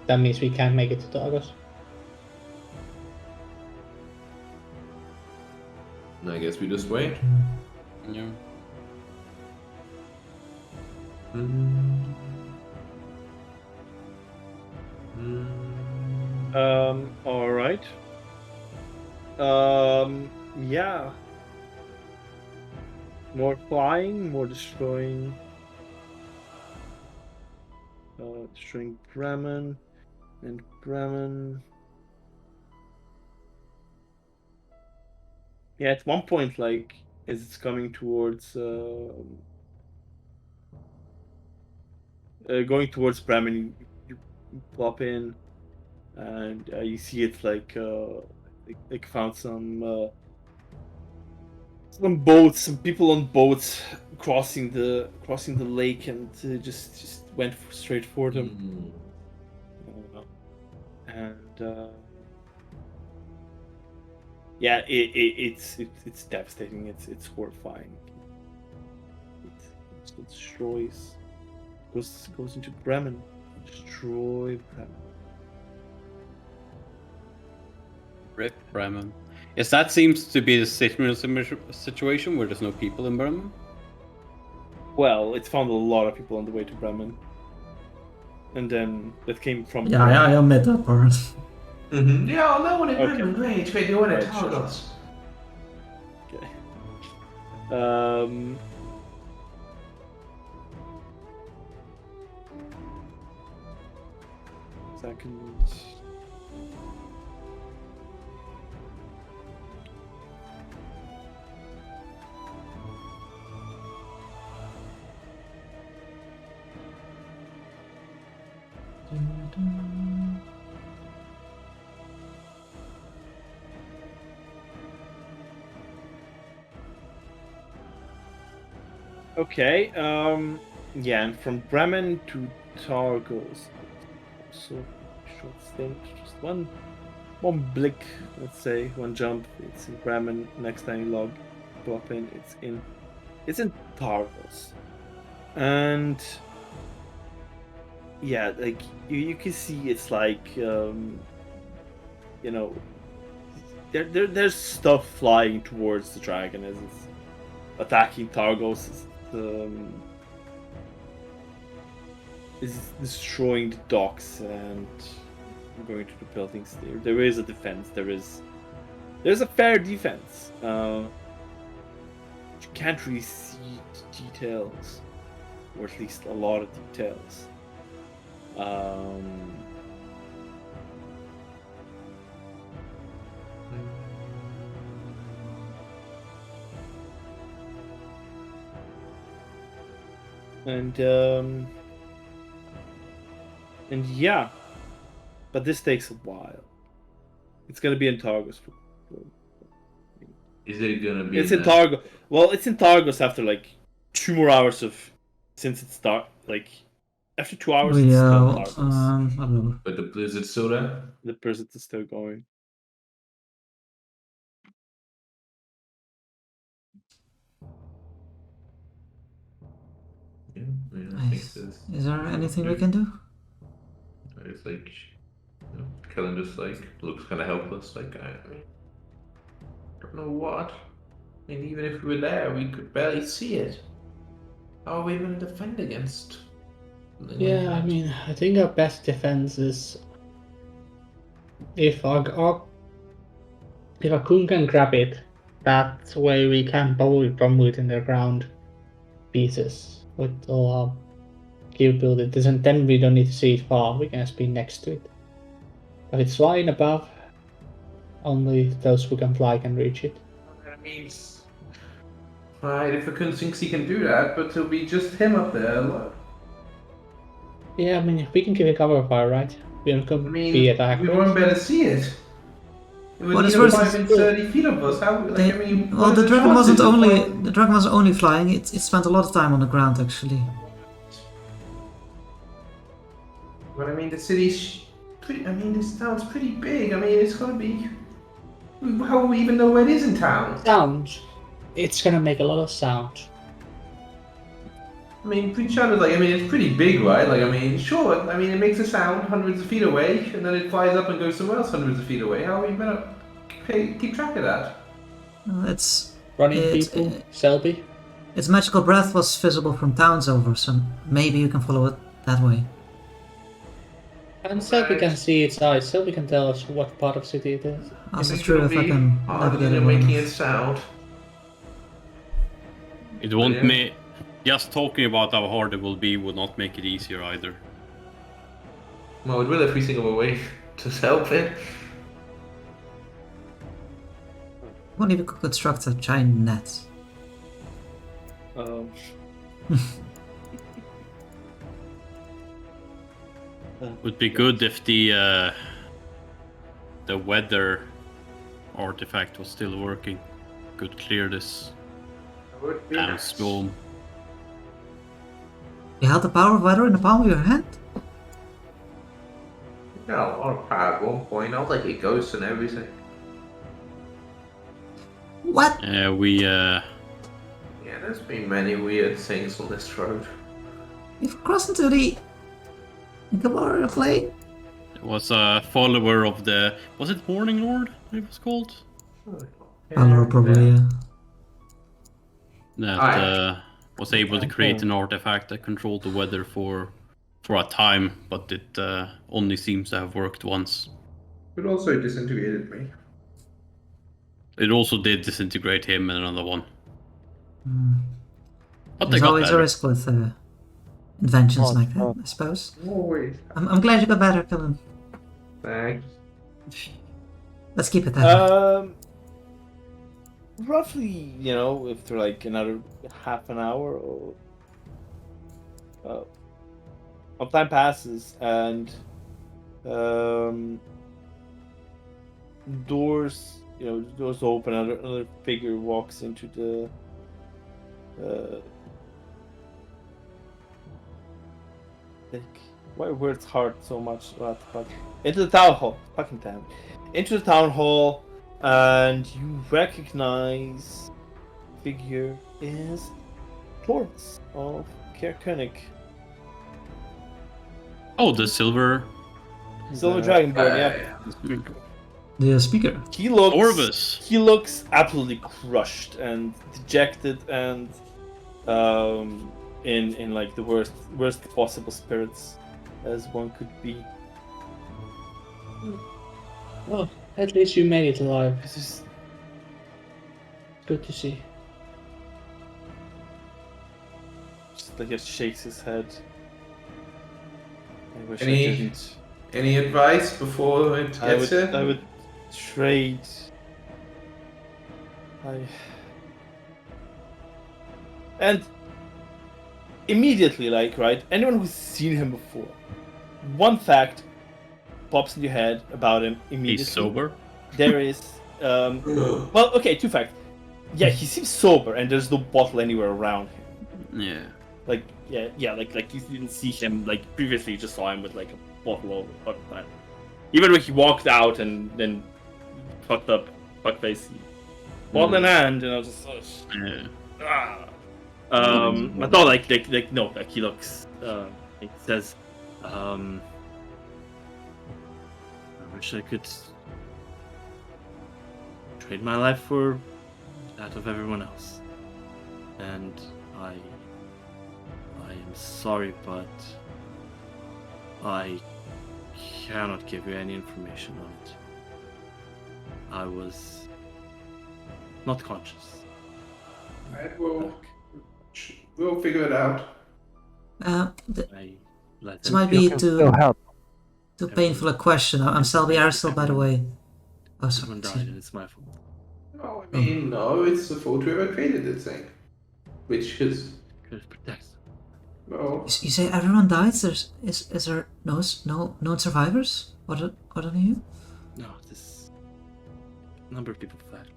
that means we can't make it to Targus. I guess we just wait. Yeah. All right. Yeah. More flying, more destroying. Destroying Bremen and Bremen. Yeah, at one point, like, as it's coming towards going towards Bremen, you plop in, and you see it like found some boats, some people on boats crossing the lake, and just went straight for them. And yeah, it's devastating. It's horrifying. It destroys. Goes into Bremen. Destroy Bremen. Rip Bremen. Yes, that seems to be the situation where there's no people in Bremen. Well, it's found a lot of people on the way to Bremen. And then that came from... Yeah, I admit that part. Mm-hmm. Yeah, no one in Okay. Bremen. Great, great. They want to Right, sure. Targus. Okay. Second. Okay, yeah, and from Bremen to Targos. So short stint, just one blink, let's say, one jump. It's in Bremen. Next time you log up in, it's in Targos. And yeah, like you can see it's like you know, there's stuff flying towards the dragon as it's attacking Targos. Is destroying the docks and going to the buildings there. There is a defense. There's a fair defense. You can't really see details, or at least a lot of details. And yeah, but this takes a while. It's gonna be in Targos. Is it gonna be? It's in Targos. Well, it's in Targos after like 2 more hours of since it start. Like after 2 hours, it's still in Targos. I don't know. But the blizzard's still there. The blizzard is still going. Yeah, I mean, I Nice. think this. Is there anything we can do? It's like, Kellen just like looks kind of helpless. Like I don't know what. I mean, even if we were there, we could barely see it. How are we going to defend against Yeah, I mean, I think our best defense is if our Kun can grab it, that way we can probably bomb it in the ground pieces with all our capabilities, and then we don't need to see it far, we can just be next to it. But it's flying above, only those who can fly can reach it. That means. Right, if the Kun thinks he can do that, but it'll be just him up there. Look. Yeah, I mean, we can give it cover fire, right? We don't I come mean, be attacked. we won't be able to see it. It was What is either worse 5 and 30 feet of us. How? Like, I mean, well, what the are dragon wasn't chances of only flying? the dragon wasn't only flying. It spent a lot of time on the ground actually. But I mean, the city's pretty. I mean, this town's pretty big. I mean, it's gonna be. How will we even know where it is in town? Sound. It's gonna make a lot of sound. I mean, pretty sure, like, I mean, it's pretty big, right? Like, I mean, sure. I mean, it makes a sound hundreds of feet away, and then it flies up and goes somewhere else hundreds of feet away. How are we gonna keep track of that? It's Running It's- people, Selby. its magical breath was visible from towns over, so maybe you can follow it that way. And Selby can see its eyes. Selby can tell us what part of city it is. Also You think true it'll if I be can harder navigate it than well making enough. it sound. It won't Yeah. make. Just talking about how hard it will be will not make it easier either. Well, it will if we think of a way to help it. Won't even construct a giant net. Would be good if the weather artifact was still working. Could clear this Would be damn nice. storm. You held the power of weather in the palm of your hand? Yeah, a lot of power at one point. I was like a ghost and everything. What? Yeah, there's been many weird things on this road. You've crossed into the Gamora plane? It was a follower of the. Was it Morning Lord? It was called. Valor, probably, yeah. That Aye. was able to create an artifact that controlled the weather for a time, but it only seems to have worked once. It also disintegrated me. It also did disintegrate him and another one. But they There's got always better. a risk with inventions Oh, like that, oh. I suppose. Always. I'm glad you got better, Cullen. Thanks. Let's keep it that way. Roughly, after like another half an hour or of time passes and doors open, another figure walks into the why are words hard so much about but into the town hall, fucking damn, into the town hall, and you recognize the figure is Torvus of Kerkönig, Oh, the silver Silver Dragonborn. Yeah, The speaker. he looks. Orvis. He looks absolutely crushed and dejected and in like the worst possible spirits as one could be. Oh, at least you made it alive. This is Good to see. just like just shakes his head. I wish Any- I didn't. Any advice before it I gets would, here? I would trade. And immediately, like, right, anyone who's seen him before, one fact pops in your head about him immediately. He's sober. There is, well, okay, two facts. Yeah, he seems sober, and there's no bottle anywhere around him. Yeah. Like, like you didn't see him, like, previously you just saw him with, like, a bottle all the time. Even when he walked out and then fucked up, fuckface, bottle in hand, and I was just, Yeah. I thought, no, like, he looks, he says, I wish I could trade my life for that of everyone else. And I am sorry, but I cannot give you any information on it. I was not conscious. Alright, we'll figure it out. I let This them might You be can still help. too painful a question. I'm Selby Aristotle, by the way. Oh, sorry. Someone died, and it's my fault. No, I mean, no, it's the fault whoever created this thing. Which is, Could protect them. well, You say everyone died? Is there no known survivors? Other than you? No, this number of people fled.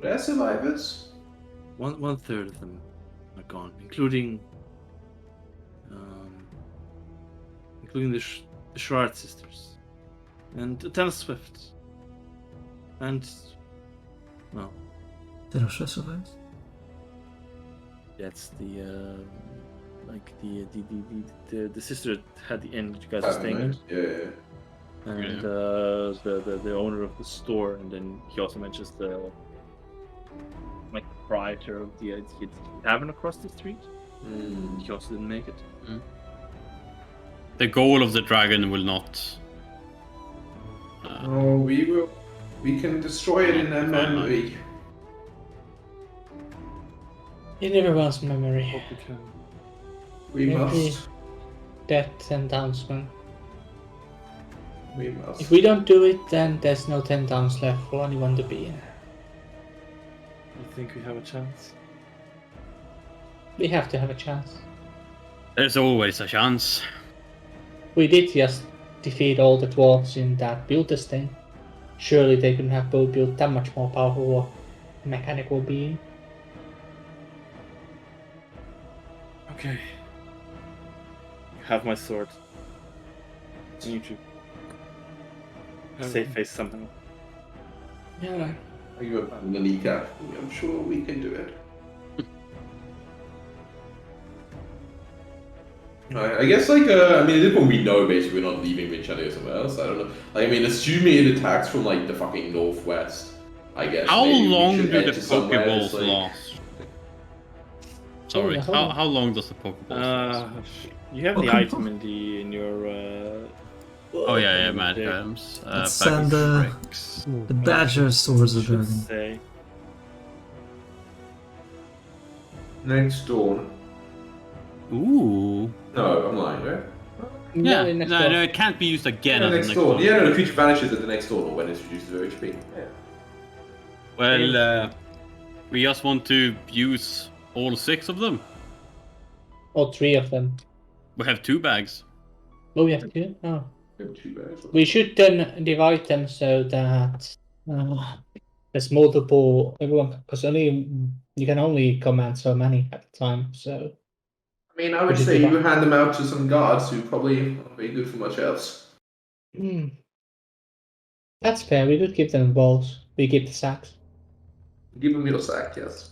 they're survivors. One third of them are gone, including the Shrard sisters, and Tennis Swift, and well, There are survivors. that's the the sister that had the inn that you guys were staying in, Yeah. and the owner of the store, and then he also mentions the proprietor of the tavern across the street. He also didn't make it. The goal of the dragon will not. Oh, we can destroy it in a memory. In everyone's memory. We Every must. death and announcement. We must. If we don't do it, then there's no 10 towns left for anyone to be in. You think we have a chance? We have to have a chance. There's always a chance. We did just defeat all the dwarves in that build this thing. Surely they couldn't have both built that much more powerful mechanical being. Okay. You have my sword. I need to save face somehow. Yeah. Are you a kneecap? I'm sure we can do it. I guess, like, I mean, at this point we know basically we're not leaving Vincennes or somewhere else. I don't know. Like, I mean, assuming it attacks from, like, the fucking northwest, I guess. How maybe we long should do head the to somewhere Pokeballs that's, like- last? Sorry, Oh, no. how long does the Pokeballs last? You have the Okay. item in your. Oh yeah, in mad your items. Let's send the badgers towards the should dragon. say. Next dawn. Ooh. No, I'm lying, right? Yeah, No, no, next door. it can't be used again Yeah, at the next next dawn. one. Yeah, no, the creature vanishes at the next dawn or when it's reduced to 0 HP. Yeah. Well, we just want to use all 6 of them. Or 3 of them. We have 2 bags. Oh, we have 2? Oh. Too bad. We should then divide them so that there's multiple everyone, because you can only command so many at a time. So I mean, I would say you hand them out to some guards who probably aren't very good for much else. That's fair. We could give them balls. We give the sacks. Give them your sack, yes.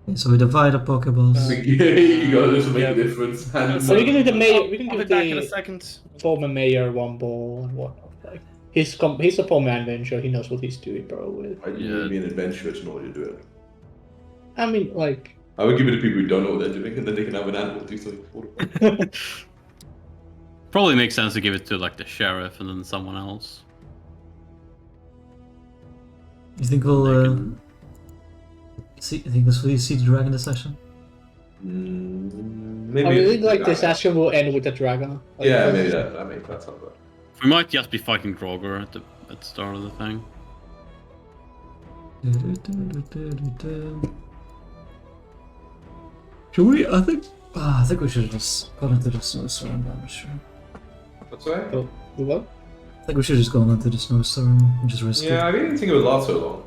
Okay, so we divide the Pokeballs. You got this to make Yeah. a difference. Hand them So we can out. do the mayor. We can I'll give be back in a the second. former mayor one ball and whatnot. Like he's a former adventurer. He knows what he's doing, bro. With I didn't be an adventurer to know what you're doing. I mean, like I would give it to people who don't know what they're doing, and then they can have an animal do something for them. Probably makes sense to give it to like the sheriff and then someone else. You think we'll will you see the dragon this session? Maybe. I really like this session will end with the dragon. Like, Yeah, maybe that. I mean, that's not bad. We might just be fighting Grogger at the start of the thing. Should we? I think we should have just gone into the snowstorm. I'm not sure. What's that? What? I think we should just go into the snowstorm and just risk Yeah, I didn't think it would last so long.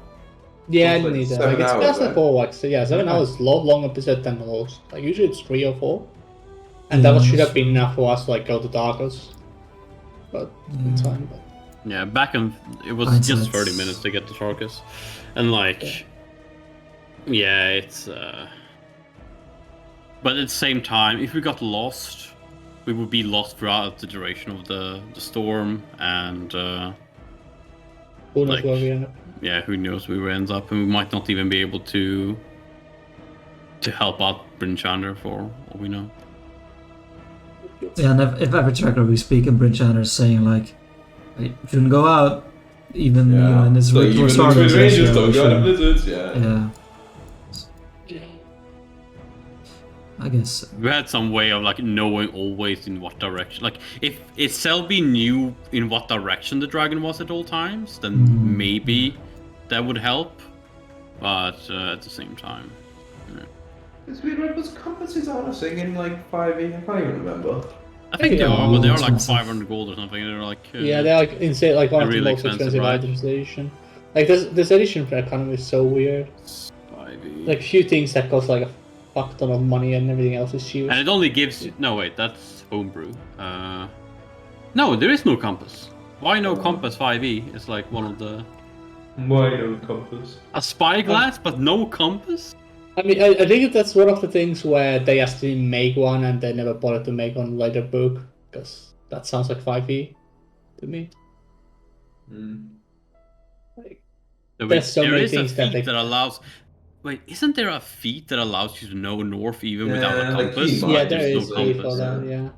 Yeah, I It's like didn't either. 7 Like, it's hours, past the right? 4 like so yeah, 7 hours is a lot longer episode than most. Like usually it's 3 or 4. And that should have been enough for us to like go to Darkers. But in time, but Yeah, back in it was Hindsight's- just 30 minutes to get to Tarkus, and like, yeah, it's. But at the same time, if we got lost, we would be lost throughout the duration of the storm, and who knows like- where we end up. yeah, who knows where we end up, and we might not even be able to to help out Bryn Chandler for all we know. Yeah, and if every tracker we speak in Bryn Chandler is saying like, "You shouldn't go out," even you know, in this So even resource the Twin Rangers organization, don't we go to shouldn't. blizzards, yeah. Yeah, I guess. We had some way of like knowing always in what direction. Like if Selby knew in what direction the dragon was at all times, then maybe that would help. But at the same time, It's weird, right? Was compasses on a thing in like 5e? I can't even remember. I think they Yeah. are, but they are like Expensive. 500 gold or something. They're like Yeah, they're like insane, like one of the really most expensive expensive, right? items in the edition. Like this edition for economy is so weird. 5e. Like few things that cost like a fuck ton of money and everything else is cheap. And it only gives you... No, wait, that's homebrew. No, there is no compass. Why no compass 5e? It's like one of the... Why no compass? A spyglass, but no compass? I mean, I think that's one of the things where they actually make one and they never bothered to make one later book, because that sounds like 5e to me. Like, there's so many things that that allows... Wait, isn't there a feat that allows you to know north even without a Yeah, like compass? key yeah, markers, there There's is no a for compass. that, yeah.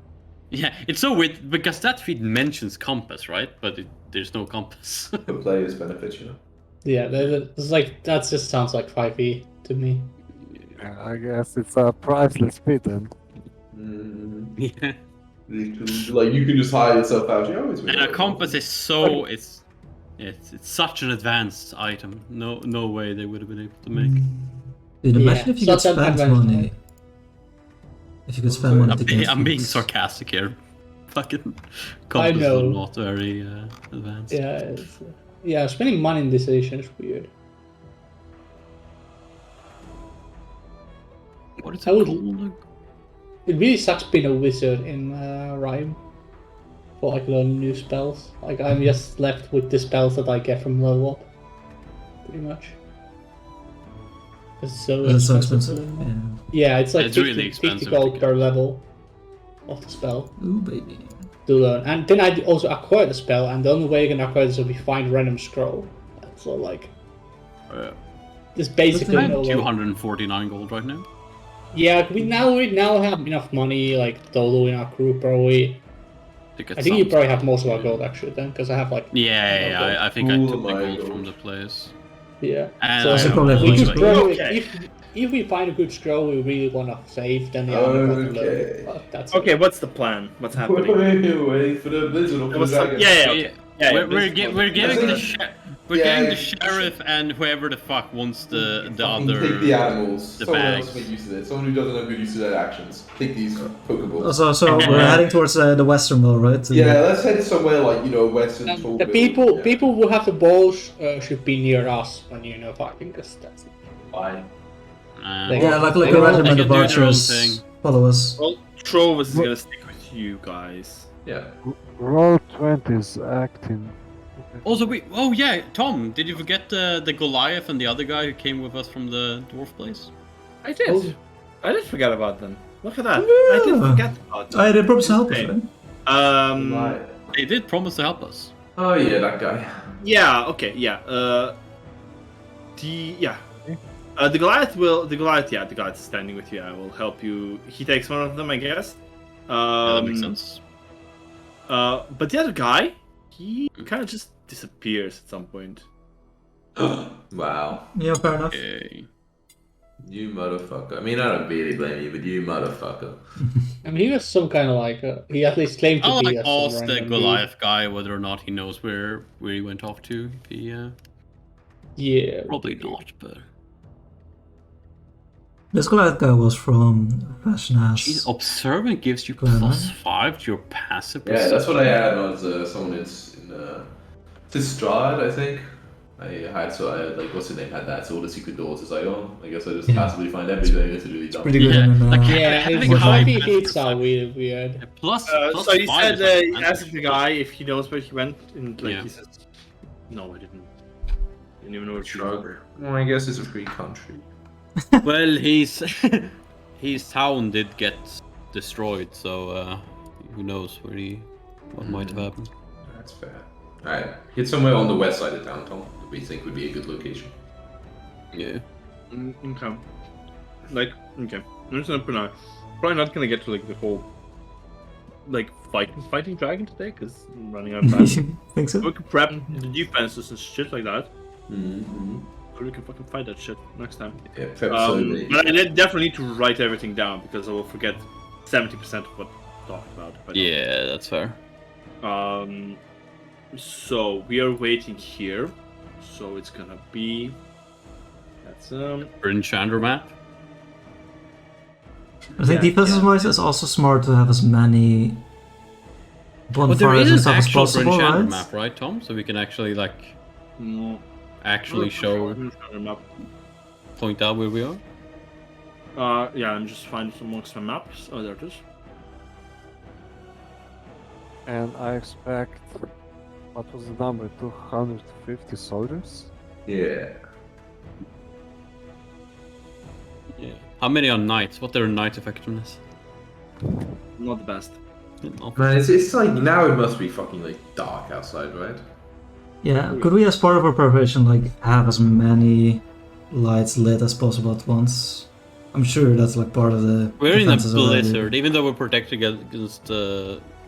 Yeah, it's so weird because that feat mentions compass, right? But there's no compass. For players' benefit, you know. Yeah, it's like, that just sounds like 5e to me. Yeah, I guess it's a priceless feat then. Yeah. Like you can just hide yourself out. You always And a compass is so it's such an advanced item. No way they would have been able to make. Dude, imagine Yeah, if you could such an spend advanced money. If you could spend money to get I'm being feats. sarcastic here. Fucking compass know. are not very advanced. Yeah, spending money in this edition is weird. What is it I would- called? It really sucks being a wizard in Rime for like learning new spells. Like I'm just left with the spells that I get from level up, pretty much. It's so That's so expensive. expensive. Yeah. Yeah, it's like It's 50, really 50 expensive gold to per level of the spell Ooh, baby. to learn. And then I also acquire the spell, and the only way you can acquire this is if you find random scroll. So like, there's basically I'm no way. 249 gold right now. Yeah, we now have enough money, like total in our crew probably. To get I think you some- probably have most of our gold actually then, because I have like I think I Oh took the my gold God. from the players. yeah. And So I Also have probably have we Which could way? probably, Okay. if we find a good scroll we really want to save, then yeah, we got to learn Okay. it. But that's Okay, it. what's the plan? What's happening? Wait for the blizzard or for the What's up? dragon. Yeah, okay. Yeah, we're giving the Yeah. sheriff and whoever the fuck wants the Fucking other. take the animals. the Someone bags. else make use of it. Someone who doesn't have good use of their actions. Take these Pokeballs. So we're heading towards the western wall, right? To Yeah, let's head somewhere like western. And tall the building, people who have the balls should be near us when fighting, because that's Fine. Yeah, like They a all- regiment they of can do their own archers thing. follow us. Well, Trove is gonna stick with you guys. Yeah. Roll 20 is acting. Also, Tom, did you forget the Goliath and the other guy who came with us from the dwarf place? I did. Oh. I did forget about them. Look at that. I did Yeah. forget about them. I did promise to help us, Hey. right? Right. They did promise to help us. Oh yeah, that guy. Yeah. Okay. Yeah. The Goliath is standing with you. I will help you. He takes one of them, I guess. Yeah, that makes sense. But the other guy, he kind of just disappears at some point. Wow. Yeah, fair enough. Okay. You motherfucker. I mean, I don't really blame you, but you motherfucker. I mean, he was some kind of like he at least claimed to I'll be like a some ask the random Goliath guy whether or not he knows where he went off to. If he, dude. Yeah. probably not, but This Goliath guy was from Fashion Jeez, Ass. observant gives you Clever. +5 to your passive. Yeah, that's what I had on someone that's in Strahd, I think. I had what's his name had that, so all the secret doors is like, oh, I guess I just Yeah. passively find everything. It's really dumb. Pretty good. Yeah, in, like, Yeah, having it's high 5e passive hits are really weird. Plus So you 5 said is like you asked fantastic. the guy if he knows where he went, and Yeah. he says, "No, I didn't. Didn't even know where he Shrug. went." Well, I guess it's a free country. Well, his town did get destroyed, so who knows what might have happened. That's fair. Alright, get somewhere on the west side of town, Tom, that we think would be a good location. Yeah. Okay. like, okay, I'm just gonna put on. Probably not gonna get to like the whole like fighting dragon today because I'm running out of time. Think so? We can prep the defenses and shit like that. Mm-hmm. Or we can fucking fight that shit next time. Yeah, prep slowly. But I definitely need to write everything down because I will forget 70% of what I talked about. if I don't. Yeah, that's fair. So we are waiting here. So it's gonna be. That's Bryn Chandra map. I think defensive wise, it's also smart to have as many But there bonfires is and an stuff as actual Bryn possible, Chandra right? map, right, Tom? So we can actually like no. actually show Map. point out where we are. Yeah, I'm just finding some amongst my maps. Oh, there it is. And I expect, what was the number? 250 soldiers? Yeah. Yeah. How many are knights? What are knight effectiveness? Not the best. Man, it's like now it must be fucking like dark outside, right? Yeah, could we as part of our preparation like have as many lights lit as possible at once? I'm sure that's like part of the We're in a defenses already. blizzard, even though we're protected against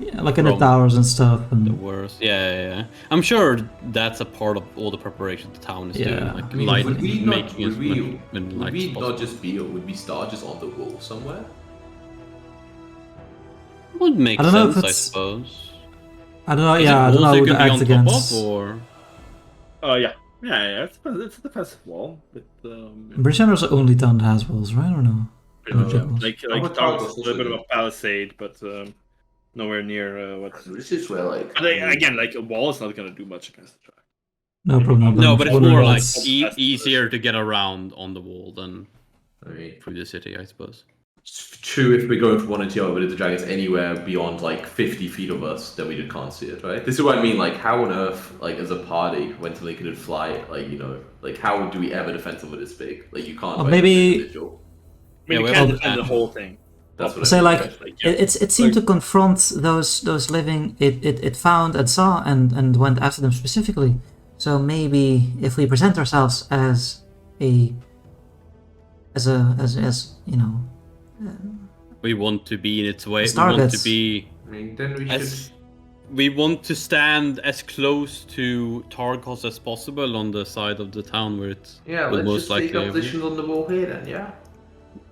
Yeah, like in the from towers and stuff. the And worst. Yeah. I'm sure that's a part of all the preparation the town is doing, Yeah. like I mean, light, would we not, making as would we, much would light we as not possible. just be, or would we start just on the wall somewhere? Would make I don't know if sense, I it's- suppose. I don't know. Is Yeah, it I don't know walls who you to can be act on top against. of, or Yeah. It's a defensive wall, but Bridgehander is the only town that has walls, right? Or no? pretty much, Yeah. like about Targus Targus is a bit of also? a palisade, but nowhere near what. This is where like. But again, like a wall is not gonna do much against the track. No problem. no, but it's Wonder more if like it's- easier to get around on the wall than I mean, through the city, I suppose. it's true if we're going from one and two, but if the dragon's anywhere beyond like 50 feet of us, then we just can't see it, right? This is what I mean. Like, how on earth, like as a party, when somebody could fly, like like how do we ever defend someone this big? Like you can't. Or fight maybe- an individual. I mean, Yeah, you we can't have- defend the whole thing. That's what Say I mean, like right? yeah. it seemed to confront those living it found and saw and went after them specifically. So maybe if we present ourselves as you know, We want to be in its way. As We want to targets. be I mean, then we as should. we want to stand as close to Targos as possible on the side of the town where it Yeah, will let's most just take likely our positions on the wall here then. Yeah.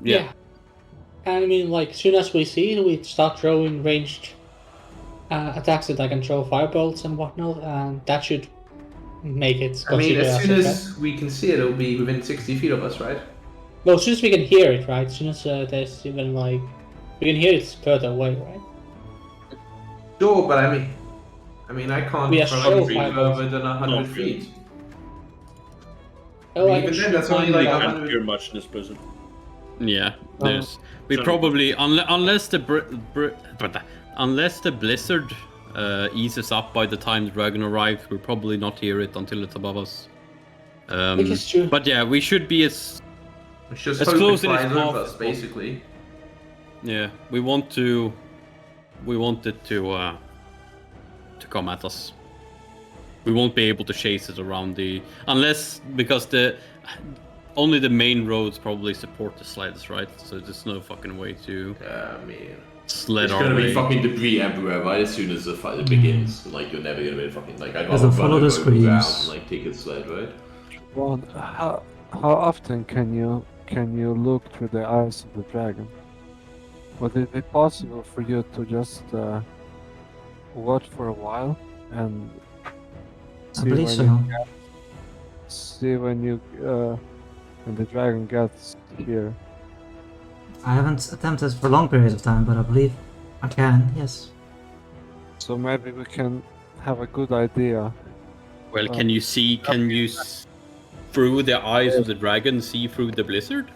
Yeah. And I mean, like, soon as we see it, we start throwing ranged attacks that I can throw firebolts and whatnot, and that should make it I mean, considered as soon a threat. as we can see it, it'll be within 60 feet of us, right? No, as soon as we can hear it, right? As soon as there's even like we can hear it further away, right? Sure, but I mean, I can't We are throw so a tree fireballs. further than 100 Oh, really? feet. Oh, I even can then, that's shoot only mine like down. I can't hear much in this prison. Yeah, there's we Sorry. probably unless the blizzard eases up by the time the dragon arrives, we'll probably not hear it until it's above us. Which is true. But yeah, we should be as It's just As hope close it as flies over possible. us, basically. yeah we want it to come at us. We won't be able to chase it around because only the main roads probably support the sleds, right? So there's no fucking way to Yeah, I mean, sled there's our gonna way. be fucking debris everywhere, right? As soon as the fight begins, like you're never gonna be fucking like I Yes, gotta and follow run the over the ground screams. and like take a sled, right? Ron, how often can you look through the eyes of the dragon? Would it be possible for you to just watch for a while and I believe when so. see when the dragon gets here? I haven't attempted for long periods of time, but I believe I can. Yes. So maybe we can have a good idea. Well, can you through the eyes of the dragon see through the blizzard?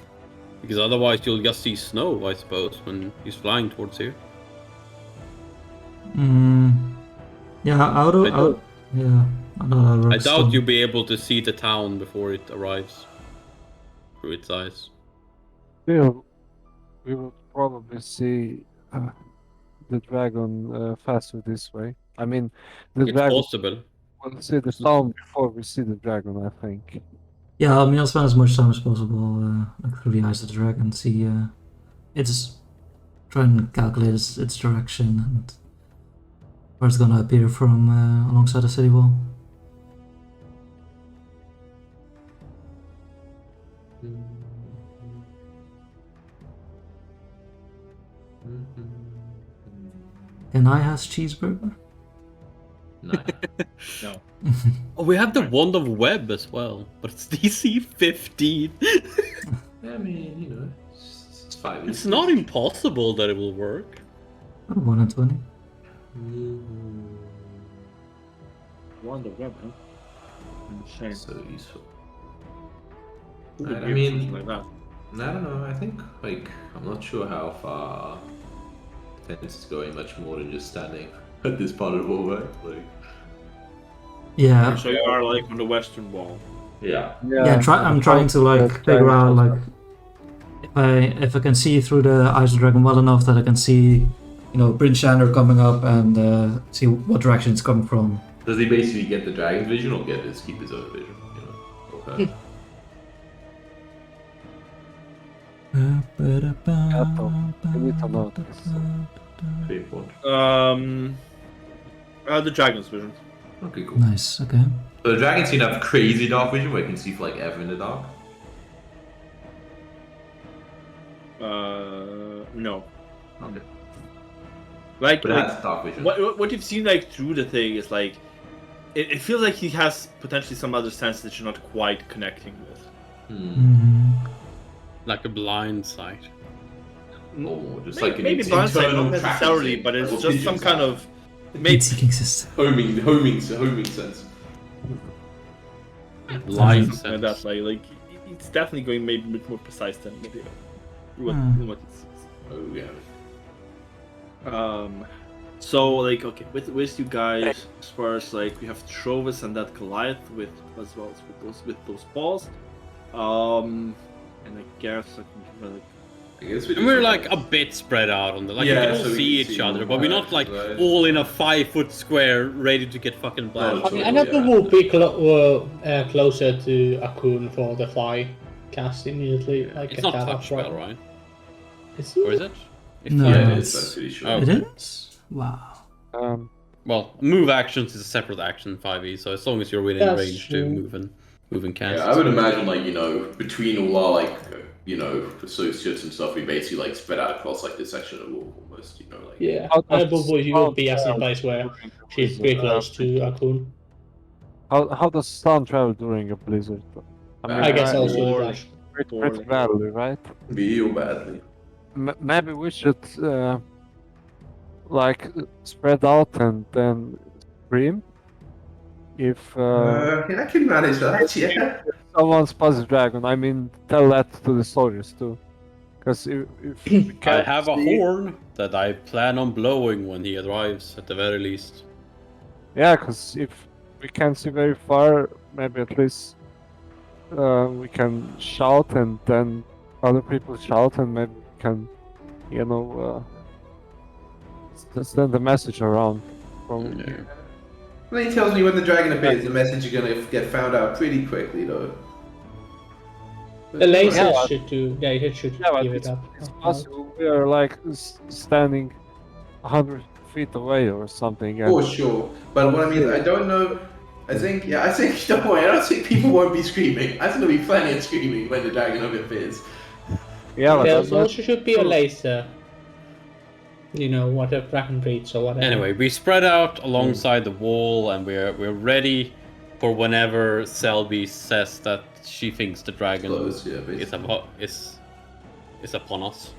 Because otherwise you'll just see snow, I suppose, when he's flying towards here. Yeah. How do? Yeah. I don't know how it I works, doubt so- you'll be able to see the town before it arrives through its eyes. Still, we will probably see the dragon faster this way. I mean, the It's dragon possible. will see the town before we see the dragon, I think. Yeah, I mean, I'll spend as much time as possible, like through the eyes of the dragon, see it's try and calculate its direction and where it's gonna appear from alongside the city wall. Can I has cheeseburger? No. No. Oh, we have the Wand of Web as well, but it's DC 15. I mean, you know, it's fine. It's not impossible that it will work. 1 in 20. Wand of Web, huh? Insane. So useful. Who would I give mean- something like that? I don't know. I think I'm not sure how far Tennis is going much more than just standing at this part of the wall, right? Like, Yeah, So you are like on the western wall. yeah. I'm trying to like figure out like if I can see through the eyes of the dragon well enough that I can see, Prince Shander coming up and see what direction it's coming from. Does he basically get the dragon's vision or keep his own vision? You know, or her? You need to know this. Pretty important. The dragon's vision. Okay, cool. Nice. Okay. So the dragon seem to have crazy dark vision where it can see for like ever in the dark. No. Okay. Like, But that's dark vision. what you've seen like through the thing is like, it feels like he has potentially some other sense that you're not quite connecting with. Like a blind sight. Or just Maybe, like an maybe blind sight, internal not necessarily, tracking but thing, it's like just what some pigeons kind have. of Heat seeking system. homing sense. Blind something like sense. that. Like it's definitely going maybe a bit more precise than what it sees. Oh yeah. So like okay, with you guys as far as like we have Trovis and that Goliath as well as with those balls, and like Gareth like I guess And we're like a bit spread out on the we Yeah, can all so we see can each see other, more but we're not like right? all in a 5-foot square ready to get fucking blasted. I mean, another will be closer to Akun for the fly cast immediately. Like It's get not that touch spell, upright. right? Is Or is it? it? If No. you- Yeah, it it's- is. I'm pretty sure. Oh. It Okay. is? Wow. Well, move actions is a separate action 5e, so as long as you're within That's range true. to move and cast. Yeah, I would imagine between all our associates and stuff, we basically like spread out across like this section of the wall almost. Yeah. How does- You will be as in place where she's pretty close to Akun. How does sound travel during a blizzard? I guess also the Or- dash. pretty badly, right? Real badly. Maybe we should spread out and then scream. If I can manage that. Yeah. someone spots a dragon, I mean, tell that to the soldiers too. Because if we I can't have a see- horn that I plan on blowing when he arrives, at the very least. Yeah, because if we can't see very far, maybe at least we can shout and then other people shout and maybe we can, send the message around. From Yeah. Well, he tells me when the dragon appears, the message is gonna get found out pretty quickly, though. The laser Yeah, should do. Yeah, it should Yeah, but give it up. it's possible we are like standing 100 feet away or something. And For sure. But what I mean, I don't know. I think don't worry. I don't think people won't be screaming. I think there'll be plenty of screaming when the dragon appears. yeah, but There I'm not- also should be a laser. Whatever dragon breeds or whatever. Anyway, we spread out alongside the wall, and we're ready for whenever Selby says that she thinks the dragon Close, yeah, basically. is upon us.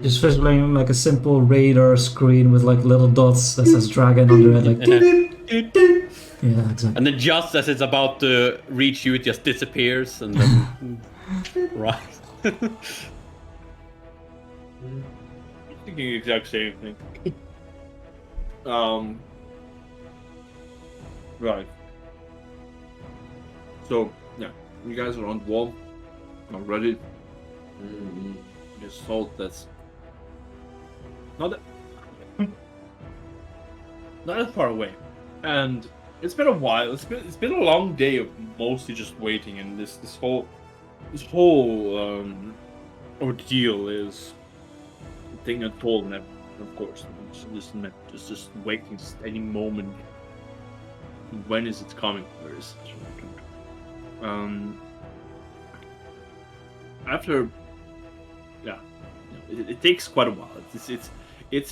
Just visualizing like a simple radar screen with like little dots that says dragon under it. Like, yeah, exactly. And then just as it's about to reach you, it just disappears, and then right. Thinking the exact same thing. Right. So yeah, you guys are on the wall, are ready. Just hold that's not that far away, and It's been a while. It's been a long day of mostly just waiting, and this whole ordeal is taking a toll on everyone, of course. Just waiting, just any moment. When is it coming? Where is it? After, yeah, it takes quite a while. It's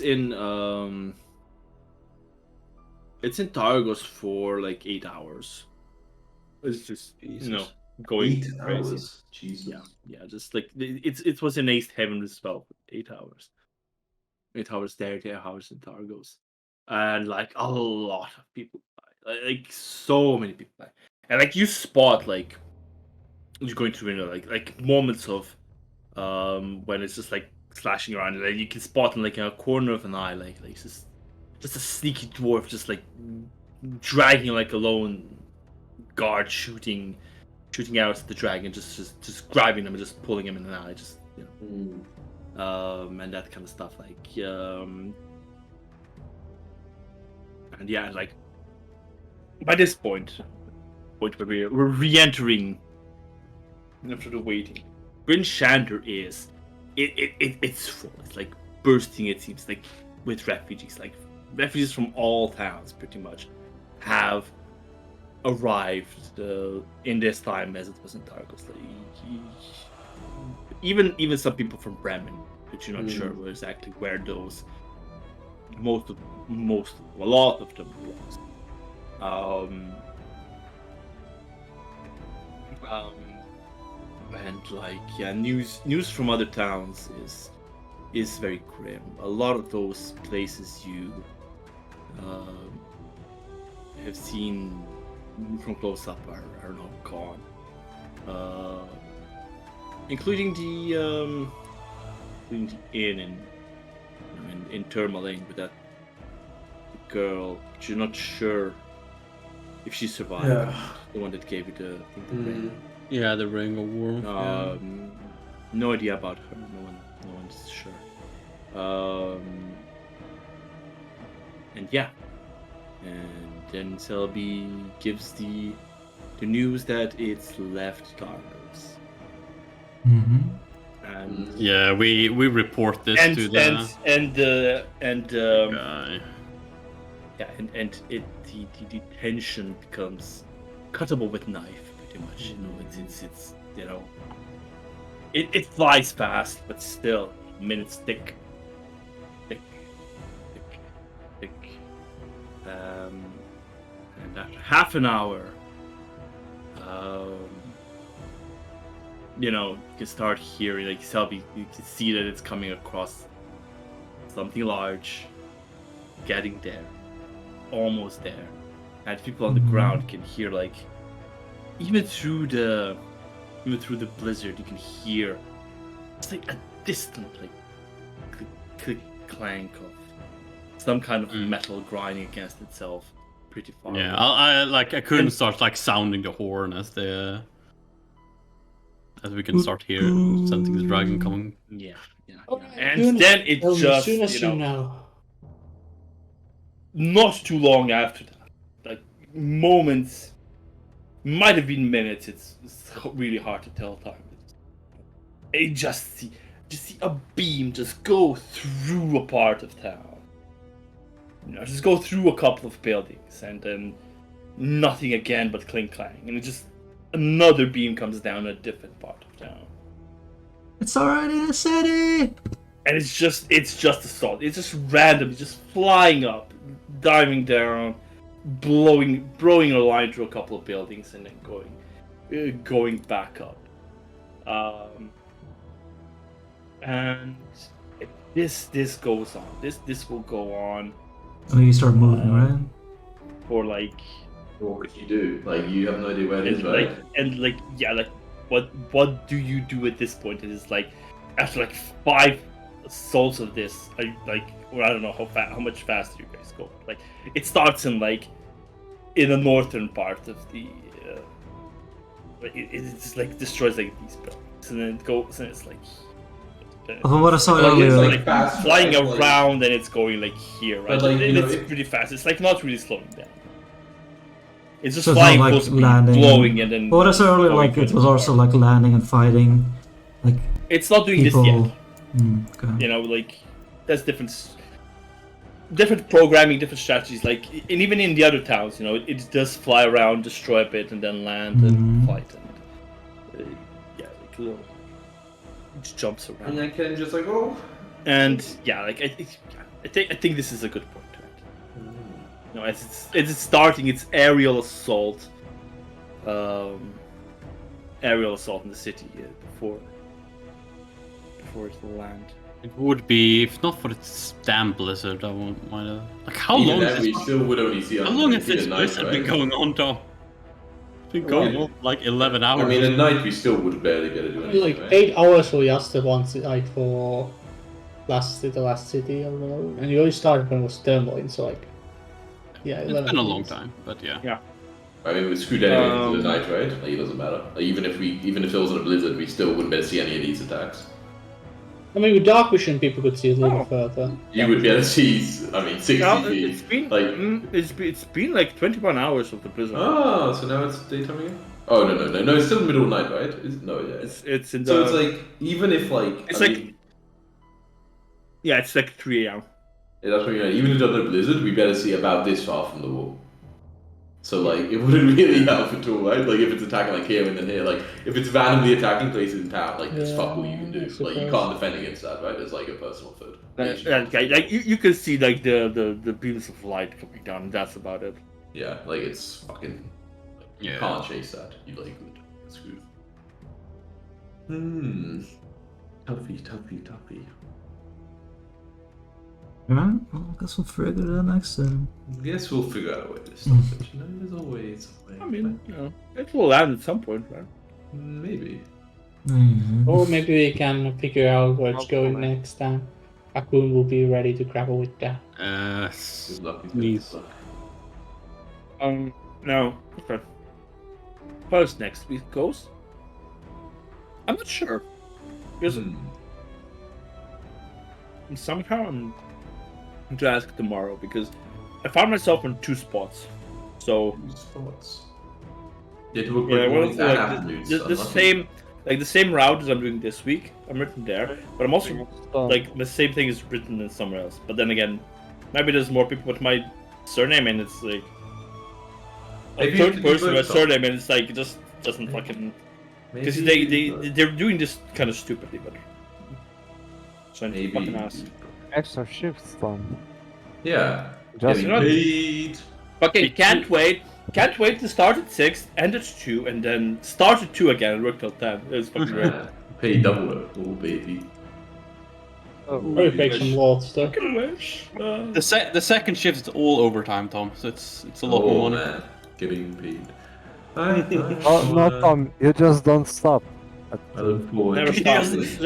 in Targos for like 8 hours. It's just going 8 crazy. hours. Jesus. Yeah. Just like it was an Ace Heaven as well. 8 hours. 8 hours there, 8 hours in Targos, and like a lot of people die. Like so many people die, and like you spot like you're going through like moments of when it's just like slashing around, and like, you can spot in like a corner of an eye like just a sneaky dwarf just like dragging like a lone guard shooting out at the dragon, just grabbing him and just pulling him in an eye, just and that kind of stuff, like and yeah, like by this point where we're re-entering after the waiting, Bryn Shander is it's full. It's like bursting, it seems, like with refugees. Like refugees from all towns pretty much have arrived in this time as it was in Targos. Like, even some people from Bremen, but you're not sure exactly where those a lot of them was. And like, yeah, news from other towns is very grim. A lot of those places you have seen from close up are now gone, including the inn in Tourmaline with that girl. But you're not sure if she survived. Yeah. The one that gave you the ring. Yeah, the Ring of War. No idea about her. No one's sure. And yeah, and then Selby gives the news that it's left Targos. And Yeah, we report this to the guy. Yeah, and the tension becomes cuttable with knife, pretty much. You know, it's you know, it flies fast, but still minutes thick. And after half an hour, you know, you can start hearing, like, Selby, you can see that it's coming across something large, getting there, almost there. And people on the ground can hear, like, even through the blizzard, you can hear it's like a distant, like, click clank of some kind of metal grinding against itself, pretty far. Yeah, I couldn't start like sounding the horn as we can start hearing something the dragon coming. Yeah. Alright, And then it tell me just, soon as you you know, know. not too long after that, like moments, might have been minutes. It's really hard to tell time. You just see a beam just go through a part of town. You know, just go through a couple of buildings, and then nothing again but clink clang, and it just another beam comes down a different part of town. It's already in the city. And it's just assault. It's just randomly just flying up, diving down, blowing a line through a couple of buildings, and then going back up. And this goes on. This will go on. Oh, you start moving, right? For like. What could you do? Like, you have no idea where it is, right? What do you do at this point? It is like after like 5 assaults of this, I don't know how much faster you guys go. Like, it starts in the northern part of the. It's like destroys like these buildings, and then it goes, and it's like. From what I saw Like, earlier, it's like, like fast, flying right? Like- around, and it's going like here, right? But, like, you know, it's pretty fast. It's like not really slowing down. It's just So it's not flying like full speed, landing glowing, and then. But what I said earlier, glowing like it full was also speed. like landing and fighting, like It's not doing people. this yet. Okay. You know, like that's different programming, different strategies. Like, and even in the other towns, you know, it does fly around, destroy a bit, and then land and fight, and yeah, like little, it just jumps around. And I can just like, oh. And yeah, like I think this is a good point to it. You know, as it's starting its aerial assault in the city before it will land. It would be, if not for its damn blizzard, I won't mind it. Like, how Even long then, has we this, still would only see. how long has see this at night, blizzard been right? going on, Tom? It's been going on like 11 hours. I mean, at night we still would barely be able to do anything. Like right? 8 hours for just the one, like for the last city, I don't know. And you only started when it was thermal, so like, yeah, It's 11 been a long hours. time, but yeah. Yeah. I mean, we're screwed anyway into the night, right? Like, it doesn't matter. Like, even if it was in a blizzard, we still wouldn't be able to see any of these attacks. I mean, with dark vision, people could see a little further. You would be able to see, I mean, 60 Now, feet. it's been like, it's been like 21 hours of the blizzard. oh, so now it's daytime again? Oh, no, it's still middle of night, right? No, yeah. It's in the. So it's like, even if like... It's I like- mean, Yeah, it's like 3 a.m. yeah, that's what you know. Even if it's under blizzard, we better see about this far from the wall. So like, it wouldn't really help at all, right? Like if it's attacking like here and then here, like if it's randomly attacking places in town, like there's fuck all you can do. I Like you suppose. can't defend against that, right? It's like a personal foot. Like you can see like the beams of light coming down, and that's about it. Yeah, like it's fucking. Like, you Yeah. can't chase that. You like would screw. Toughy. Alright, well, I guess we'll figure it out next time. Guess we'll figure out a way to stop it. You know, there's always a way. I mean, you know, it will land at some point, right? Maybe. Or maybe we can figure out where it's going next time. Raccoon will be ready to grapple with that. Good luck. Please. Good luck. Now, okay. As far as next week goes, I'm not sure. Because somehow I'm going to ask tomorrow because I found myself in 2 spots. So Spots. Yeah, to work yeah, with well, mornings and like afternoons. the same route as I'm doing this week. I'm written there, but I'm also like the same thing is written in somewhere else. But then again, maybe there's more people with my surname, and it's like a Maybe third you person both with a stop. surname, and it's like it just doesn't fucking because they're doing this kind of stupidly, but so I need to fucking ask. Extra shifts done. Yeah. Just Getting not- paid. Fucking can't wait to start at 6, end at 2, and then start at 2 again and work till 10. It's fucking great. Pay double. Oh baby. Probably break some walls though. Fucking wish. The second shift is all overtime, Tom. So it's a lot Oh more money. man, getting paid. Oh, no, Tom, you just don't stop. I look forward. Never to stop. this.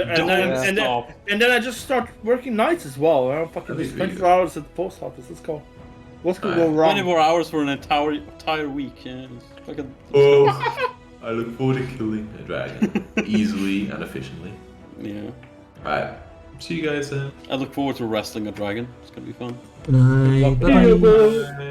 And then I just start working nights as well. I fucking That'd do be 24 good. hours at the post office. Let's go. What's gonna go Alright. wrong? 24 hours for an entire week. Yeah, it's fucking... Oh, I look forward to killing a dragon easily and efficiently. Yeah. Alright, see you guys then. I look forward to wrestling a dragon. It's gonna be fun. Bye. Bye. Bye.